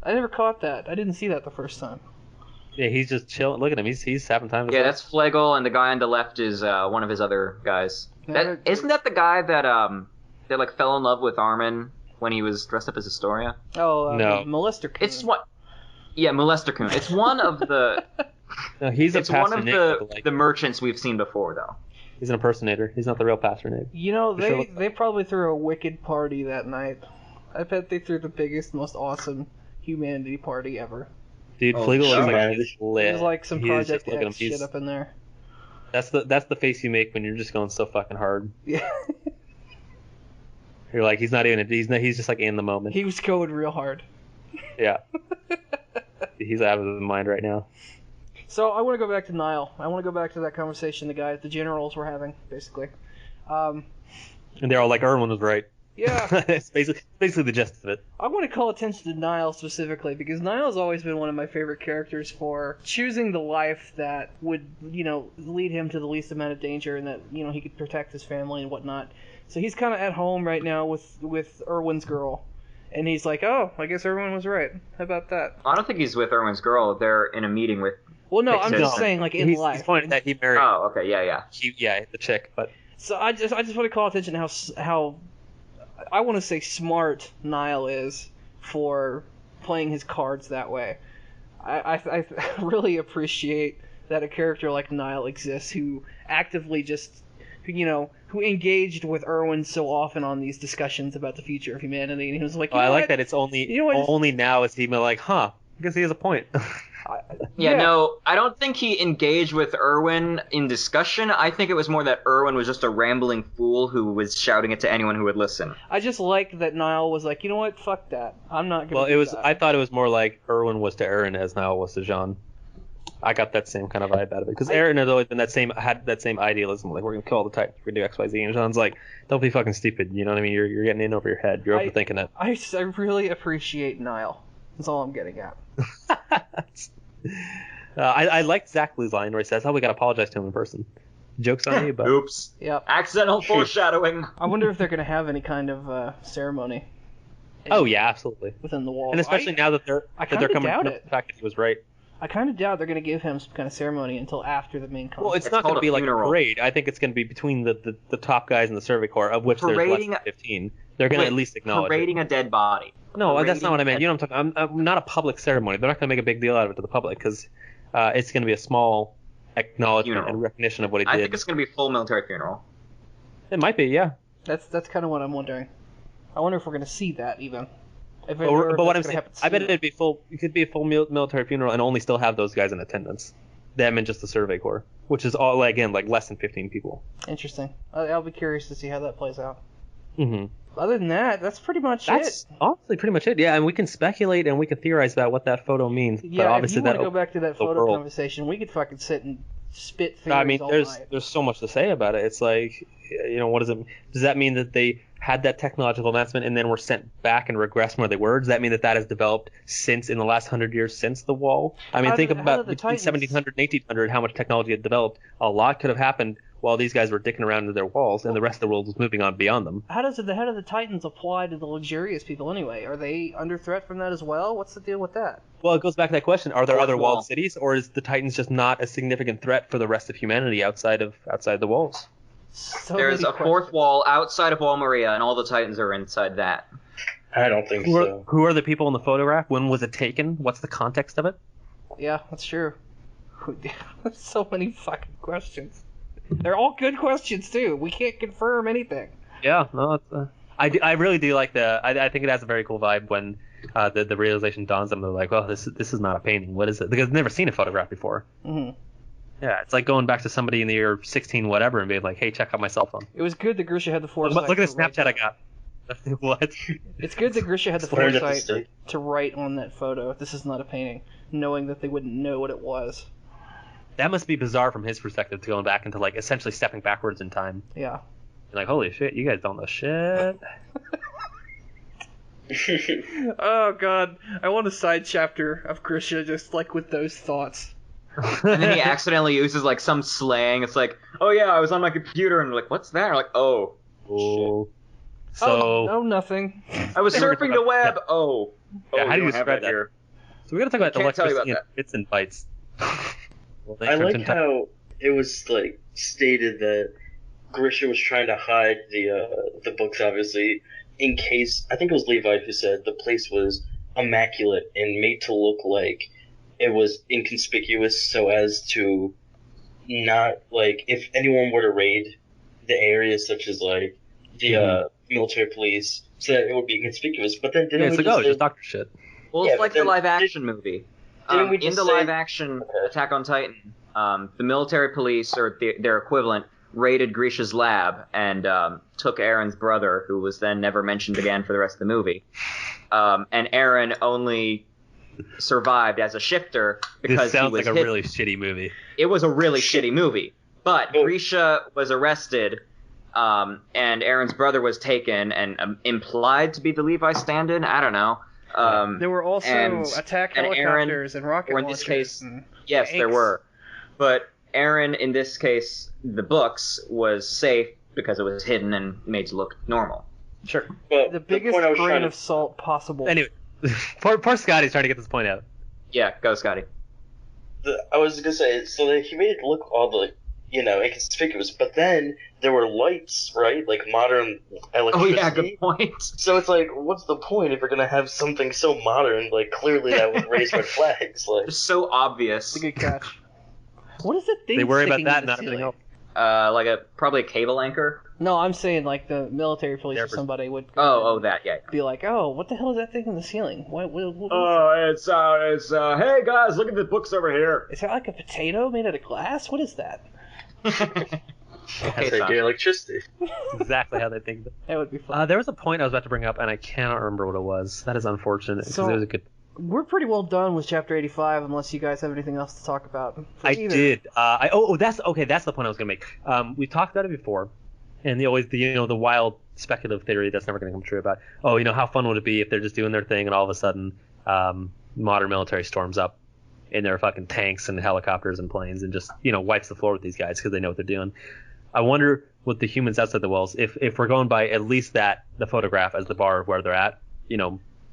I never caught that. I didn't see that the first time. Yeah, he's just chilling. Look at him. He's having time. Yeah, that's Flegel, and the guy on the left is one of his other guys. Isn't that the guy that fell in love with Armin when he was dressed up as Astoria? Oh, no. Molester Kun. It's what? Yeah, Molester Kun. It's one of the. No, it's one of the merchants we've seen before, though. He's an impersonator. He's not the real pastor, Nate. They probably threw a wicked party that night. I bet they threw the biggest, most awesome humanity party ever. Dude, Flegel is lit. There's like some Project X shit up in there. That's the face you make when you're just going so fucking hard. Yeah. You're like, he's just like in the moment. He was going real hard. Yeah. He's out of his mind right now. So I want to go back to Niall. I want to go back to that conversation the generals were having, basically. And they're all like, Erwin was right. Yeah. It's basically the gist of it. I want to call attention to Niall specifically because Niall's always been one of my favorite characters for choosing the life that would, lead him to the least amount of danger and that, he could protect his family and whatnot. So he's kind of at home right now with Erwin's girl. And he's like, oh, I guess Erwin was right. How about that? I don't think he's with Erwin's girl. They're in a meeting with... Well, no, I'm just saying, like, in life. He's pointing that he married... Oh, okay, yeah. The chick, but... So I just want to call attention to how I want to say smart Niall is for playing his cards that way. I really appreciate that a character like Niall exists who actively just, who engaged with Erwin so often on these discussions about the future of humanity, and he was like, I like that it's only now is he like, I guess he has a point. No, I don't think he engaged with Erwin in discussion. I think it was more that Erwin was just a rambling fool who was shouting it to anyone who would listen. I just like that Niall was like, you know what, fuck that. I'm not gonna do that. I thought it was more like Erwin was to Aaron as Niall was to Jean. I got that same kind of vibe out of it because Aaron had always been had that same idealism, like we're gonna kill all the Titans, we're gonna do X, Y, Z, and Jean's like, don't be fucking stupid, you know what I mean? You're getting in over your head, you're overthinking it. I really appreciate Niall. That's all I'm getting at. I liked Zach Blue's line where he says, "Oh, we gotta apologize to him in person." Joke's on you, but oops. Yep. Accidental foreshadowing. I wonder if they're gonna have any kind of ceremony. Oh yeah, absolutely. Within the walls, and especially now that they're coming to the fact that he was right. I kind of doubt they're gonna give him some kind of ceremony until after the main concert. Well, it's not gonna be like a parade. I think it's gonna be between the top guys in the Survey Corps, of which there's less than 15. They're gonna at least acknowledge parading a dead body. No, that's not what I meant. You know what I'm talking. I'm not a public ceremony. They're not going to make a big deal out of it to the public because it's going to be a small acknowledgement and recognition of what he did. I think it's going to be a full military funeral. It might be, yeah. That's kind of what I'm wondering. I wonder if we're going to see that even. But what I'm saying, I bet it'd be full. It could be a full military funeral and only still have those guys in attendance, them and just the Survey Corps, which is all again like less than 15 people. Interesting. I'll be curious to see how that plays out. Mm-hmm. Other than that, that's pretty much it. That's honestly pretty much it. Yeah, and we can speculate and we can theorize about what that photo means. Yeah, but obviously if you want to go back to that photo conversation, we could fucking sit and spit theories I mean, all there's night. there's so much to say about it. It's like, what does it? Does that mean that they had that technological advancement and then were sent back and regressed from where they were? Does that mean that has developed since in the last 100 years since the wall? I mean, think about between 1700 and 1800, how much technology had developed. A lot could have happened while these guys were dicking around to their walls, and the rest of the world was moving on beyond them. How does the head of the Titans apply to the luxurious people anyway? Are they under threat from that as well? What's the deal with that? Well, it goes back to that question: are there other walled cities, or is the Titans just not a significant threat for the rest of humanity outside the walls? There's a fourth wall outside of Wall Maria, and all the Titans are inside that. I don't think so. Who are the people in the photograph? When was it taken? What's the context of it? Yeah, that's true. So many fucking questions. They're all good questions too. We can't confirm anything. Yeah, no, I really do like I think it has a very cool vibe when the realization dawns on them. They're like, well, this is not a painting. What is it? Because they've never seen a photograph before. Mm-hmm. Yeah, it's like going back to somebody in the year 16 whatever and being like, hey, check out my cell phone. It was good that Grisha had the foresight. Look at the Snapchat I got. What? It's good that Grisha had the foresight to write on that photo, this is not a painting, knowing that they wouldn't know what it was. That must be bizarre from his perspective, to going back into like essentially stepping backwards in time. Yeah. Like, holy shit, you guys don't know shit. Oh god, I want a side chapter of Grisha just like with those thoughts. And then he accidentally uses like some slang. It's like, oh yeah, I was on my computer, and like, what's that? Or like, oh. So. Oh, nothing. I was surfing the web. Oh. Yeah, how do you describe that here? So we gotta talk about electricity and bits and bytes. I like how it was like stated that Grisha was trying to hide the books, obviously, in case, I think it was Levi who said the place was immaculate and made to look like it was inconspicuous, so as to not, like, if anyone were to raid the areas such as like the military police, so that it would be inconspicuous. But then didn't we just doctor shit. Well, it's like the live action movie. In the live action Attack on Titan, the military police, or their equivalent, raided Grisha's lab and took Aaron's brother, who was then never mentioned again for the rest of the movie. And Aaron only survived as a shifter because this sounds he was like a really shitty movie. It was a really shitty movie. But Grisha was arrested and Aaron's brother was taken and implied to be the Levi stand-in. I don't know. There were also attack helicopters and rocket launchers. In this case, yes, tanks. there were. But Aaron, in this case, the books, was safe because it was hidden and made to look normal. Sure. The biggest grain of salt possible. Anyway, poor Scotty's trying to get this point out. Yeah, go Scotty. I was gonna say, so he made it look all the, inconspicuous, but then there were lights, right? Like modern electricity. Oh yeah, good point. So it's like, what's the point if you're gonna have something so modern? Like, clearly that would raise red flags. Like, it's so obvious. It's a good catch. What is it? They worry about that and not everything else. Probably a cable anchor. No, I'm saying like the military police or somebody would. That yeah. Be like, oh, what the hell is that thing in the ceiling? What it's hey guys, look at the books over here. Is that like a potato made out of glass? What is that? They do electricity. Exactly how they think. That would be fun. There was a point I was about to bring up, and I cannot remember what it was. That is unfortunate because it was a good. We're pretty well done with chapter 85, unless you guys have anything else to talk about. Did. That's the point I was gonna make. We talked about it before, and the wild speculative theory that's never gonna come true about. How fun would it be if they're just doing their thing and all of a sudden, modern military storms up in their fucking tanks and helicopters and planes and just wipes the floor with these guys because they know what they're doing. I wonder with the humans outside the walls if we're going by at least the photograph as the bar of where they're at,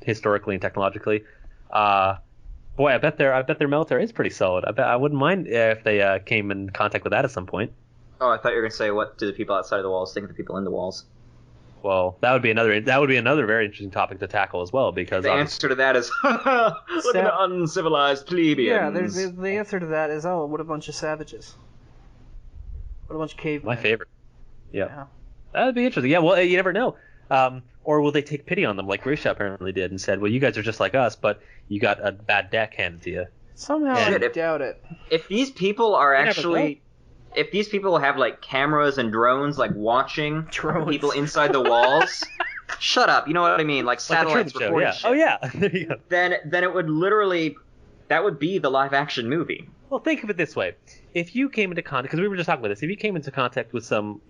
historically and technologically. Boy, I bet their military is pretty solid. I wouldn't mind if they came in contact with that at some point. Oh, I thought you were gonna say, what do the people outside of the walls think of the people in the walls? Well, that would be another very interesting topic to tackle as well, because the answer to that is look at the uncivilized plebeians. Yeah, the answer to that is what a bunch of savages. What a bunch of cavemen. My favorite. Yeah. That would be interesting. Yeah, well, you never know. Or will they take pity on them like Grisha apparently did and said, well, you guys are just like us, but you got a bad deck handed to you. Somehow I doubt it. If these people are actually... If these people have, like, cameras and drones, like, watching people inside the walls... Shut up, you know what I mean? Like satellites recording shit. Oh, yeah. There you go. Then it would literally... That would be the live-action movie. Well, think of it this way. If you came into contact... Because we were just talking about this. If you came into contact with some,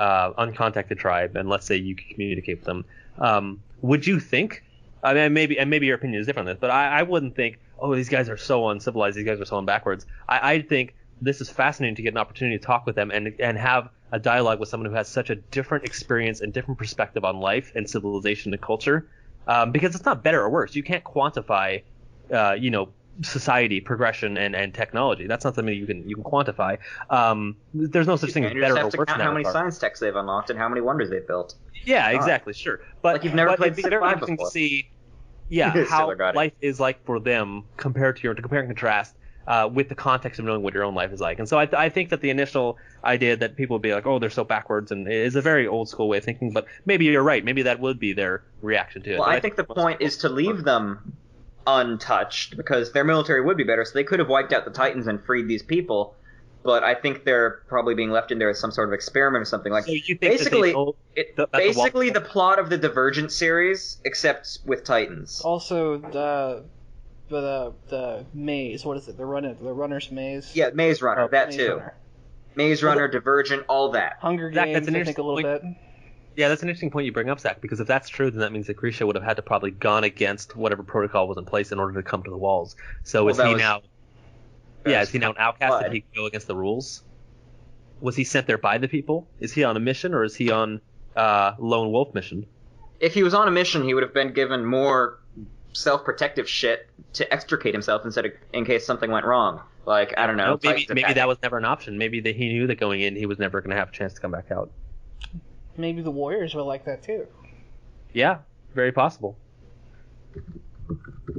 uncontacted tribe, and let's say you could communicate with them, would you think... I mean, maybe your opinion is different on this, but I wouldn't think, oh, these guys are so uncivilized, these guys are so backwards. I'd think this is fascinating to get an opportunity to talk with them and have a dialogue with someone who has such a different experience and different perspective on life and civilization and culture, because it's not better or worse. You can't quantify, society progression and technology. That's not something you can quantify. There's no such thing as better or worse. You have to count how many science techs they've unlocked and how many wonders they've built. Yeah, exactly, sure. But like you've never played it'd be very interesting before. to see, how life is like for them compared to to compare and contrast with the context of knowing what your own life is like. And so I think that the initial idea that people would be like, oh, they're so backwards, and is a very old school way of thinking. But maybe you're right. Maybe that would be their reaction to it. Well, I think the point is to leave them untouched because their military would be better. So they could have wiped out the Titans and freed these people. But I think they're probably being left in there as some sort of experiment or something. Like, so you think basically, basically the plot of the Divergent series, except with Titans. Also, the maze. What is it? The runner's maze. Yeah, Maze Runner. That Maze too. Runner. Maze Runner, Divergent, all that. Hunger Zach, Games. I think a little bit. Yeah, that's an interesting point you bring up, Zach, because if that's true, then that means that Grisha would have had to probably gone against whatever protocol was in place in order to come to the walls. So is he now an outcast that he can go against the rules? Was he sent there by the people? Is he on a mission, or is he on lone wolf mission? If he was on a mission, he would have been given more self-protective shit to extricate himself in case something went wrong. Like, I don't know. Maybe that was never an option. Maybe he knew that going in he was never going to have a chance to come back out. Maybe the Warriors were like that too. Yeah, very possible.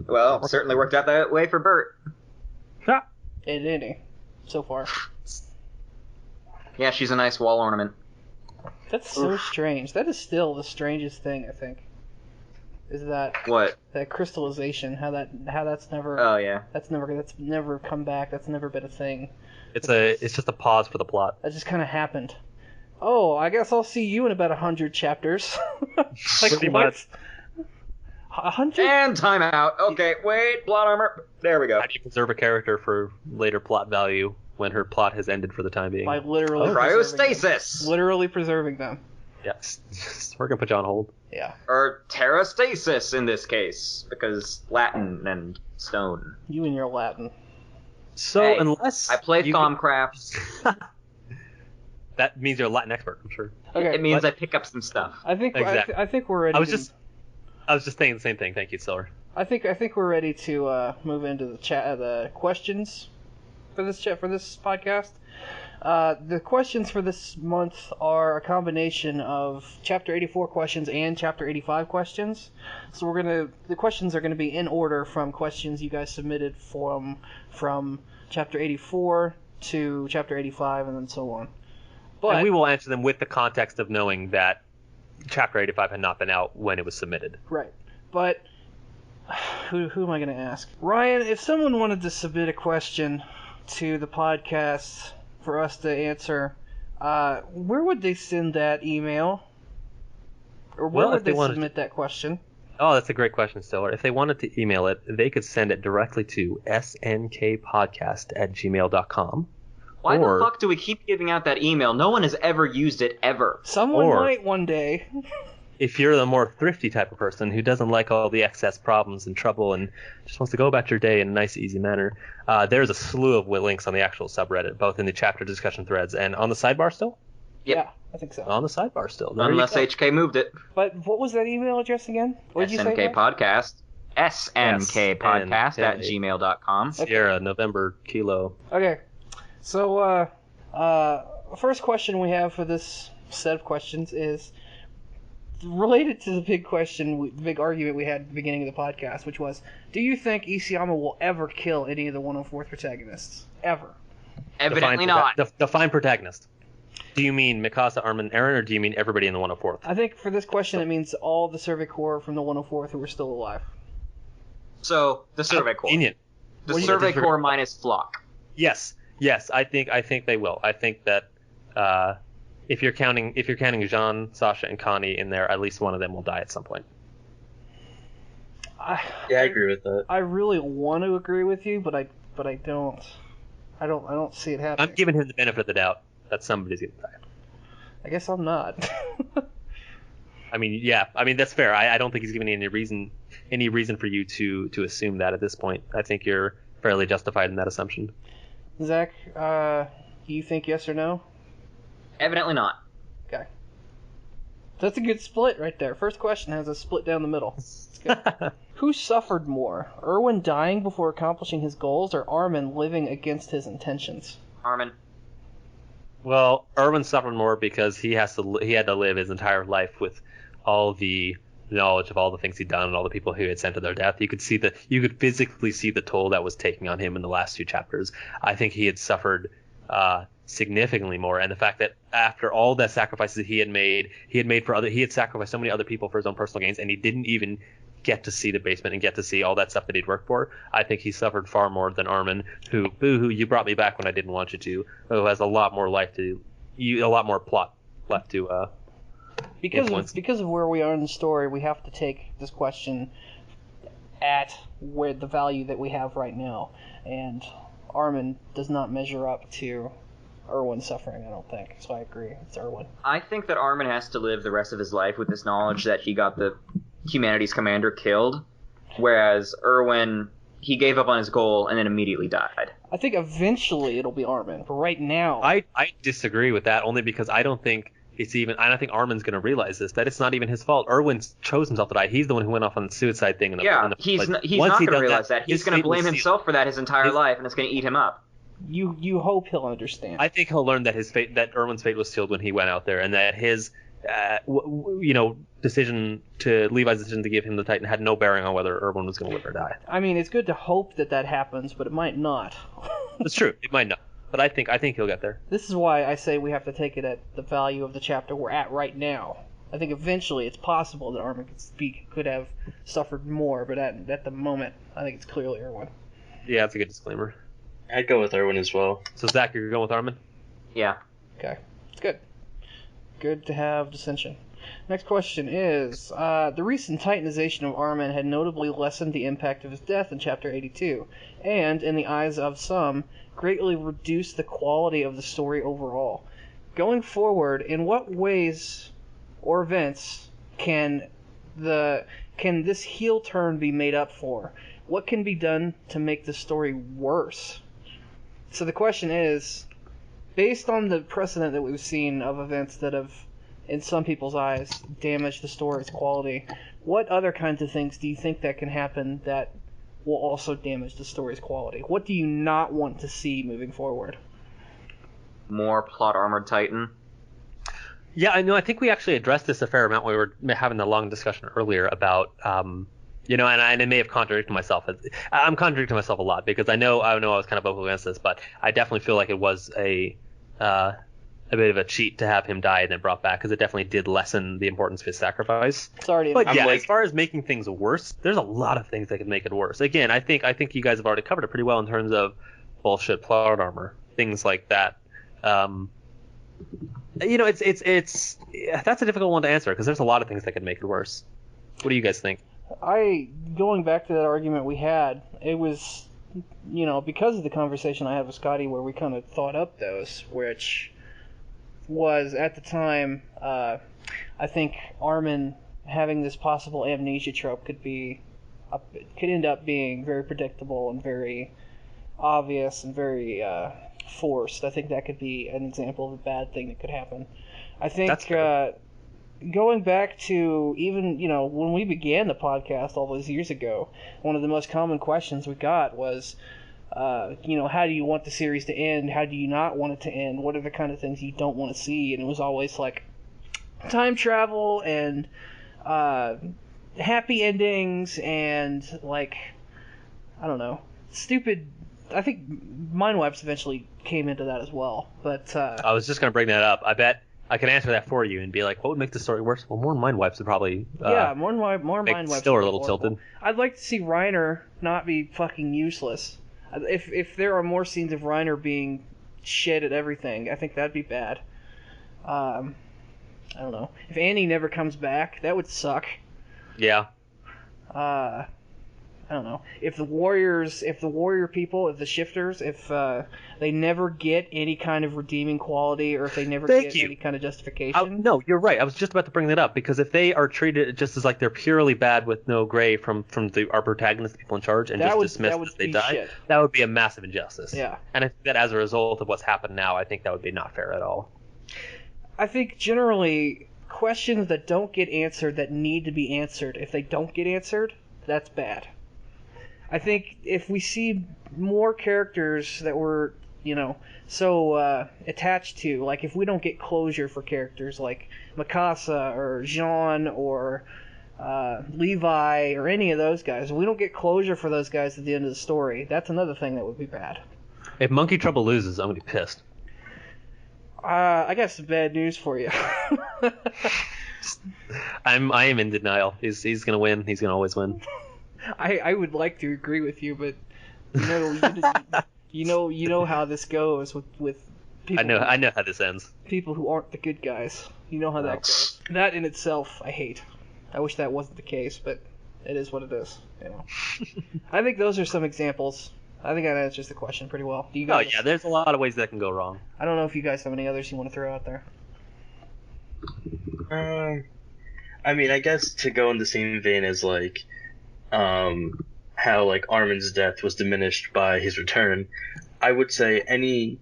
Well, certainly worked out that way for Bert. Yeah. It did, so far. Yeah, she's a nice wall ornament. That's so strange. That is still the strangest thing, I think. Is that what? That crystallization, how that's never that's never come back, that's never been a thing. It's just a pause for the plot. That just kinda happened. Oh, I guess I'll see you in about 100 chapters. Like what? 100? And timeout. Okay, wait, plot armor. There we go. How do you preserve a character for later plot value when her plot has ended for the time being. By literally Cryostasis! Literally preserving them. Yes. We're going to put you on hold. Yeah. Or terrastasis in this case, because Latin and stone. You and your Latin. So, Hey, unless... I play Thaumcraft. That means you're a Latin expert, I'm sure. Okay. It means I pick up some stuff. I think Exactly. I think we're ready. I was just saying the same thing. Thank you, Silver. I think we're ready to move into the questions for this podcast. The questions for this month are a combination of Chapter 84 questions and Chapter 85 questions. So the questions are gonna be in order from questions you guys submitted from Chapter 84 to Chapter 85 and then so on. But And we will answer them with the context of knowing that Chapter 85 had not been out when it was submitted. Right. But who am I going to ask? Ryan, if someone wanted to submit a question to the podcast for us to answer, where would they send that email? Or where would they submit that question? Oh, that's a great question, Stiller. If they wanted to email it, they could send it directly to snkpodcast@gmail.com. Why the fuck do we keep giving out that email? No one has ever used it, ever. Someone might one day. If you're the more thrifty type of person who doesn't like all the excess problems and trouble and just wants to go about your day in a nice, easy manner, there's a slew of links on the actual subreddit, both in the chapter discussion threads and on the sidebar still? Yep. Yeah, I think so. On the sidebar still. Unless HK moved it. But what was that email address again? What did you say? SNK Podcast. SNK Podcast at gmail.com. Sierra, November, Kilo. Okay. So, first question we have for this set of questions is related to the big argument we had at the beginning of the podcast, which was, do you think Isayama will ever kill any of the 104th protagonists? Ever? Evidently not. Define protagonist. Do you mean Mikasa, Armin, Eren, or do you mean everybody in the 104th? I think for this question it means all the Survey Corps from the 104th who are still alive. So, the Survey Corps. Convenient. The Survey Corps minus Flock. Yes, I think they will. I think that if you're counting Jean, Sasha, and Connie in there, at least one of them will die at some point. I agree with that. I really want to agree with you, but I don't. I don't see it happening. I'm giving him the benefit of the doubt that somebody's gonna die. I guess I'm not. I mean, that's fair. I don't think he's giving any reason for you to assume that at this point. I think you're fairly justified in that assumption. Zach, you think yes or no? Evidently not. Okay. That's a good split right there. First question has a split down the middle. It's good. Who suffered more? Erwin dying before accomplishing his goals, or Armin living against his intentions? Armin. Well, Erwin suffered more because he had to live his entire life with all the knowledge of all the things he'd done and all the people who had sent to their death. You could physically see the toll that was taking on him in the last two chapters. I think he had suffered significantly more, and the fact that after all the sacrifices he had sacrificed so many other people for his own personal gains, and he didn't even get to see the basement and get to see all that stuff that he'd worked for. I think he suffered far more than Armin, who you brought me back when I didn't want you to, who has a lot more plot left to influence. Because of where we are in the story, we have to take this question at where the value that we have right now, and Armin does not measure up to Erwin's suffering, I don't think. So I agree, it's Erwin. I think that Armin has to live the rest of his life with this knowledge that he got the humanities commander killed, whereas Erwin, he gave up on his goal and then immediately died. I think eventually it'll be Armin, but right now... I disagree with that, only because I don't think Armin's going to realize this, that it's not even his fault. Erwin chose himself to die. He's the one who went off on the suicide thing. He's not going to realize that. He's going to blame himself for that his entire life, and it's going to eat him up. You hope he'll understand. I think he'll learn that that Erwin's fate was sealed when he went out there, and that his Levi's decision to give him the Titan had no bearing on whether Erwin was going to live or die. I mean, it's good to hope that happens, but it might not. That's true. It might not. But I think he'll get there. This is why I say we have to take it at the value of the chapter we're at right now. I think eventually it's possible that Armin could have suffered more, but at the moment, I think it's clearly Erwin. Yeah, that's a good disclaimer. I'd go with Erwin as well. So Zach, you're going with Armin? Yeah. Okay. It's good. Good to have dissension. Next question is, the recent titanization of Armin had notably lessened the impact of his death in Chapter 82, and, in the eyes of some, greatly reduced the quality of the story overall. Going forward, in what ways or events can this heel turn be made up for? What can be done to make the story worse? So the question is, based on the precedent that we've seen of events that have, in some people's eyes, damaged the story's quality, what other kinds of things do you think that can happen that will also damage the story's quality? What do you not want to see moving forward? More plot armored Titan. Yeah, I know. I think we actually addressed this a fair amount when we were having a long discussion earlier about, and I may have contradicted myself. I'm contradicting myself a lot because I know I was kind of vocal against this, but I definitely feel like it was a bit of a cheat to have him die and then brought back, because it definitely did lessen the importance of his sacrifice. Sorry, but yeah, as far as making things worse, there's a lot of things that can make it worse. Again, I think you guys have already covered it pretty well in terms of bullshit plot armor, things like that. It's that's a difficult one to answer because there's a lot of things that could make it worse. What do you guys think? Going back to that argument we had, it was, because of the conversation I had with Scotty where we kind of thought up those, which was at the time, I think Armin having this possible amnesia trope could end up being very predictable and very obvious and very forced. I think that could be an example of a bad thing that could happen. I think going back to even, when we began the podcast all those years ago, one of the most common questions we got was, how do you want the series to end? How do you not want it to end? What are the kind of things you don't want to see? And it was always like time travel and happy endings and, like, I don't know, stupid. I think Mind Wipes eventually came into that as well. But I was just going to bring that up. I bet I can answer that for you and be like, what would make the story worse? Well, more Mind Wipes would probably more Mind Wipes. Still a little tilted. I'd like to see Reiner not be fucking useless. If there are more scenes of Reiner being shit at everything, I think that'd be bad. I don't know. If Annie never comes back, that would suck. Yeah. I don't know. If the warrior people, if the shifters, if they never get any kind of redeeming quality, or if they never get any kind of justification. No, you're right. I was just about to bring that up, because if they are treated just as like they're purely bad with no gray from our protagonist, the people in charge, and just dismissed as they die, shit. That would be a massive injustice. Yeah. And I think that as a result of what's happened now, I think that would be not fair at all. I think generally questions that don't get answered that need to be answered, if they don't get answered, that's bad. I think if we see more characters that we're, so attached to, like if we don't get closure for characters like Mikasa or Jean or Levi or any of those guys, if we don't get closure for those guys at the end of the story, that's another thing that would be bad. If Monkey Trouble loses, I'm going to be pissed. I got some bad news for you. I am in denial. He's going to win. He's going to always win. I would like to agree with you, but you know how this goes with people. I know how this ends. People who aren't the good guys. You know how that goes. That in itself, I hate. I wish that wasn't the case, but it is what it is. I think those are some examples. I think that answers the question pretty well. Do you guys? Oh yeah, there's a lot of ways that can go wrong. I don't know if you guys have any others you want to throw out there. I mean, I guess to go in the same vein as like. How like Armin's death was diminished by his return, I would say any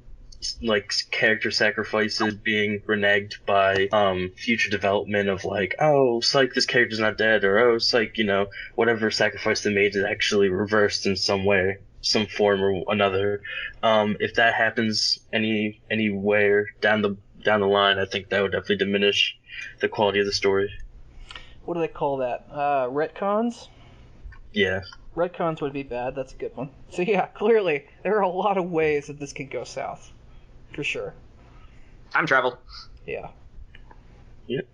like character sacrifices being reneged by future development of like, oh psych, this character's not dead, or oh psych, whatever sacrifice they made is actually reversed in some way, some form or another. If that happens anywhere down the line, I think that would definitely diminish the quality of the story. What do they call that? Retcons? Yeah. Retcons would be bad. That's a good one. So yeah, clearly there are a lot of ways that this could go south, for sure. Time travel. Yeah. Yep.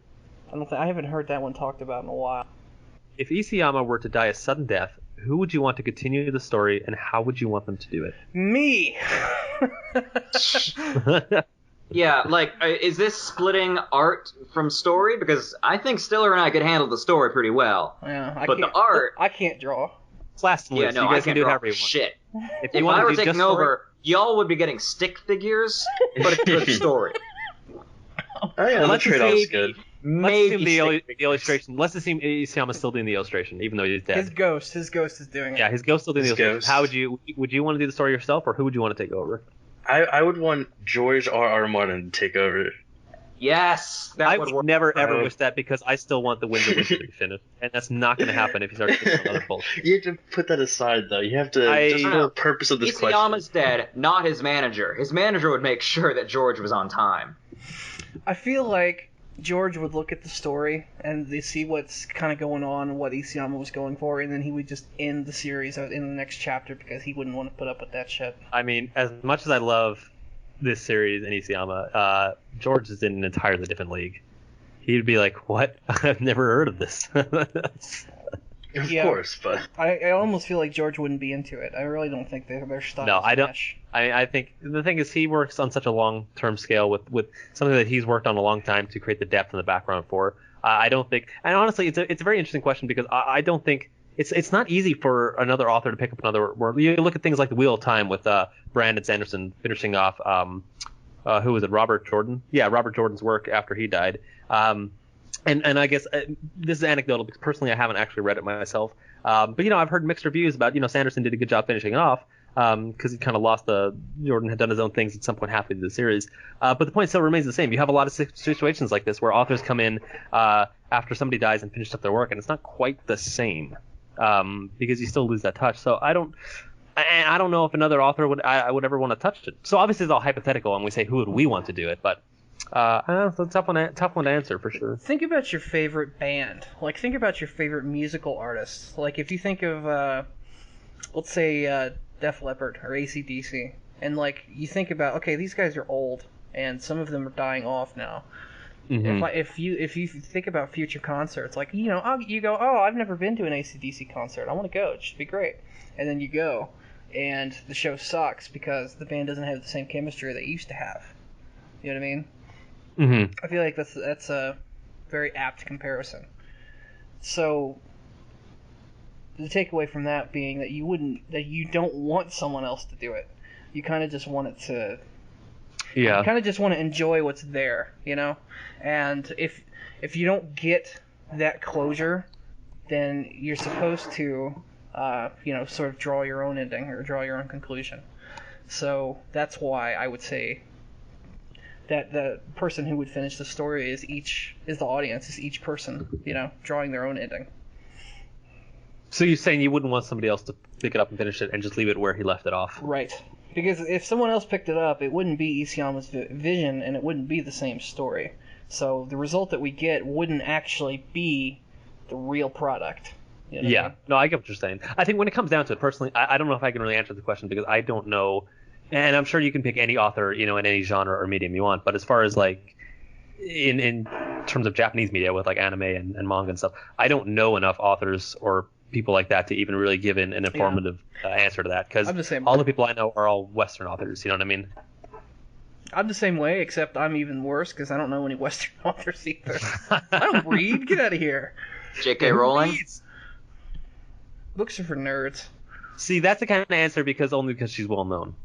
I haven't heard that one talked about in a while. If Isayama were to die a sudden death, who would you want to continue the story, and how would you want them to do it? Me. Yeah, like, is this splitting art from story? Because I think Stiller and I could handle the story pretty well. Yeah, But the art... I can't draw. It's last and Yeah, loose. no, You I guys can can't do it draw however you want. shit. If If I were taking over, y'all would be getting stick figures, but a good story. Oh yeah, the Let's trade-off's assume- good. Let's assume Maybe the illustration. Let's assume Isayama's still doing the illustration, even though he's dead. His ghost is doing it. Yeah, his ghost's still doing the His illustration. ghost. How would you want to do the story yourself, or who would you want to take over? I would want George R.R. Martin to take over. Yes, that I would would work. never ever Uh, wish that because I still want the Winds of Winter to be finished, and that's not going to happen if he starts doing another bullshit. You have to put that aside, though. You have to, just for the purpose of this Isayama's question. dead, not his manager. His manager would make sure that George was on time. I feel like George would look at the story and they see what's kind of going on and what Isayama was going for, and then he would just end the series in the next chapter because he wouldn't want to put up with that shit. I mean, as much as I love this series and Isayama, George is in an entirely different league. He'd be like, "What? I've never heard of this." Of Yeah. course, but I almost feel like George wouldn't be into it. I really don't think their style. No, I don't. I think the thing is he works on such a long-term scale with something that he's worked on a long time to create the depth in the background for. I don't think, and honestly, it's a very interesting question because I don't think it's not easy for another author to pick up another work. You look at things like The Wheel of Time with Brandon Sanderson finishing off who was it, Robert Jordan? Yeah, Robert Jordan's work after he died. And I guess this is anecdotal because personally I haven't actually read it myself. But I've heard mixed reviews about Sanderson did a good job finishing it off because he kind of lost Jordan had done his own things at some point halfway through the series. But the point still remains the same. You have a lot of situations like this where authors come in after somebody dies and finish up their work, and it's not quite the same because you still lose that touch. So I don't know if another author would ever want to touch it. So obviously it's all hypothetical, and we say who would we want to do it, but. I don't know, it's a tough one to answer for sure. Think about your favorite band. Like, think about your favorite musical artists. Like, if you think of, let's say, Def Leppard or AC/DC, and, like, you think about, okay, these guys are old, and some of them are dying off now. Mm-hmm. If you think about future concerts, like, you go, oh, I've never been to an AC/DC concert. I want to go. It should be great. And then you go, and the show sucks because the band doesn't have the same chemistry they used to have. You know what I mean? Mm-hmm. I feel like that's a very apt comparison. So the takeaway from that being that you don't want someone else to do it. You kind of just want it to. Yeah. You kind of just want to enjoy what's there, And if you don't get that closure, then you're supposed to, sort of draw your own ending or draw your own conclusion. So that's why I would say that the person who would finish the story is the audience, is each person, drawing their own ending. So you're saying you wouldn't want somebody else to pick it up and finish it and just leave it where he left it off? Right. Because if someone else picked it up, it wouldn't be Isayama's vision, and it wouldn't be the same story. So the result that we get wouldn't actually be the real product. You know what I mean? No, I get what you're saying. I think when it comes down to it, personally, I don't know if I can really answer the question because I don't know. And I'm sure you can pick any author, in any genre or medium you want. But as far as like in terms of Japanese media with like anime and manga and stuff, I don't know enough authors or people like that to even really give an informative answer to that. Because all the people I know are all Western authors. You know what I mean? I'm the same way, except I'm even worse because I don't know any Western authors either. I don't read. Get out of here. J.K. Rowling? Books are for nerds. See, that's the kind of answer only because she's well known.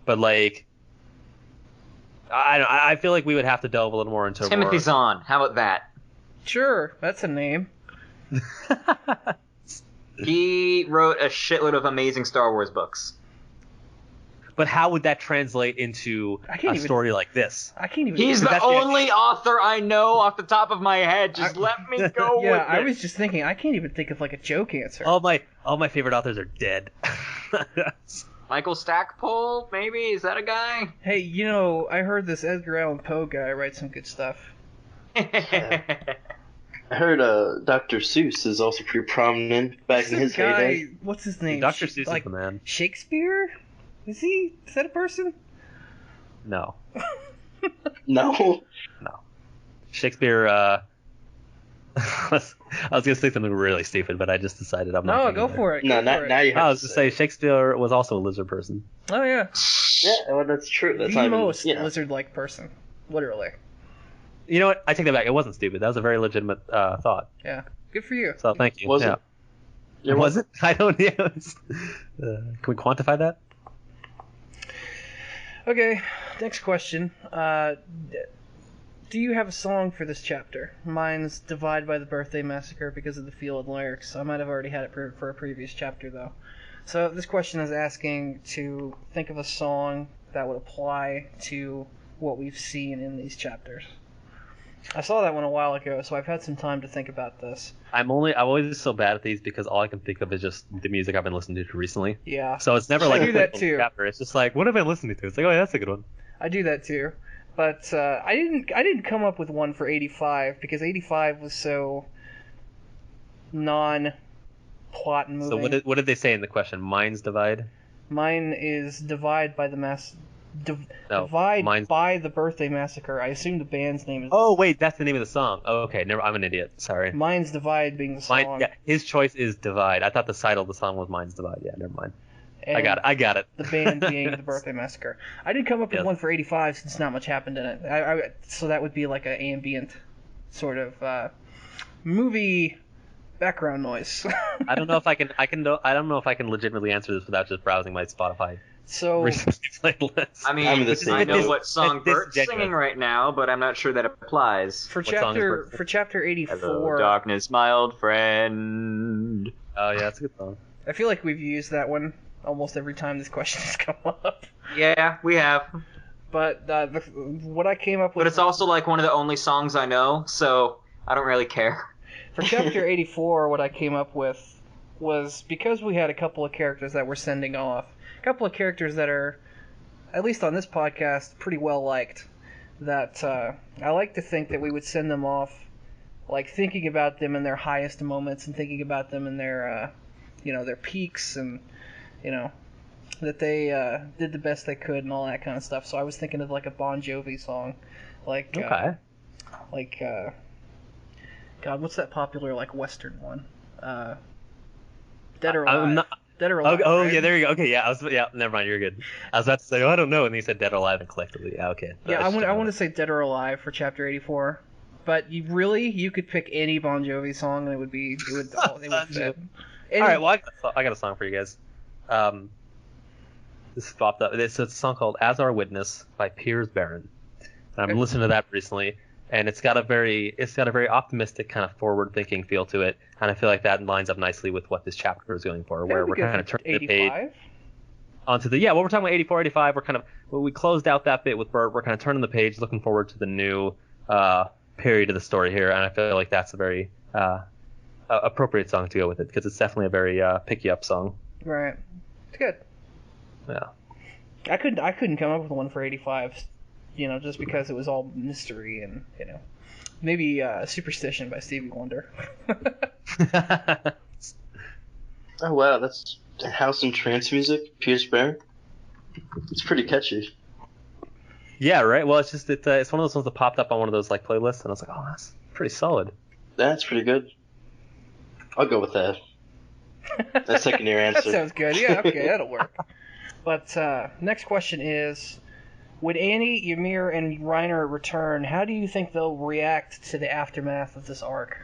But like, I feel like we would have to delve a little more into Timothy Zahn. How about that? Sure, that's a name. He wrote a shitload of amazing Star Wars books. But how would that translate into a story like this? I can't even. He's the only author I know off the top of my head. Just let me go with it. Yeah, I was just thinking. I can't even think of like a joke answer. All my favorite authors are dead. Michael Stackpole, maybe? Is that a guy? Hey, I heard this Edgar Allan Poe guy write some good stuff. I heard Dr. Seuss is also pretty prominent back in his heyday. What's his name? Dr. Seuss is the man. Shakespeare? Is that a person? No. No? No. Shakespeare, I was going to say something really stupid, but I just decided I'm not. No, go for it. Now you have I was to say Shakespeare was also a lizard person. Oh, yeah. Yeah, well, that's true. That's the most lizard-like person. literally. You know what? I take that back. It wasn't stupid. That was a very legitimate thought. Yeah, good for you. So thank you. Was yeah. it? Was it? I don't know. Can we quantify that? Okay, next question. Do you have a song for this chapter? Mine's Divide by the Birthday Massacre because of the feel and lyrics. I might have already had it for a previous chapter, though. So this question is asking to think of a song that would apply to what we've seen in these chapters. I saw that one a while ago, so I've had some time to think about this. I'm always so bad at these because all I can think of is just the music I've been listening to recently. Yeah. So it's never I like do a that critical too. chapter. It's just like, what have I been listening to? It's like, oh yeah, that's a good one. I do that too. But I didn't come up with one for 85 because 85 was so non-plot moving. So what did they say in the question? Minds divide? Mine is Divide by the Divide mine's... by the Birthday Massacre. I assume the band's name is... Oh, wait, that's the name of the song. Oh, okay. I'm an idiot. Sorry. Mine's Divide being the song. Yeah, his choice is Divide. I thought the title of the song was Mine's Divide. Yeah, never mind. And I got it. The band being the Birthday Massacre. I didn't come up with one for 85 since not much happened in it. So that would be like an ambient sort of movie background noise. I don't know if I can legitimately answer this without just browsing my Spotify. So recently playlist. I mean, I know what song Bert's singing right now, but I'm not sure that applies. For chapter 84. Hello, darkness, my old friend. Oh yeah, that's a good song. I feel like we've used that one almost every time this question has come up. Yeah, we have. But what I came up with... But it's also like one of the only songs I know, so I don't really care. For chapter 84, what I came up with was, because we had a couple of characters that we're sending off, a couple of characters that are, at least on this podcast, pretty well liked, that I like to think that we would send them off, like thinking about them in their highest moments and thinking about them in their, their peaks and, that they did the best they could and all that kind of stuff. So I was thinking of like a Bon Jovi song, like, okay. God, what's that popular like Western one? Dead or Alive. Dead or Alive. Oh, right? yeah, there you go. Okay, yeah, never mind, you're good. I was about to say, I don't know, and he said Dead or Alive and collectively. Yeah, okay. Yeah, I want to say Dead or Alive for chapter 84. But you could pick any Bon Jovi song and it would fit. All right, well, I got a song for you guys. This popped up. It's a song called "As Our Witness" by Piers Barron. And I've been listening to that recently, and it's got a very optimistic kind of forward-thinking feel to it, and I feel like that lines up nicely with what this chapter is going for, where we're kind of turning the page onto the what we're talking about 84, 85. We closed out that bit with Bert. We're kind of turning the page, looking forward to the new period of the story here, and I feel like that's a very appropriate song to go with it because it's definitely a very pick you up song. Right. It's good. Yeah. I couldn't come up with one for 85, just because it was all mystery and, maybe Superstition by Stevie Wonder. Oh wow, that's house and trance music, Piers Barron. It's pretty catchy. Yeah, right. Well, it's just it's one of those ones that popped up on one of those like playlists, and I was like, oh, that's pretty solid. That's pretty good. I'll go with that. That second-year answer. That sounds good. Yeah, okay, that'll work. But next question is, would Annie, Ymir, and Reiner return? How do you think they'll react to the aftermath of this arc?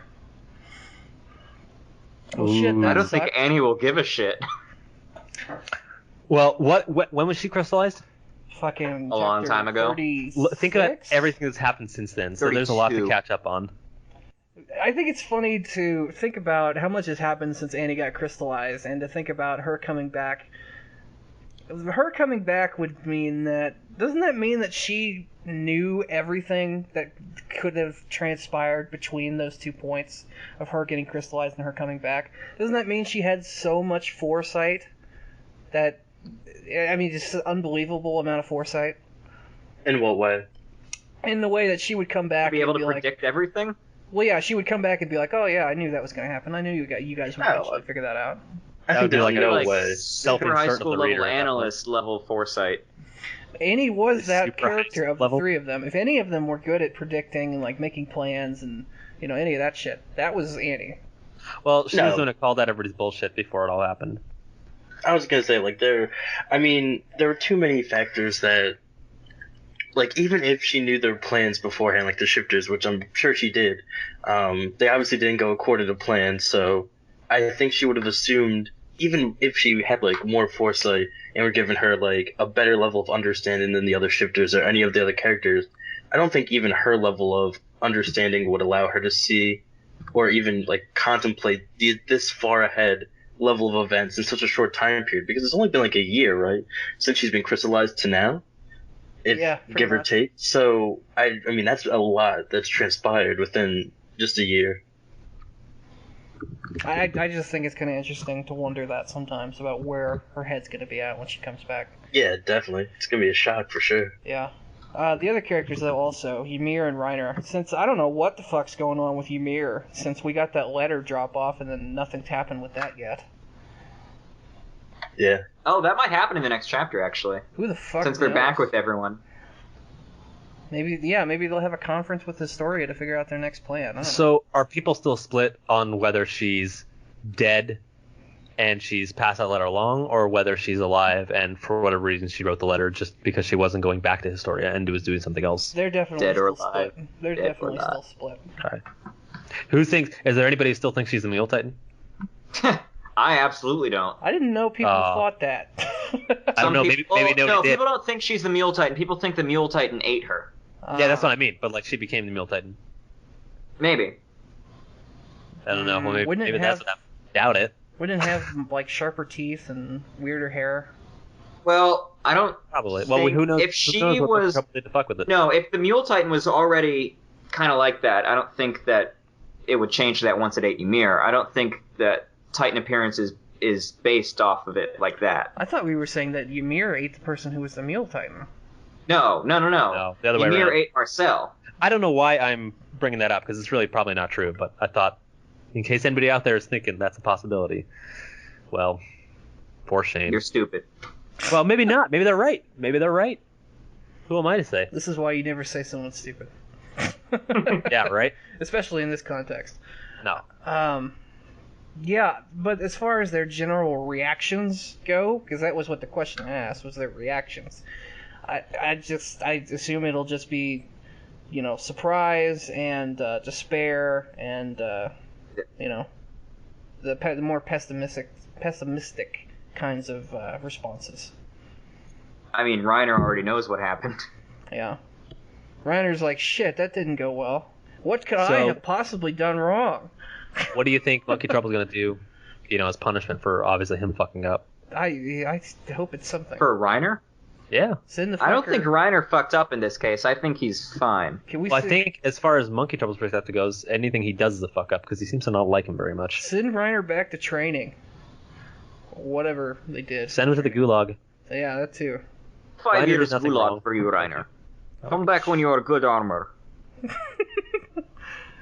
Oh shit! I don't think Annie will give a shit. Well, when was she crystallized? Fucking a long time ago. 36? Think about everything that's happened since then. So there's a lot to catch up on. I think it's funny to think about how much has happened since Annie got crystallized, and to think about her coming back. Her coming back would mean that... Doesn't that mean that she knew everything that could have transpired between those 2 points of her getting crystallized and her coming back? Doesn't that mean she had so much foresight that... I mean, just an unbelievable amount of foresight? In what way? In the way that she would come back to be able to predict like, everything? Well, yeah, she would come back and be like, oh yeah, I knew that was going to happen. I knew you guys would actually figure that out. I think there's no way. Super high school level analyst level foresight. Annie was that character of the three of them. If any of them were good at predicting and like making plans and any of that shit, that was Annie. Well, she was the one who called out everybody's bullshit before it all happened. I was gonna say there were too many factors that like, even if she knew their plans beforehand, like the shifters, which I'm sure she did, they obviously didn't go according to plan, so I think she would have assumed, even if she had, like, more foresight and were given her, like, a better level of understanding than the other shifters or any of the other characters, I don't think even her level of understanding would allow her to see or even, like, contemplate this far ahead level of events in such a short time period, because it's only been, like, a year, right, since she's been crystallized to now? Give or take. So, I mean, that's a lot that's transpired within just a year. I just think it's kind of interesting to wonder that sometimes about where her head's going to be at when she comes back. Yeah, definitely. It's going to be a shock for sure. Yeah. The other characters, though, also, Ymir and Reiner. Since I don't know what the fuck's going on with Ymir, since we got that letter drop off and then nothing's happened with that yet. Yeah. Oh, that might happen in the next chapter, actually. Who the fuck Since they're back with everyone. Maybe they'll have a conference with Historia to figure out their next plan. I don't know. So are people still split on whether she's dead and she's passed that letter along, or whether she's alive and for whatever reason she wrote the letter just because she wasn't going back to Historia and was doing something else? They're definitely Dead or still alive. split. They're Dead definitely or not. still split. Okay. Is there anybody who still thinks she's the Mule Titan? I absolutely don't. I didn't know people thought that. I don't know. Maybe nobody did. People don't think she's the Mule Titan. People think the Mule Titan ate her. Yeah, that's what I mean. But like, she became the Mule Titan. Maybe. I don't know. Well, Wouldn't maybe it that's have- what happened. Doubt it. Wouldn't it have like sharper teeth and weirder hair? Well, I don't. Probably. Well, think who knows? if who she knows what was- the company did to fuck with it? No, if the Mule Titan was already kind of like that, I don't think that it would change that once it ate Ymir. I don't think that Titan appearance is based off of it like that. I thought we were saying that Ymir ate the person who was the Mule Titan. No. No, the other way Ymir around. ate Marcel. I don't know why I'm bringing that up because it's really probably not true. But I thought, in case anybody out there is thinking that's a possibility, well, for shame. You're stupid. Well, maybe not. Maybe they're right. Maybe they're right. Who am I to say? This is why you never say someone's stupid. Yeah, right. Especially in this context. No. Yeah, but as far as their general reactions go, because that was what the question asked, was their reactions. I assume it'll just be, surprise and despair and the more pessimistic kinds of responses. I mean, Reiner already knows what happened. Yeah. Reiner's like, shit, that didn't go well. What could I have possibly done wrong? What do you think Monkey Trouble's gonna do, as punishment for obviously him fucking up? I hope it's something. For Reiner? Yeah. Send the I don't fucker- think Reiner fucked up in this case. I think he's fine. Can we Well, I send- think as far as Monkey Trouble's perspective goes, anything he does is a fuck up because he seems to not like him very much. Send Reiner back to training. Whatever they did. Send him to the gulag. Yeah, that too. 5 Reiner did years nothing gulag wrong. for you, Reiner. Come back when you're good armor.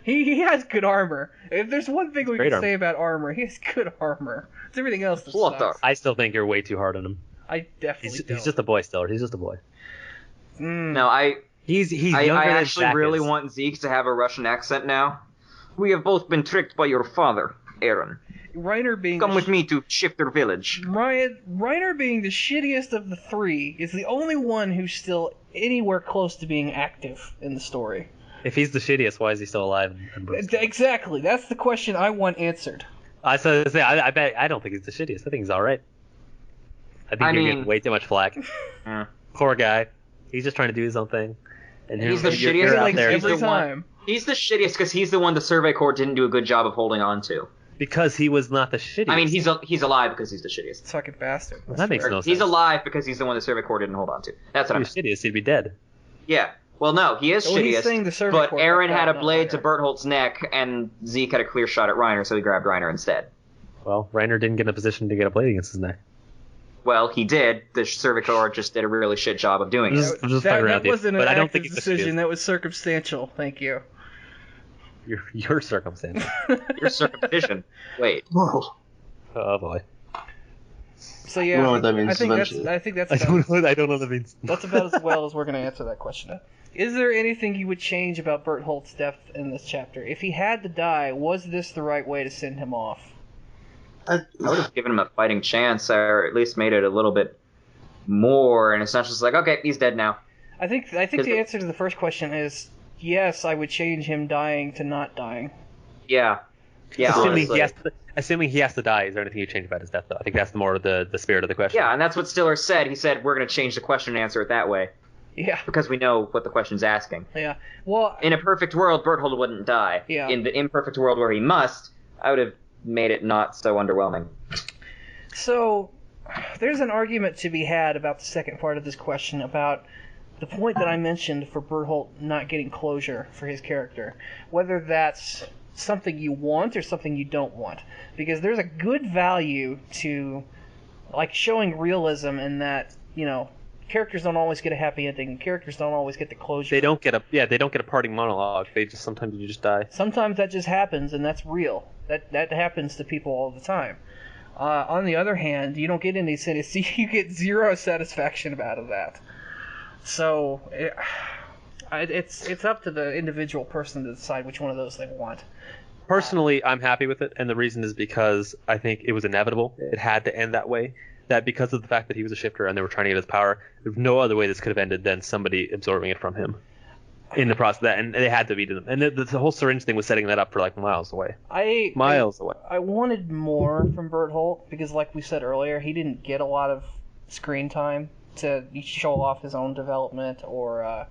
He has good armor. If there's one thing we Great can armor. say about armor, he has good armor. It's everything else that What sucks. I still think you're way too hard on him. I definitely don't. He's just a boy still. He's just a boy. No, I He's younger I than actually Zach really is. want Zeke to have a Russian accent now. We have both been tricked by your father, Aaron. Reiner being Come with me to Shifter Village. Reiner being the shittiest of the three is the only one who's still anywhere close to being active in the story. If he's the shittiest, why is he still alive? Exactly. That's the question I want answered. I bet I don't think he's the shittiest. I think he's all right. I think I you're mean- getting way too much flack. Mm. Poor guy. He's just trying to do his own thing. And He's the you're shittiest out Like there he's every the one- time. He's the shittiest because he's the one the Survey Corps didn't do a good job of holding on to. because he was not the shittiest. I mean, he's alive because he's the shittiest. Fucking bastard. That makes no sense. He's alive because he's the one the Survey Corps didn't hold on to. That's what If I'm he was shittiest, he'd be dead. Yeah. Well, no, he is Well, he's saying the shittiest, Survey but Corps Aaron fucked had a up, not blade to Reiner. Bertholdt's neck, and Zeke had a clear shot at Reiner, so he grabbed Reiner instead. Well, Reiner didn't get in a position to get a blade against his neck. Well, he did. The Survey Corps just did a really shit job of doing it. I'm just fucking around That with you, wasn't but an I don't active think he's the decision. shittiest. That was circumstantial. Thank you. Your circumstance. Your circumcision. Wait. Whoa. Oh boy. So I yeah, don't know what that means I think eventually. that's I about, don't know what that means. that's about as well as we're gonna answer that question. Is there anything you would change about Bertholdt's death in this chapter? If he had to die, was this the right way to send him off? I would have given him a fighting chance, or at least made it a little bit more, and it's not just like, okay, he's dead now. I think the answer to the first question is yes. I would change him dying to not dying. Yeah. Yeah. Assuming he has to die, is there anything you change about his death, though? I think that's more the spirit of the question. Yeah, and that's what Stiller said. He said, we're going to change the question and answer it that way. Yeah. Because we know what the question's asking. Yeah. Well, in a perfect world, Berthold wouldn't die. Yeah. In the imperfect world where he must, I would have made it not so underwhelming. So, there's an argument to be had about the second part of this question, about the point that I mentioned for Berthold not getting closure for his character. Whether that's something you want or something you don't want. Because there's a good value to, like, showing realism in that, you know, characters don't always get a happy ending. Characters don't always get the closure. They don't get a parting monologue. Sometimes you just die. Sometimes that just happens, and that's real. That happens to people all the time. On the other hand, you don't get any you get zero satisfaction out of that. So it's up to the individual person to decide which one of those they want. Personally, I'm happy with it, and the reason is because I think it was inevitable. It had to end that way. That because of the fact that he was a shifter and they were trying to get his power, there's no other way this could have ended than somebody absorbing it from him in the process of that, and they had to beat him. And the whole syringe thing was setting that up for like miles away. Miles away. I wanted more from Berthold because, like we said earlier, he didn't get a lot of screen time to show off his own development or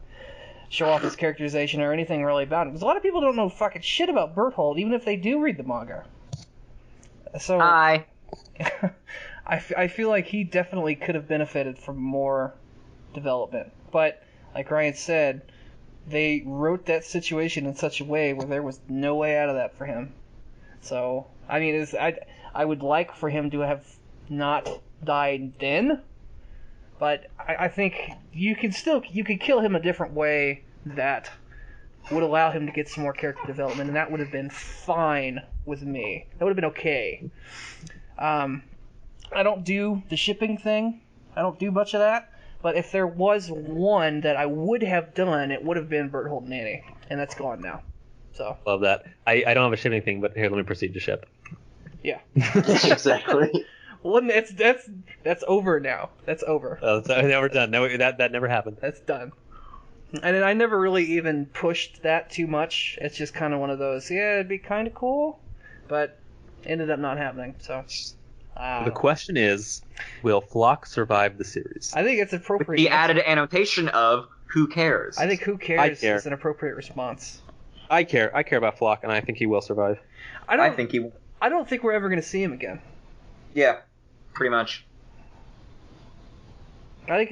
show off his characterization or anything really about him. Because a lot of people don't know fucking shit about Berthold, even if they do read the manga. So Hi. I feel like he definitely could have benefited from more development. But, like Ryan said, they wrote that situation in such a way where there was no way out of that for him. So, I mean, I would like for him to have not died then, but I think you could kill him a different way that would allow him to get some more character development, and that would have been fine with me. That would have been okay. I don't do the shipping thing. I don't do much of that. But if there was one that I would have done, it would have been Berthold and Annie. And that's gone now. So love that. I don't have a shipping thing, but here, let me proceed to ship. Yeah. Exactly. Well, that's over now. That's over. Oh, that's never done. No, that never happened. That's done. And I never really even pushed that too much. It's just kind of one of those, yeah, it'd be kind of cool, but ended up not happening. So the question is, will Flock survive the series? I think it's appropriate. The added annotation of who cares. I think who cares is an appropriate response. I care about Flock, and I think he will survive. I think he will. I don't think we're ever going to see him again. Yeah, pretty much. I think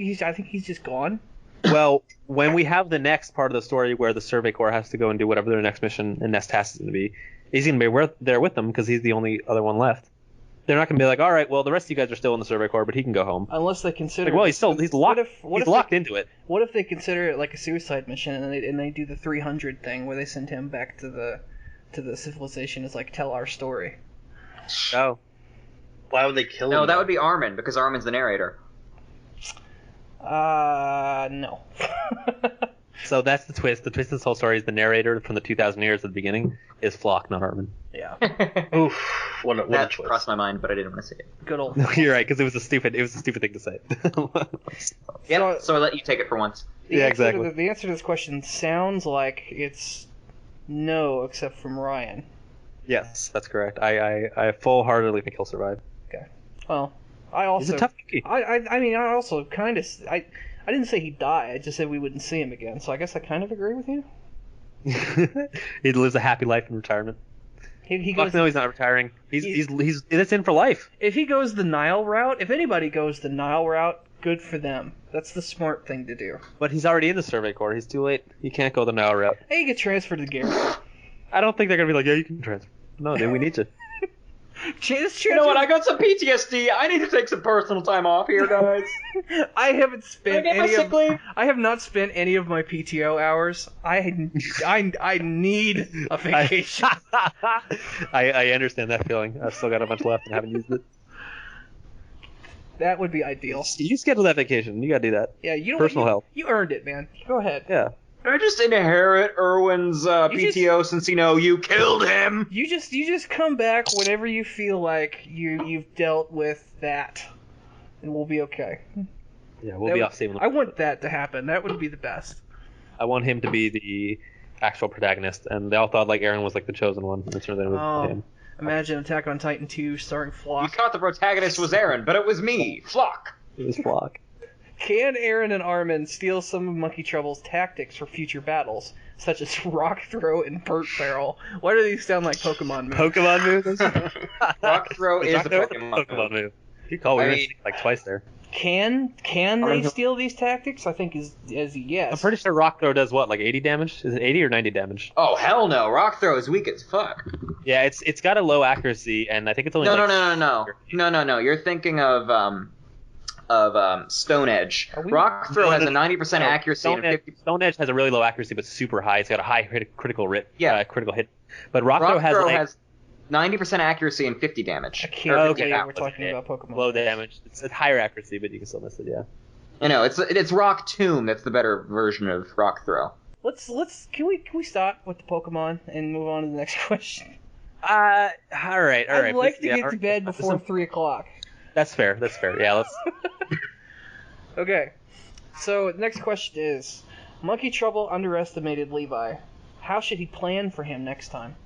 he's just gone. Well, when we have the next part of the story where the Survey Corps has to go and do whatever their next mission and next task is going to be, he's going to be there with them because he's the only other one left. They're not going to be like, all right, well, the rest of you guys are still in the Survey Corps, but he can go home. Unless they consider. Like, well, he's locked. He's locked into it. What if they consider it like a suicide mission and they do the 300 thing where they send him back to the civilization as like tell our story? Oh. Why would they kill him? No, that would be Armin because Armin's the narrator. No. So that's the twist. The twist in this whole story is the narrator from the 2,000 years at the beginning is Flock, not Armin. Yeah. Oof. What a That twist. crossed my mind, but I didn't want to say it. Good old. No, you're right, because it was a stupid thing to say. Yeah, so I let you take it for once. Yeah, exactly. The answer to this question sounds like it's no, except from Ryan. Yes, that's correct. I full-heartedly think he'll survive. Okay. Well, I also. He's a tough cookie. I mean, I also kind of. I didn't say he'd die. I just said we wouldn't see him again. So I guess I kind of agree with you. He lives a happy life in retirement. He goes. No, he's not retiring. He's that's in for life. If he goes the Nile route, if anybody goes the Nile route, good for them. That's the smart thing to do. But he's already in the Survey Corps. He's too late. He can't go the Nile route. Hey, you get transferred to the garrison. I don't think they're gonna be like, yeah, you can transfer. No, dude, we need to. You know what? I got some PTSD. I need to take some personal time off here, guys. I haven't spent Can I get my sick leave? I have not spent any of my PTO hours. I need a vacation. I understand that feeling. I've still got a bunch left and haven't used it. That would be ideal. You schedule that vacation. You gotta do that. Yeah, you know personal health. You earned it, man. Go ahead. Yeah. Can I just inherit Erwin's PTO since you killed him? You just come back whenever you feel like you've dealt with that, and we'll be okay. Yeah, we'll be off saving. I want that to happen. That would be the best. I want him to be the actual protagonist, and they all thought like Eren was like the chosen one. And it turned out him. Imagine Attack on Titan 2 starring You Flock. thought the protagonist was Eren, but it was me, Flock. It was Flock. Can Eren and Armin steal some of Monkey Trouble's tactics for future battles, such as Rock Throw and Burnt Barrel? Why do these sound like Pokemon moves? Pokemon moves? Rock Throw is a Pokemon move. You call it like twice there. Can they steal these tactics? I think is yes. I'm pretty sure Rock Throw does what, like 80 damage? Is it 80 or 90 damage? Oh hell no! Rock Throw is weak as fuck. Yeah, it's got a low accuracy, and I think it's only No. You're thinking of Stone Edge. Rock Throw has a 90% accuracy and 50. Stone Edge has a really low accuracy, but super high. It's got a high critical hit. But Rock Throw has 90% accuracy and 50 damage. I can't believe we're talking about Pokemon. Low damage. It's a higher accuracy, but you can still miss it. Yeah. I know it's Rock Tomb that's the better version of Rock Throw. Can we stop with the Pokemon and move on to the next question? All right. I'd like to get to bed before 3 o'clock. That's fair. Yeah, let's. Okay. So the next question is: Monkey Trouble underestimated Levi. How should he plan for him next time?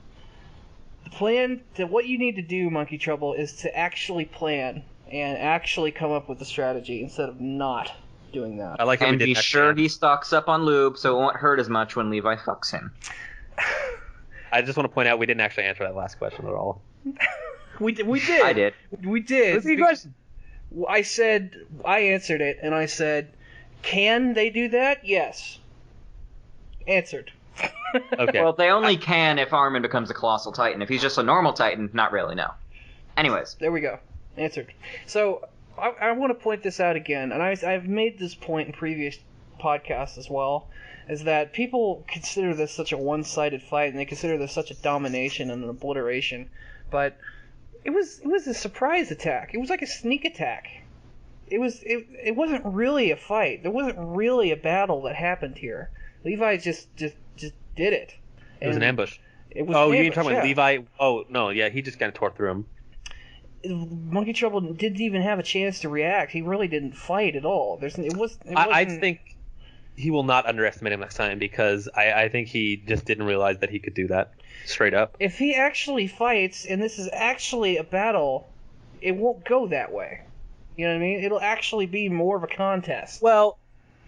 What you need to do, Monkey Trouble, is to actually plan and actually come up with a strategy instead of not doing that. I like how and be sure he stocks up on lube so it won't hurt as much when Levi fucks him. I just want to point out we didn't actually answer that last question at all. We did. I did. We did. What's the question? I answered it, and I said, can they do that? Yes. Answered. Okay. Well, they only can if Armin becomes a Colossal Titan. If he's just a normal Titan, not really, no. Anyways. There we go. Answered. So, I want to point this out again, and I've made this point in previous podcasts as well, is that people consider this such a one-sided fight, and they consider this such a domination and an obliteration, but it was a surprise attack. It was like a sneak attack. It wasn't really a fight. There wasn't really a battle that happened here. Levi just did it. It was an ambush. It was an you ambush, mean talking about Levi? Oh, no, yeah, he just kind of tore through him. Monkey Trouble didn't even have a chance to react. He really didn't fight at all. I think he will not underestimate him next time, because I think he just didn't realize that he could do that straight up. If he actually fights, and this is actually a battle, it won't go that way. You know what I mean? It'll actually be more of a contest. Well,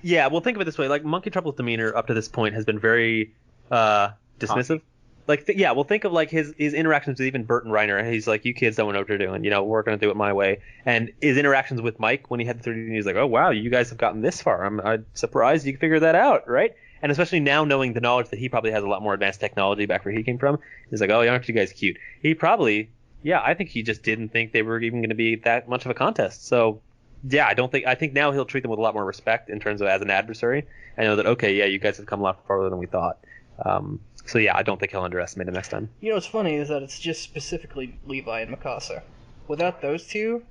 yeah, well, think of it this way. Like, Monkey Trouble's demeanor up to this point has been very dismissive. Like, think of, like, his interactions with even Bert and Reiner. He's like, you kids don't know what you're doing. You know, we're going to do it my way. And his interactions with Mike when he had the 3D, he's like, oh, wow, you guys have gotten this far. I'm surprised you figured that out, right? And especially now knowing the knowledge that he probably has a lot more advanced technology back where he came from, he's like, oh, aren't you guys cute? He probably, I think he just didn't think they were even going to be that much of a contest. So, yeah, I think now he'll treat them with a lot more respect in terms of as an adversary. I know that, okay, yeah, you guys have come a lot farther than we thought. So, yeah, I don't think he'll underestimate it next time. You know what's funny is that it's just specifically Levi and Mikasa. Without those two,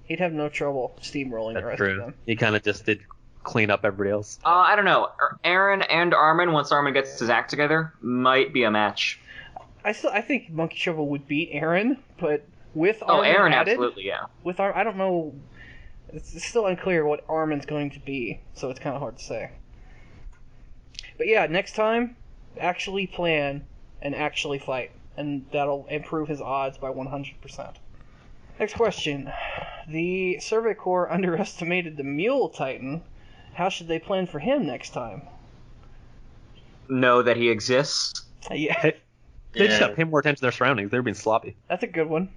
he'd have no trouble steamrolling the rest of them. He kind of just did clean up everybody else. I don't know. Eren and Armin, once Armin gets his act together, might be a match. I think Monkey Trouble would beat Eren, but with Armin Eren, added, absolutely, yeah. With I don't know. It's still unclear what Armin's going to be, so it's kind of hard to say. But yeah, next time, actually plan and actually fight, and that'll improve his odds by 100%. Next question. The Survey Corps underestimated the Mule Titan. How should they plan for him next time? Know that he exists. Yeah. They just got to pay more attention to their surroundings. They're being sloppy. That's a good one.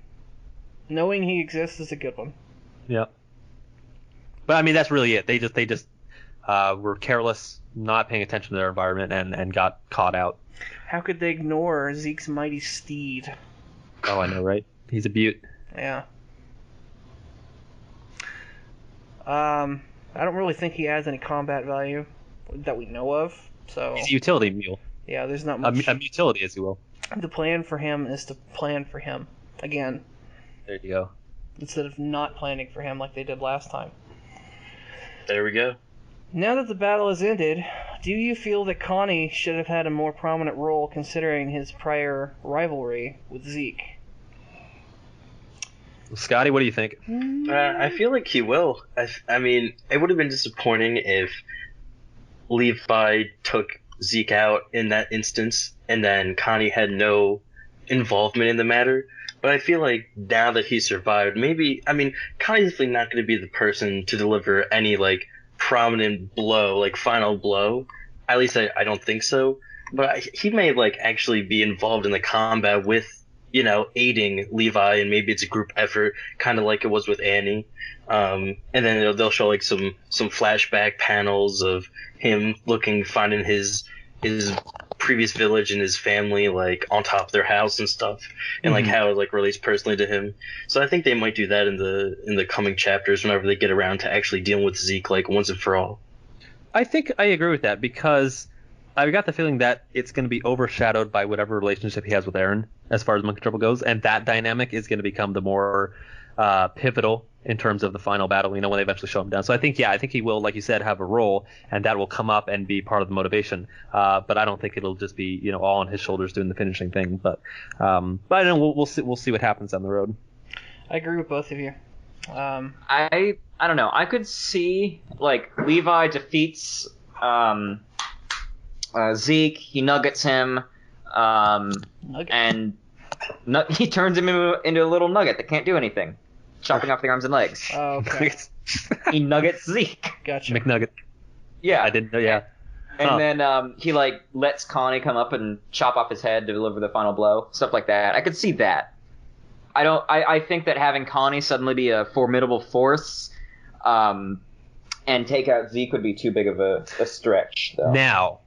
Knowing he exists is a good one. Yeah. But I mean, that's really it. They just were careless, not paying attention to their environment, and got caught out. How could they ignore Zeke's mighty steed? Oh, I know, right? He's a beaut. Yeah. I don't really think he has any combat value that we know of. So he's a utility mule. Yeah, there's not much. A utility, as you will. The plan for him is to plan for him again. There you go. Instead of not planning for him like they did last time. There we go. Now that the battle has ended, do you feel that Connie should have had a more prominent role considering his prior rivalry with Zeke? Scotty, what do you think? I feel like he will. I mean, it would have been disappointing if Levi took Zeke out in that instance, and then Connie had no involvement in the matter. But I feel like now that he survived, maybe, I mean, Connie's definitely not going to be the person to deliver any, like, prominent blow, like, final blow. At least I don't think so. But he may, like, actually be involved in the combat with, you know, aiding Levi, and maybe it's a group effort, kind of like it was with Annie. And then they'll show, like, some flashback panels of him finding his previous village and his family, like, on top of their house and stuff, and like how it like relates personally to him. So I think they might do that in the coming chapters whenever they get around to actually dealing with Zeke, like, once and for all. I think I agree with that, because I've got the feeling that it's going to be overshadowed by whatever relationship he has with Eren as far as Monkey Trouble goes, and that dynamic is going to become the more pivotal in terms of the final battle, you know, when they eventually show him down. So I think he will, like you said, have a role, and that will come up and be part of the motivation. But I don't think it'll just be, you know, all on his shoulders doing the finishing thing. But I don't know, we'll see what happens down the road. I agree with both of you. I don't know. I could see, like, Levi defeats Zeke. He nuggets him, and he turns him into a little nugget that can't do anything, chopping off the arms and legs. Oh, okay. He nuggets Zeke. Gotcha. McNugget. Yeah. I didn't know. Yeah. And then he, like, lets Connie come up and chop off his head to deliver the final blow. Stuff like that. I could see that. I think that having Connie suddenly be a formidable force and take out Zeke would be too big of a stretch, though. Now,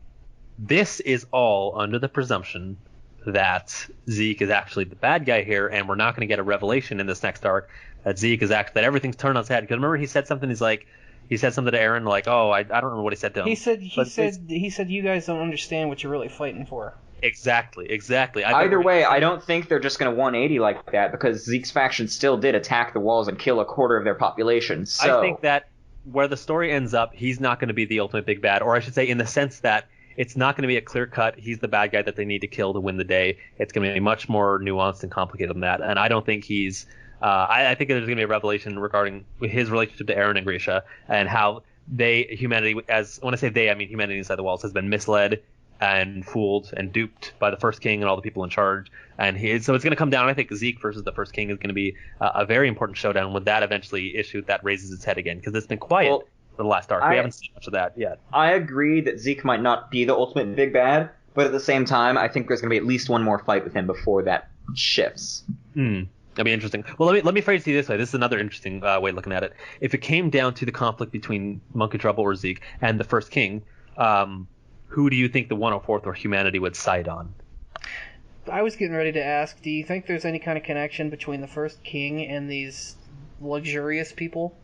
this is all under the presumption that Zeke is actually the bad guy here, and we're not going to get a revelation in this next arc that Zeke is actually, that everything's turned on its head. Because remember, he said something to Eren, like, oh, I don't remember what he said to him. He said you guys don't understand what you're really fighting for. Exactly. Either way, I don't think they're just going to 180 like that, because Zeke's faction still did attack the walls and kill a quarter of their population. So I think that where the story ends up, he's not going to be the ultimate big bad, or I should say in the sense that it's not going to be a clear cut, he's the bad guy that they need to kill to win the day. It's going to be much more nuanced and complicated than that. And I don't think he's I think there's going to be a revelation regarding his relationship to Eren and Grisha, and how humanity, when I say they, I mean humanity inside the walls, has been misled and fooled and duped by the First King and all the people in charge. So it's going to come down, I think Zeke versus the First King is going to be a very important showdown when that eventually issue that raises its head again, because it's been quiet for the last arc. We haven't seen much of that yet. I agree that Zeke might not be the ultimate big bad, but at the same time, I think there's going to be at least one more fight with him before that shifts. That'd be interesting. Well, let me phrase it this way. This is another interesting way of looking at it. If it came down to the conflict between Monkey Trouble or Zeke and the First King, who do you think the 104th or humanity would side on? I was getting ready to ask, do you think there's any kind of connection between the First King and these luxurious people?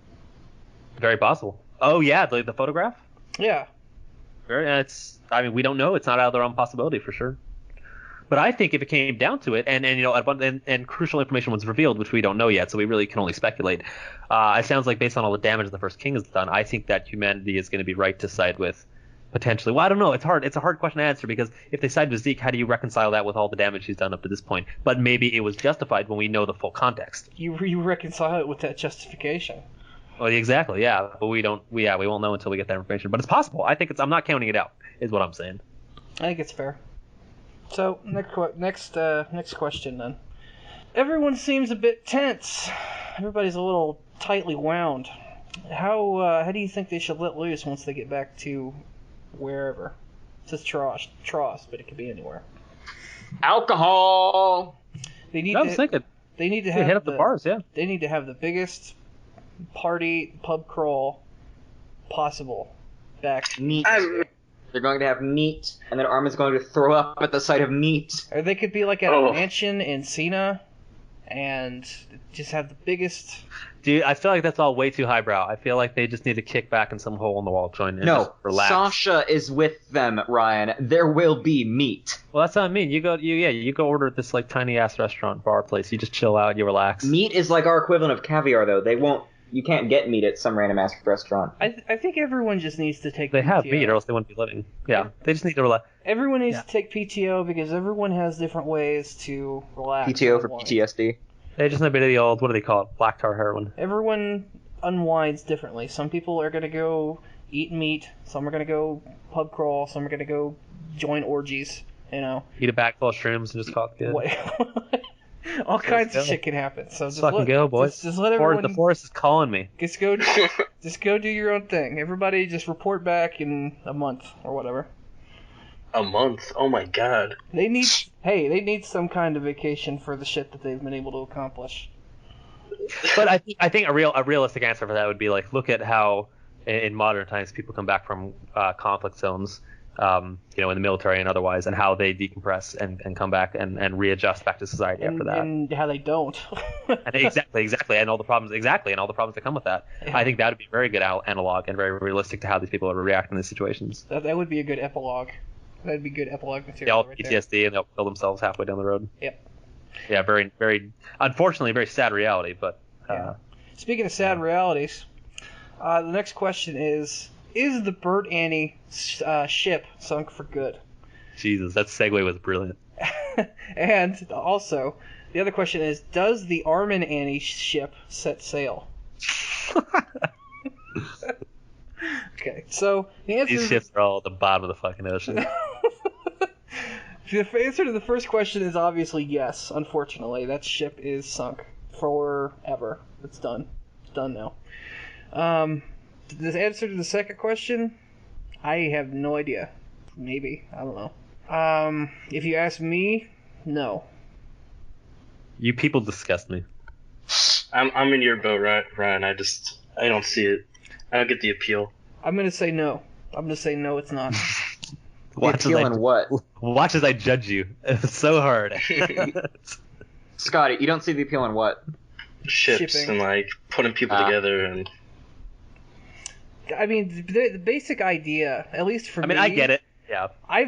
Very possible. Oh, yeah, the photograph? Yeah. We don't know. It's not out of the realm possibility for sure. But I think if it came down to it, and crucial information was revealed, which we don't know yet, so we really can only speculate. It sounds like based on all the damage the First King has done, I think that humanity is going to be right to side with, potentially. Well, I don't know. It's hard. It's a hard question to answer, because if they side with Zeke, how do you reconcile that with all the damage he's done up to this point? But maybe it was justified when we know the full context. You reconcile it with that justification. Well, exactly, yeah. But we won't know until we get that information. But it's possible. I think I'm not counting it out, is what I'm saying. I think it's fair. So, next question then. Everyone seems a bit tense. Everybody's a little tightly wound. How do you think they should let loose once they get back to wherever? It says Tross, but it could be anywhere. Alcohol! They need I was thinking. They need to have hit up the bars, yeah. They need to have the biggest party pub crawl possible back. Meat. They're going to have meat, and then Armin's going to throw up at the sight of meat. Or they could be like at a mansion in Cena, and just have the biggest... Dude, I feel like that's all way too highbrow. I feel like they just need to kick back in some hole in the wall, join in, just relax. Sasha is with them, Ryan. There will be meat. Well, that's what I mean. You go order at this like tiny ass restaurant bar place. You just chill out, you relax. Meat is like our equivalent of caviar, though. You can't get meat at some random ass restaurant. I think everyone just needs to take. They PTO. have meat, or else they wouldn't be living. Yeah, they just need to relax. Everyone needs to take PTO, because everyone has different ways to relax. PTO for PTSD. They just a bit of the old, what do they call it? Black tar heroin. Everyone unwinds differently. Some people are going to go eat meat. Some are going to go pub crawl. Some are going to go join orgies. You know. Eat a bag full of shrooms and just call it good. All kinds of shit can happen. So just fucking go, boys. Just let everyone. The forest is calling me. Just go do your own thing. Everybody just report back in a month or whatever. A month? Oh my god. They need some kind of vacation for the shit that they've been able to accomplish. But I think a realistic answer for that would be like, look at how in modern times people come back from conflict zones, in the military and otherwise, and how they decompress and come back and readjust back to society after that. And how they don't. And exactly, and all the problems that come with that. Yeah. I think that would be a very good analog and very realistic to how these people would react in these situations. That would be a good epilogue. That'd be good epilogue material. They all right PTSD there. And they'll kill themselves halfway down the road. Yep. Yeah, very, very, unfortunately, very sad reality. But speaking of sad realities, the next question is the Bert Annie ship sunk for good? Jesus, that segue was brilliant. And also, the other question is, does the Armin Annie ship set sail? Okay, so the answer these ships are all at the bottom of the fucking ocean. The answer to the first question is obviously yes. Unfortunately, that ship is sunk forever. It's done. It's done now. The answer to the second question, I have no idea. Maybe, I don't know. If you ask me, no. You people disgust me. I'm in your boat, Ryan. I don't see it. I don't get the appeal. I'm gonna say no. I'm gonna say no. It's not. Watch what? Watch as I judge you. It's so hard. Scotty, you don't see the appeal in what? Ships Shipping. and putting people together and. I mean, the basic idea, at least for me. I get it. Yeah. I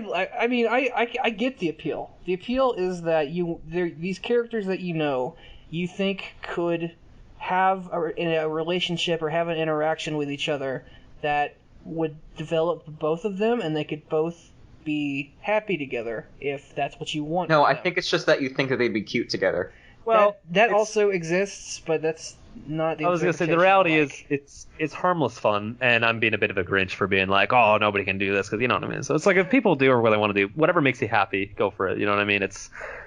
get the appeal. The appeal is that these characters that you think could have a relationship or have an interaction with each other that would develop both of them, and they could both be happy together if that's what you want. No, I think it's just that you think that they'd be cute together. Well, that also exists, but that's not the. I was gonna say the reality is it's harmless fun, and I'm being a bit of a Grinch for being like, oh, nobody can do this, because you know what I mean. So it's like if people do or what they want to do, whatever makes you happy, go for it. You know what I mean? Of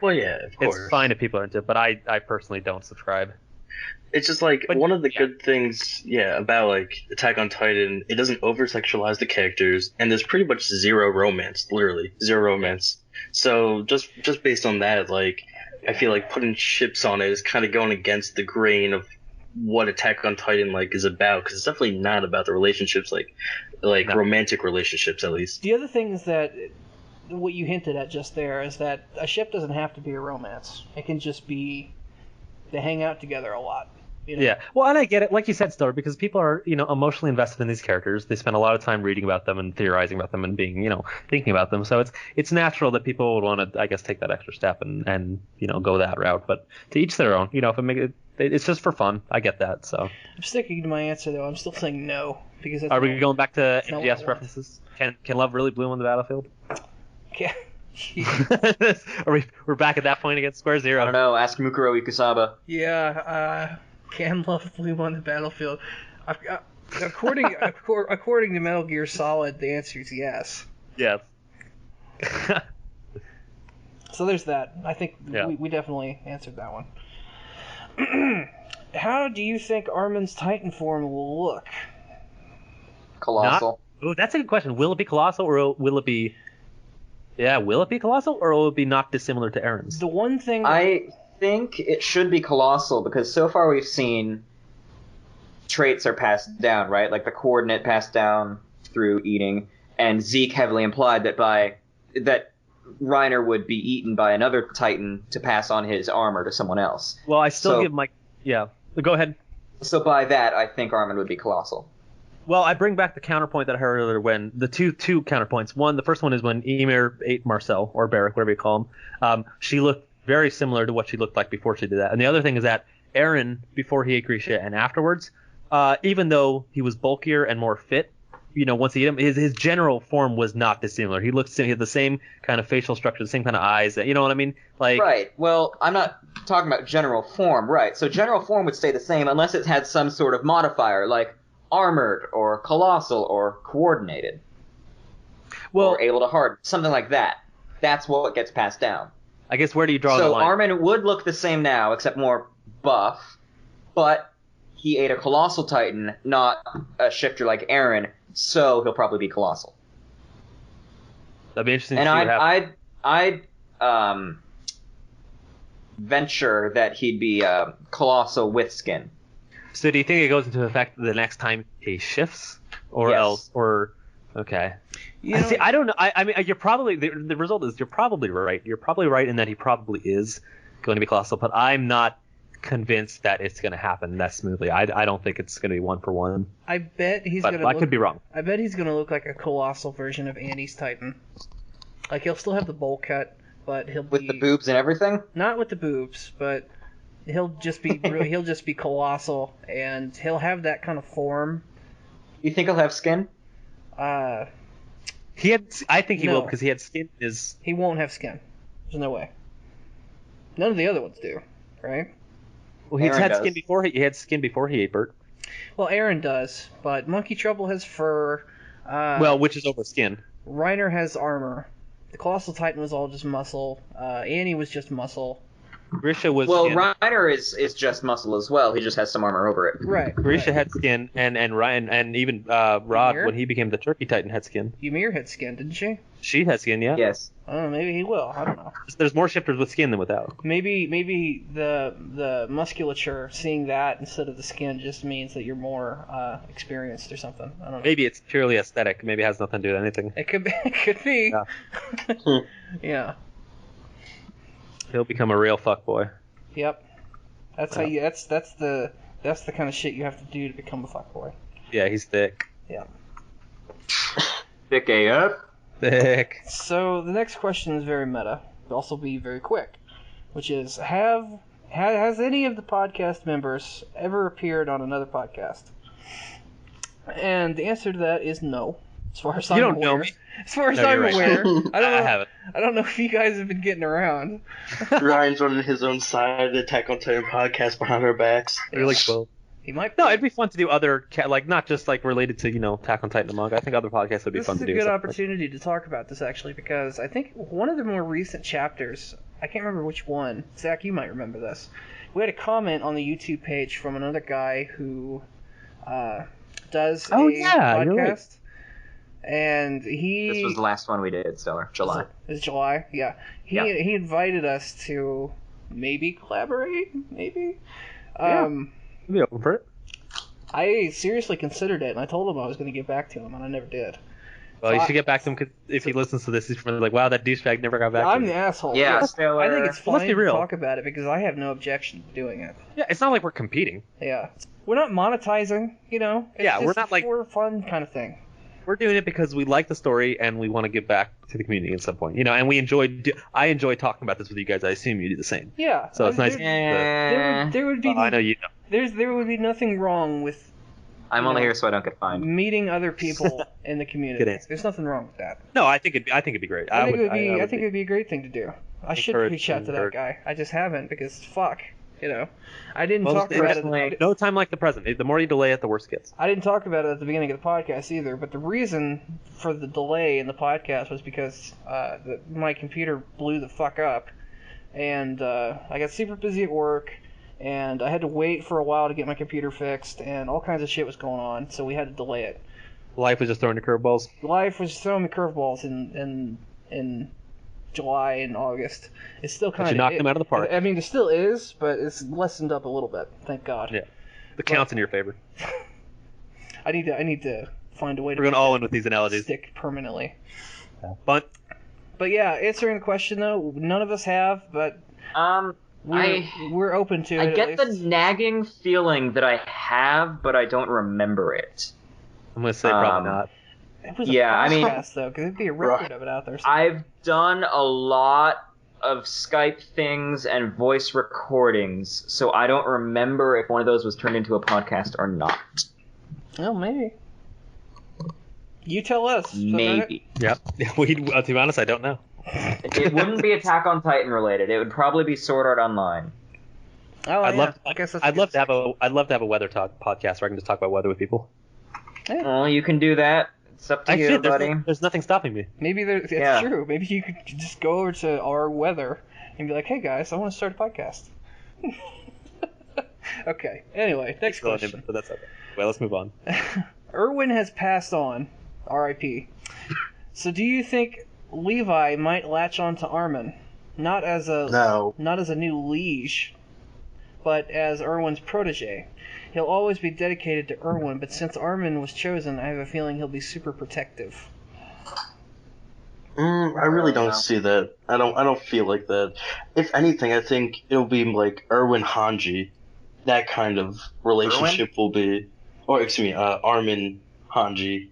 course. It's fine if people are into it, but I personally don't subscribe. It's just one of the good things, about Attack on Titan. It doesn't over-sexualize the characters, and there's pretty much zero romance, literally zero romance. So just based on that, I feel like putting ships on it is kind of going against the grain of what Attack on Titan is about, because it's definitely not about the relationships, romantic relationships at least. The other thing is that what you hinted at just there is that a ship doesn't have to be a romance. It can just be they hang out together a lot. Yeah, well, and I get it, like you said, Story, because people are, emotionally invested in these characters. They spend a lot of time reading about them and theorizing about them and being, thinking about them. So it's natural that people would want to, I guess, take that extra step and go that route. But to each their own. If it's just for fun. I get that. So I'm sticking to my answer though. I'm still saying no because. Are we going back to MGS references? Can love really bloom on the battlefield? Yeah. We're back at that point against Square Zero. I don't know. Ask Mukuro Ikusaba. Yeah. Can love bloom on the battlefield? According to Metal Gear Solid, the answer is yes. Yes. So there's that. I think we definitely answered that one. How do you think Armin's Titan form will look? Colossal. That's a good question. Will it be colossal or will it be? Yeah, will it be colossal or will it be not dissimilar to Aaron's? The one thing I think it should be colossal because so far we've seen traits are passed down, right? Like the coordinate passed down through eating, and Zeke heavily implied that that Reiner would be eaten by another Titan to pass on his armor to someone else. Well, I still give my Go ahead. So by that, I think Armin would be colossal. Well, I bring back the counterpoint that I heard earlier when the two counterpoints. One, the first one is when Ymir ate Marcel or Barrick, whatever you call him. She looked very similar to what she looked like before she did that. And the other thing is that Eren, before he ate Grisha and afterwards, even though he was bulkier and more fit, once he ate him, his general form was not dissimilar. He had the same kind of facial structure, the same kind of eyes. You know what I mean? Right. Well, I'm not talking about general form, right? So general form would stay the same unless it had some sort of modifier, like armored or colossal or coordinated, or able to harden, something like that. That's what gets passed down. I guess where do you draw the So line? Armin would look the same now, except more buff, but he ate a colossal titan, not a shifter like Aaron, so he'll probably be colossal. That'd be interesting And to see what happens. I'd venture that he'd be colossal with skin. So do you think it goes into effect the next time he shifts, or Yes. else, or okay? See, I don't know. I mean, you're probably the result is you're probably right. You're probably right in that he probably is going to be colossal, but I'm not convinced that it's going to happen that smoothly. I don't think it's going to be 1-for-1. I bet he's But gonna. I could be wrong. I bet he's gonna look like a colossal version of Annie's Titan. Like he'll still have the bowl cut, but he'll With be the boobs and everything? not with the boobs, but he'll just be he'll just be colossal, and he'll have that kind of form. You think he'll have skin? Uh, I think he No. will because he had skin. he won't have skin. There's no way. None of the other ones do, right? Well, he's Aaron had does. skin before. He had skin before he ate Bert. Well, Aaron does, but Monkey Trouble has fur. Which is over skin. Reiner has armor. The Colossal Titan was all just muscle. Annie was just muscle. Grisha was Well, skin. Reiner is just muscle as well. He just has some armor over it. Right. Grisha right. had skin, and Ryan, and even Rod, Ymir? when he became the Turkey Titan, had skin. Ymir had skin, didn't she? She had skin, yeah. Yes. I don't know. Maybe he will. I don't know. There's more shifters with skin than without. Maybe the musculature, seeing that instead of the skin, just means that you're more experienced or something. I don't know. Maybe it's purely aesthetic. Maybe it has nothing to do with anything. It could be. It could be. Yeah. Yeah. He'll become a real fuckboy. Yep. That's how you. That's the kind of shit you have to do to become a fuckboy. Yeah, he's thick. Yeah. Thick AF. Thick. So the next question is very meta, but also be very quick, which is has any of the podcast members ever appeared on another podcast? And the answer to that is no. As far as I'm You don't aware. know me. As far as No, I'm you're right. aware, I don't know. haven't. I don't know if you guys have been getting around. Ryan's running his own side of the Attack on Titan podcast behind our backs. You're like, well, He might. no, it'd be fun to do other, like, not just like related to, Attack on Titan and manga. I think other podcasts would be This fun is to a do. good something. opportunity to talk about this actually, because I think one of the more recent chapters, I can't remember which one. Zach, you might remember this. We had a comment on the YouTube page from another guy who does Oh, a yeah, you're right. podcast, and he This was the last one we did, Stellar. July. Is July? Yeah. He invited us to maybe collaborate, maybe. Yeah. I'd be open for it. I seriously considered it, and I told him I was going to get back to him, and I never did. Well, you should get back to him because if he listens to this, he's probably like, wow, that douchebag never got back I'm to the me. asshole. Yeah, Yes. Stellar. I think it's Let's fine be to real. talk about it because I have no objection to doing it. Yeah, it's not like we're competing. Yeah. We're not monetizing, It's Yeah, we're just not like- for fun kind of thing. We're doing it because we like the story and we want to give back to the community at some point. And we I enjoy talking about this with you guys. I assume you do the same. Yeah. So it's nice. There would be I know you know. there would be nothing wrong with I'm only here so I don't get fined. meeting other people in the community. Good answer. There's nothing wrong with that. No, I think it'd be great. I think it would would be a great thing to do. I should Encourage- reach out to that encourage. guy. I just haven't because fuck, I didn't Well, talk about personally- it. No time like the present. The more you delay it, the worse it gets. I didn't talk about it at the beginning of the podcast either, but the reason for the delay in the podcast was because my computer blew the fuck up, and I got super busy at work, and I had to wait for a while to get my computer fixed, and all kinds of shit was going on, so we had to delay it. Life was just throwing you curveballs. Life was throwing me curveballs in July and August. It's still kind But of you knocked them out of the park. I mean, it still is, but it's lessened up a little bit. Thank God. Yeah. The count's in your favor. I need to find a way to We're going all in with these analogies. stick permanently. But But yeah, answering the question though, none of us have, but we're open to it. I at get the least. nagging feeling that I have, but I don't remember it. I'm going to say probably not. It was yeah, a I mean- podcast though, because it'd be a record of it out there. I've done a lot of Skype things and voice recordings, so I don't remember if one of those was turned into a podcast or not. Well, maybe. You tell us. Maybe. Yep. To be honest, I don't know. It wouldn't be Attack on Titan related. It would probably be Sword Art Online. Oh, I'd yeah. love. I guess that's I'd love to have a weather talk podcast where I can just talk about weather with people. Well, you can do that. It's up to Actually, you, buddy. there's nothing stopping me. Maybe it's Yeah. true. Maybe you could just go over to our weather and be like, "Hey guys, I want to start a podcast." Okay. Anyway, next question. But that's okay. Well, let's move on. Erwin has passed on, R.I.P. So, do you think Levi might latch on to Armin, not as a new liege, but as Erwin's protege? He'll always be dedicated to Erwin, but since Armin was chosen, I have a feeling he'll be super protective. I really don't see that. I don't feel like that. If anything, I think it'll be like Erwin Hanji. That kind of relationship will be, or excuse me, Armin Hanji.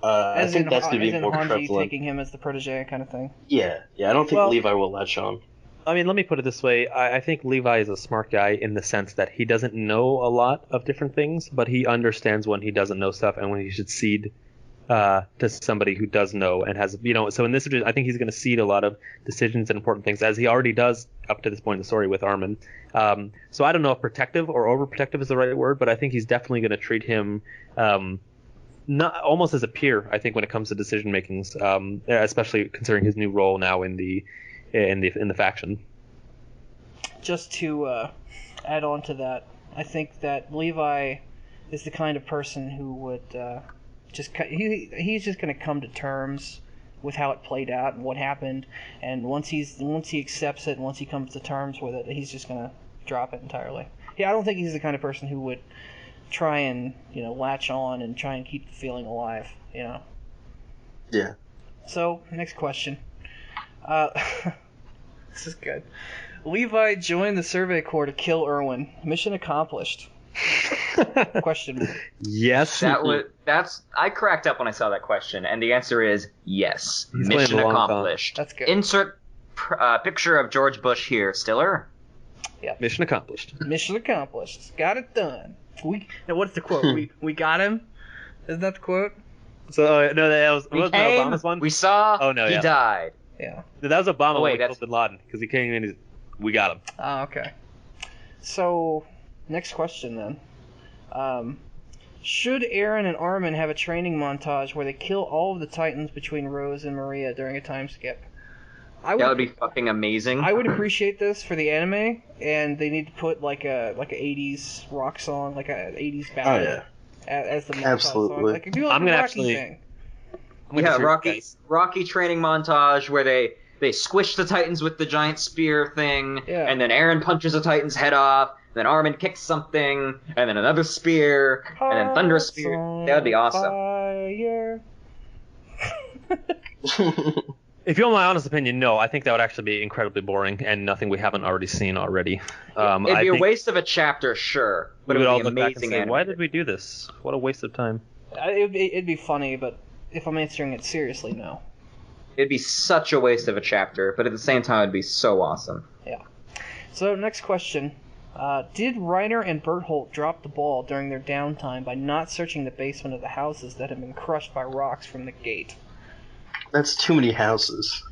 I think that's going to be more Hanji prevalent. taking him as the protege kind of thing. Yeah. I don't think Levi will latch on. I mean, let me put it this way. I think Levi is a smart guy in the sense that he doesn't know a lot of different things, but he understands when he doesn't know stuff and when he should cede to somebody who does know and has, so in this situation, I think he's going to cede a lot of decisions and important things, as he already does up to this point in the story with Armin. So I don't know if protective or overprotective is the right word, but I think he's definitely going to treat him not almost as a peer, I think, when it comes to decision makings, especially considering his new role now in the faction. Just to add on to that, I think that Levi is the kind of person who would he's just going to come to terms with how it played out and what happened, and once he accepts it and once he comes to terms with it, he's just going to drop it entirely. Yeah, I don't think he's the kind of person who would try and latch on and try and keep the feeling alive. Yeah. So next question. This is good. Levi joined the Survey Corps to kill Erwin. Mission accomplished. Question mark. Yes. I cracked up when I saw that question, and the answer is yes. He's Mission accomplished. That's good. Insert picture of George Bush here. Stiller. Yeah. Mission accomplished. Mission accomplished. Got it done. Now what's the quote? we got him. Isn't that the quote? So no, that was Obama's one. We saw. Oh no, he died. Yeah. That was Obama. Oh, wait, when he killed Bin Laden because he came in. We got him. Oh, okay. So next question then. Should Eren and Armin have a training montage where they kill all of the Titans between Rose and Maria during a time skip? That would be fucking amazing. I would appreciate this for the anime, and they need to put like a 80s rock song, like a 80s ballad as the montage Absolutely. song. Like, do like I'm a gonna Rocky actually- thing. Rocky training montage where they squish the Titans with the giant spear thing, and then Eren punches a Titan's head off, then Armin kicks something, and then another spear, and then Thunder spear. That would be awesome. Fire. If you want my honest opinion, no. I think that would actually be incredibly boring and nothing we haven't already seen already. It'd be a waste of a chapter, sure, but it we would all would be look back and amazing. say, why did we do this? What a waste of time. It'd be funny, but if I'm answering it seriously, no. It'd be such a waste of a chapter, but at the same time, it'd be so awesome. Yeah. So, next question. Did Reiner and Bertholdt drop the ball during their downtime by not searching the basement of the houses that had been crushed by rocks from the gate? That's too many houses.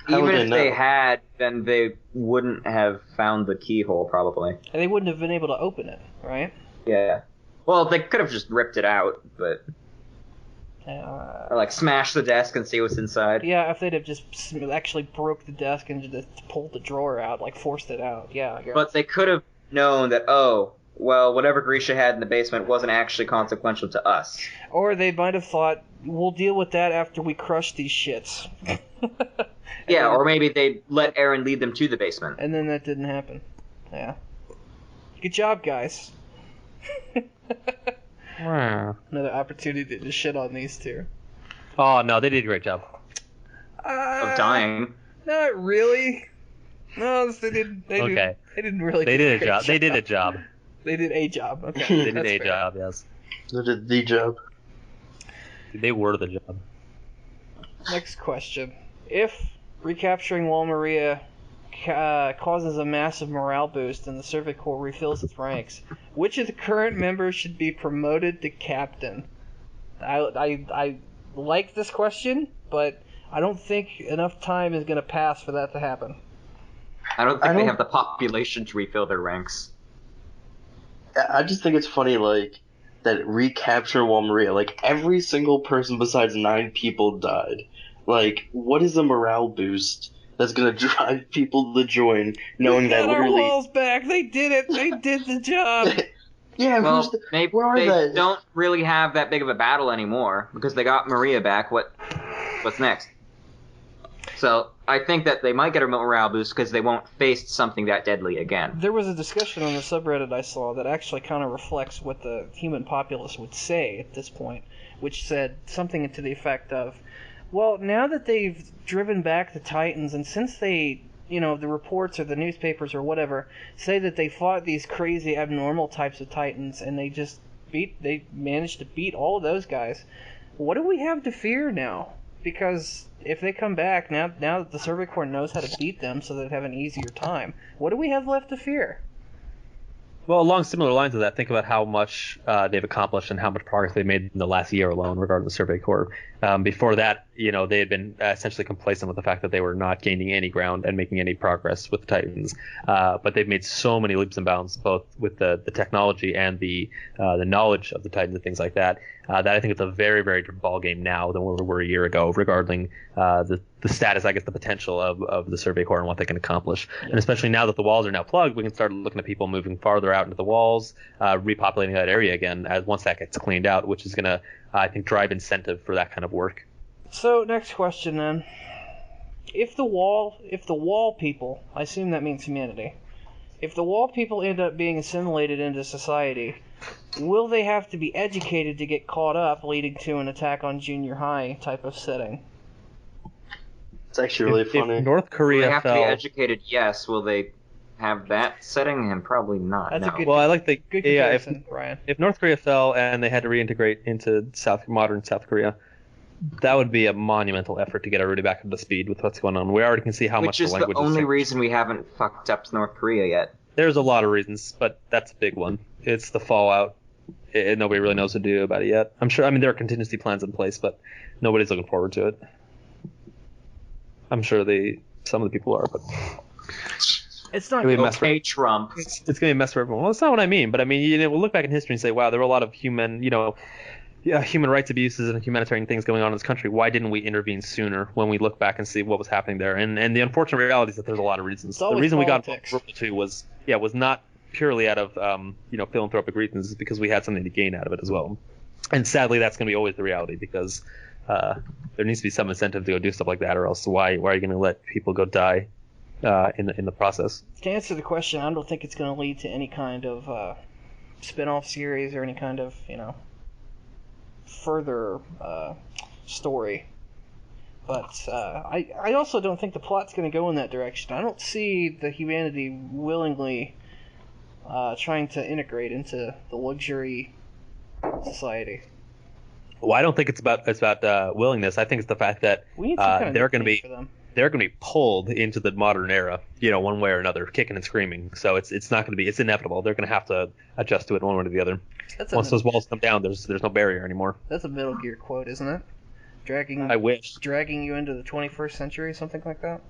How Even would if know? they had, then they wouldn't have found the keyhole, probably. And they wouldn't have been able to open it, right? Yeah. Well, they could have just ripped it out, but... or, like, smash the desk and see what's inside. Yeah, if they'd have just actually broke the desk and just pulled the drawer out, like forced it out. Yeah, I guess. But they could have known that, oh, well, whatever Grisha had in the basement wasn't actually consequential to us. Or they might have thought, we'll deal with that after we crush these shits. Yeah, or maybe they let Eren lead them to the basement. And then that didn't happen. Yeah. Good job, guys. Wow. Another opportunity to shit on these two. Oh, no, they did a great job. Of dying. Not really. No, they didn't. They didn't really. They do did a great job. They did a job. They did a job. Okay. They did that's a fair. job, yes. They did the job. They were the job. Next question. If recapturing Wall Maria causes a massive morale boost and the Survey Corps refills its ranks, which of the current members should be promoted to captain? I like this question, but I don't think enough time is going to pass for that to happen. I don't think they have the population to refill their ranks. I just think it's funny, like, that recapture while Maria, like, every single person besides 9 people died. Like, what is the morale boost that's gonna drive people to join, knowing that our literally... walls back. They did it. They did the job. Yeah, Well, they they? don't really have that big of a battle anymore, because they got Maria back. What's next? So, I think that they might get a morale boost because they won't face something that deadly again. There was a discussion on the subreddit I saw that actually kind of reflects what the human populace would say at this point, which said something to the effect of, well, now that they've driven back the Titans, and since they, the reports or the newspapers or whatever say that they fought these crazy abnormal types of Titans, and they managed to beat all of those guys, what do we have to fear now? Because if they come back, now that the Survey Corps knows how to beat them so they'd have an easier time, what do we have left to fear? Well, along similar lines of that, think about how much they've accomplished and how much progress they've made in the last year alone regarding the Survey Corps. Before that, they had been essentially complacent with the fact that they were not gaining any ground and making any progress with the Titans. But they've made so many leaps and bounds, both with the technology and the knowledge of the Titans and things like that, that I think it's a very, very different ballgame now than where we were a year ago regarding the status, I guess, the potential of the Survey Corps and what they can accomplish. Yeah. And especially now that the walls are now plugged, we can start looking at people moving farther out into the walls, repopulating that area again once that gets cleaned out, which is going to, I think, drive incentive for that kind of work. So, next question then. If the wall people, I assume that means humanity, if the wall people end up being assimilated into society, will they have to be educated to get caught up, leading to an attack on junior high type of setting? It's actually really funny. If North Korea will they have to be educated? Yes. Will they have that setting? And probably not. That's no. a good. Well, I like the good comparison, Ryan. If North Korea fell and they had to reintegrate into modern South Korea, that would be a monumental effort to get everybody back up to speed with what's going on. We already can see how much the language is. Which is the only reason we haven't fucked up North Korea yet. There's a lot of reasons, but that's a big one. It's the fallout. Nobody really knows what to do about it yet. I'm sure. I mean, there are contingency plans in place, but nobody's looking forward to it. I'm sure some of the people are, but it's not going to be Trump. It's going to be a mess for everyone. Well, that's not what I mean, but I mean, we'll look back in history and say, wow, there were a lot of human rights abuses and humanitarian things going on in this country. Why didn't we intervene sooner when we look back and see what was happening there? And the unfortunate reality is that there's a lot of reasons. The reason politics. We got World War II was not purely out of philanthropic reasons, it's because we had something to gain out of it as well. And sadly, that's going to be always the reality, because there needs to be some incentive to go do stuff like that, or else why are you going to let people go die in the process? To answer the question, I don't think it's going to lead to any kind of spin-off series or any kind of further story. But I also don't think the plot's going to go in that direction. I don't see the humanity willingly trying to integrate into the luxury society. Well, I don't think it's about willingness. I think it's the fact that they're going to be pulled into the modern era, one way or another, kicking and screaming. So it's not going to be. It's inevitable. They're going to have to adjust to it one way or the other. Once those walls come down, there's no barrier anymore. That's a Metal Gear quote, isn't it? I wish. Dragging you into the 21st century, something like that?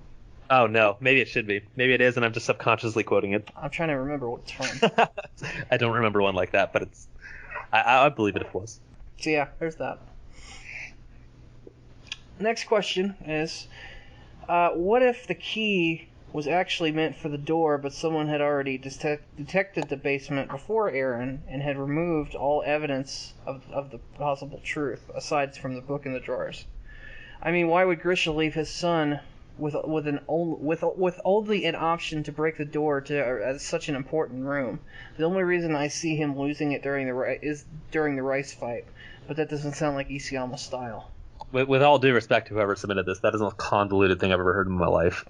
Oh, no. Maybe it should be. Maybe it is, and I'm just subconsciously quoting it. I'm trying to remember what it's from. I don't remember one like that, but I believe it if it was. So yeah, there's that. Next question is, what if the key was actually meant for the door, but someone had already detected the basement before Eren and had removed all evidence of the possible truth, aside from the book in the drawers? I mean, why would Grisha leave his son with only an option to break the door to such an important room? The only reason I see him losing it during the rice fight, but that doesn't sound like Isayama's style. With all due respect to whoever submitted this, that is the most convoluted thing I've ever heard in my life.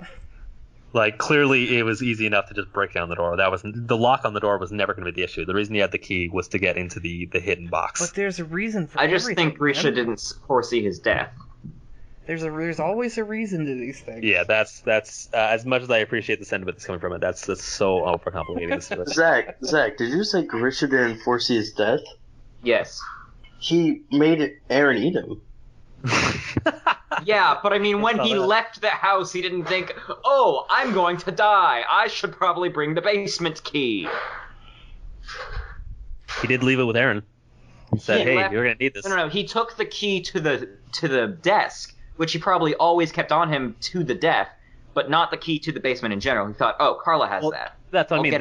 Like, clearly it was easy enough to just break down the door. The lock on the door was never going to be the issue. The reason he had the key was to get into the hidden box. But there's a reason for everything. I just think Grisha didn't foresee his death. There's always a reason to these things. Yeah, that's as much as I appreciate the sentiment that's coming from it, that's so overcomplicated. Zach, did you say Grisha didn't foresee his death? Yes. He made Eren eat him. Yeah, but I mean, when saw he that. left the house, he didn't think, oh, I'm going to die. I should probably bring the basement key. He did leave it with Aaron. He said, He "Hey, left- you're gonna need this." No. He took the key to the desk, which he probably always kept on him to the death, but not the key to the basement in general. He thought, oh, Carla has that. That's what I mean.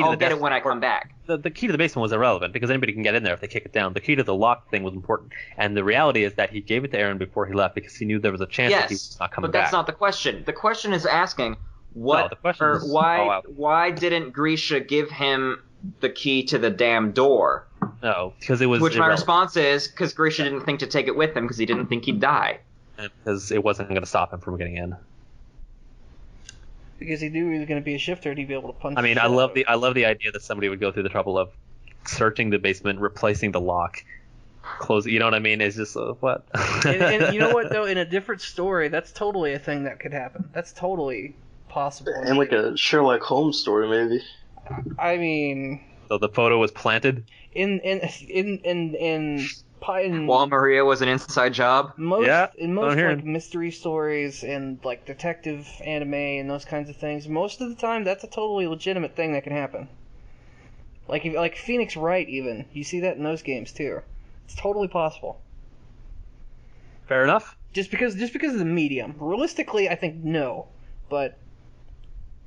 I'll The get it when I come back. The key to the basement was irrelevant because anybody can get in there if they kick it down. The key to the lock thing was important, and the reality is that he gave it to Aaron before he left because he knew there was a chance that he was not coming but that's back. not the question. The question is asking No, the question is- why didn't Grisha give him the key to the damn door? No, because it was Which my irrelevant. response is because Grisha didn't think to take it with him because he didn't think he'd die. Because it wasn't going to stop him from getting in. Because he knew he was going to be a shifter and he'd be able to punch. I mean, the I shit love out the idea that somebody would go through the trouble of searching the basement, replacing the lock, close. You know what I mean? It's just what. and you know what though? In a different story, that's totally a thing that could happen. That's totally possible. And like a Sherlock Holmes story, maybe. I mean, So the photo was planted. in While Maria was an inside job. most Yeah, in most I'm hearing. like mystery stories and like detective anime and those kinds of things, most of the time that's a totally legitimate thing that can happen. Like Phoenix Wright, even you see that in those games too. It's totally possible. Fair enough. Just because of the medium. Realistically, I think no, but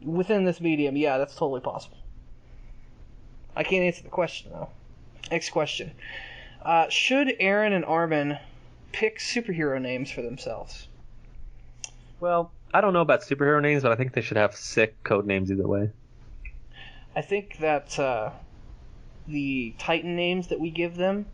within this medium, yeah, that's totally possible. I can't answer the question though. Next question. Should Aaron and Armin pick superhero names for themselves? Well, I don't know about superhero names, but I think they should have sick code names either way. I think that the Titan names that we give them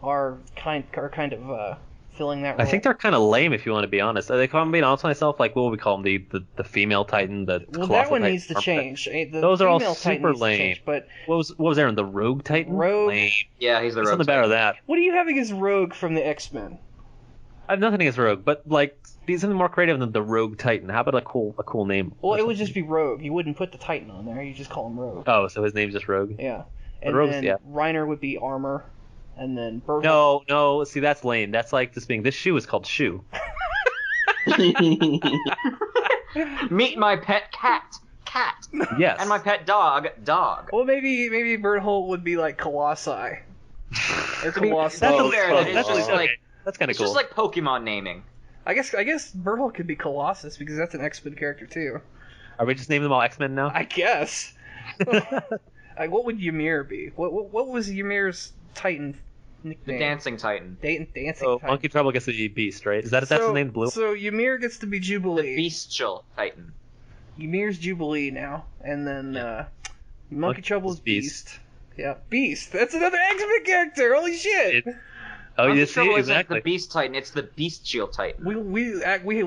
are kind of filling that role. I think they're kind of lame, if you want to be honest. They call them, being honest with myself, like what would we call them? The female Titan, the well, colossal that one Titan, needs to armor change. Titan. The Those are all female Titan super needs to lame. change, but What was Aaron? The Rogue Titan? Rogue. Lame. Yeah, he's the Something road better type. than that. what do you have against Rogue from the X-Men? I have nothing against Rogue, but like be something more creative than the Rogue Titan. How about a cool name? Well, or it would something? just be Rogue. You wouldn't put the Titan on there. You just call him Rogue. Oh, so his name's just Rogue. Yeah. But And Rogue's- then yeah. Reiner would be Armor, and then Berthold. No. See, that's lame. That's like this being. This shoe is called Shoe. Meet my pet cat. Yes. And my pet dog. Well, maybe Berthold would be like Colossi. Or I mean, Colossus. that's Oh, fair. oh, That is that's just okay. like That's kind of it's cool. just like Pokemon naming. I guess Berthold could be Colossus because that's an X-Men character too. Are we just naming them all X-Men now? I guess. Like, what would Ymir be? What was Ymir's Titan The nickname? dancing titan. Dancing So Titan. Monkey Trouble gets to be Beast, right? That's his name, Blue? So Ymir gets to be The Jubilee. bestial titan. Ymir's Jubilee now, and then Monkey Trouble's is Beast. Beast. Yeah, Beast. That's another X-Men character. Holy shit! Oh, Monkey you see, Trouble exactly. isn't the beast titan, it's the bestial titan. We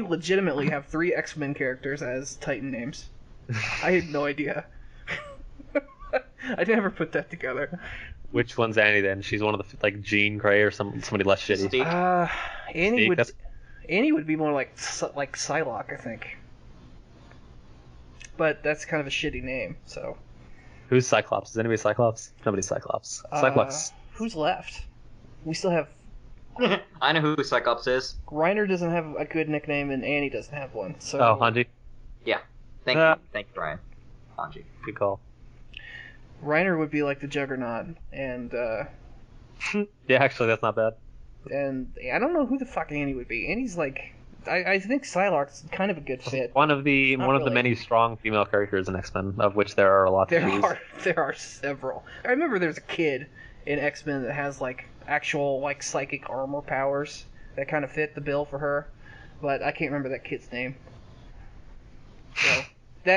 legitimately have 3 X-Men characters as Titan names. I had no idea. I never put that together. Which one's Annie then? She's one of the like Jean Grey or somebody less shitty. Mystique. Annie Mystique, would that's- Annie would be more like Psylocke, I think. But that's kind of a shitty name. So Who's Cyclops? Is anybody Cyclops? Nobody's Cyclops. Cyclops. Who's left? We still have I know who Cyclops is. Reiner doesn't have a good nickname and Annie doesn't have one. So Oh, Hanji. Thank you, Brian. Hanji. Good call. Reiner would be like the Juggernaut, and Yeah, actually, that's not bad. I don't know who the fuck Annie would be. Annie's like I think Psylocke's kind of a good fit. One of the really. many strong female characters in X-Men, of which there are a lot to choose. There are several. I remember there's a kid in X-Men that has like actual like psychic armor powers that kind of fit the bill for her, but I can't remember that kid's name. So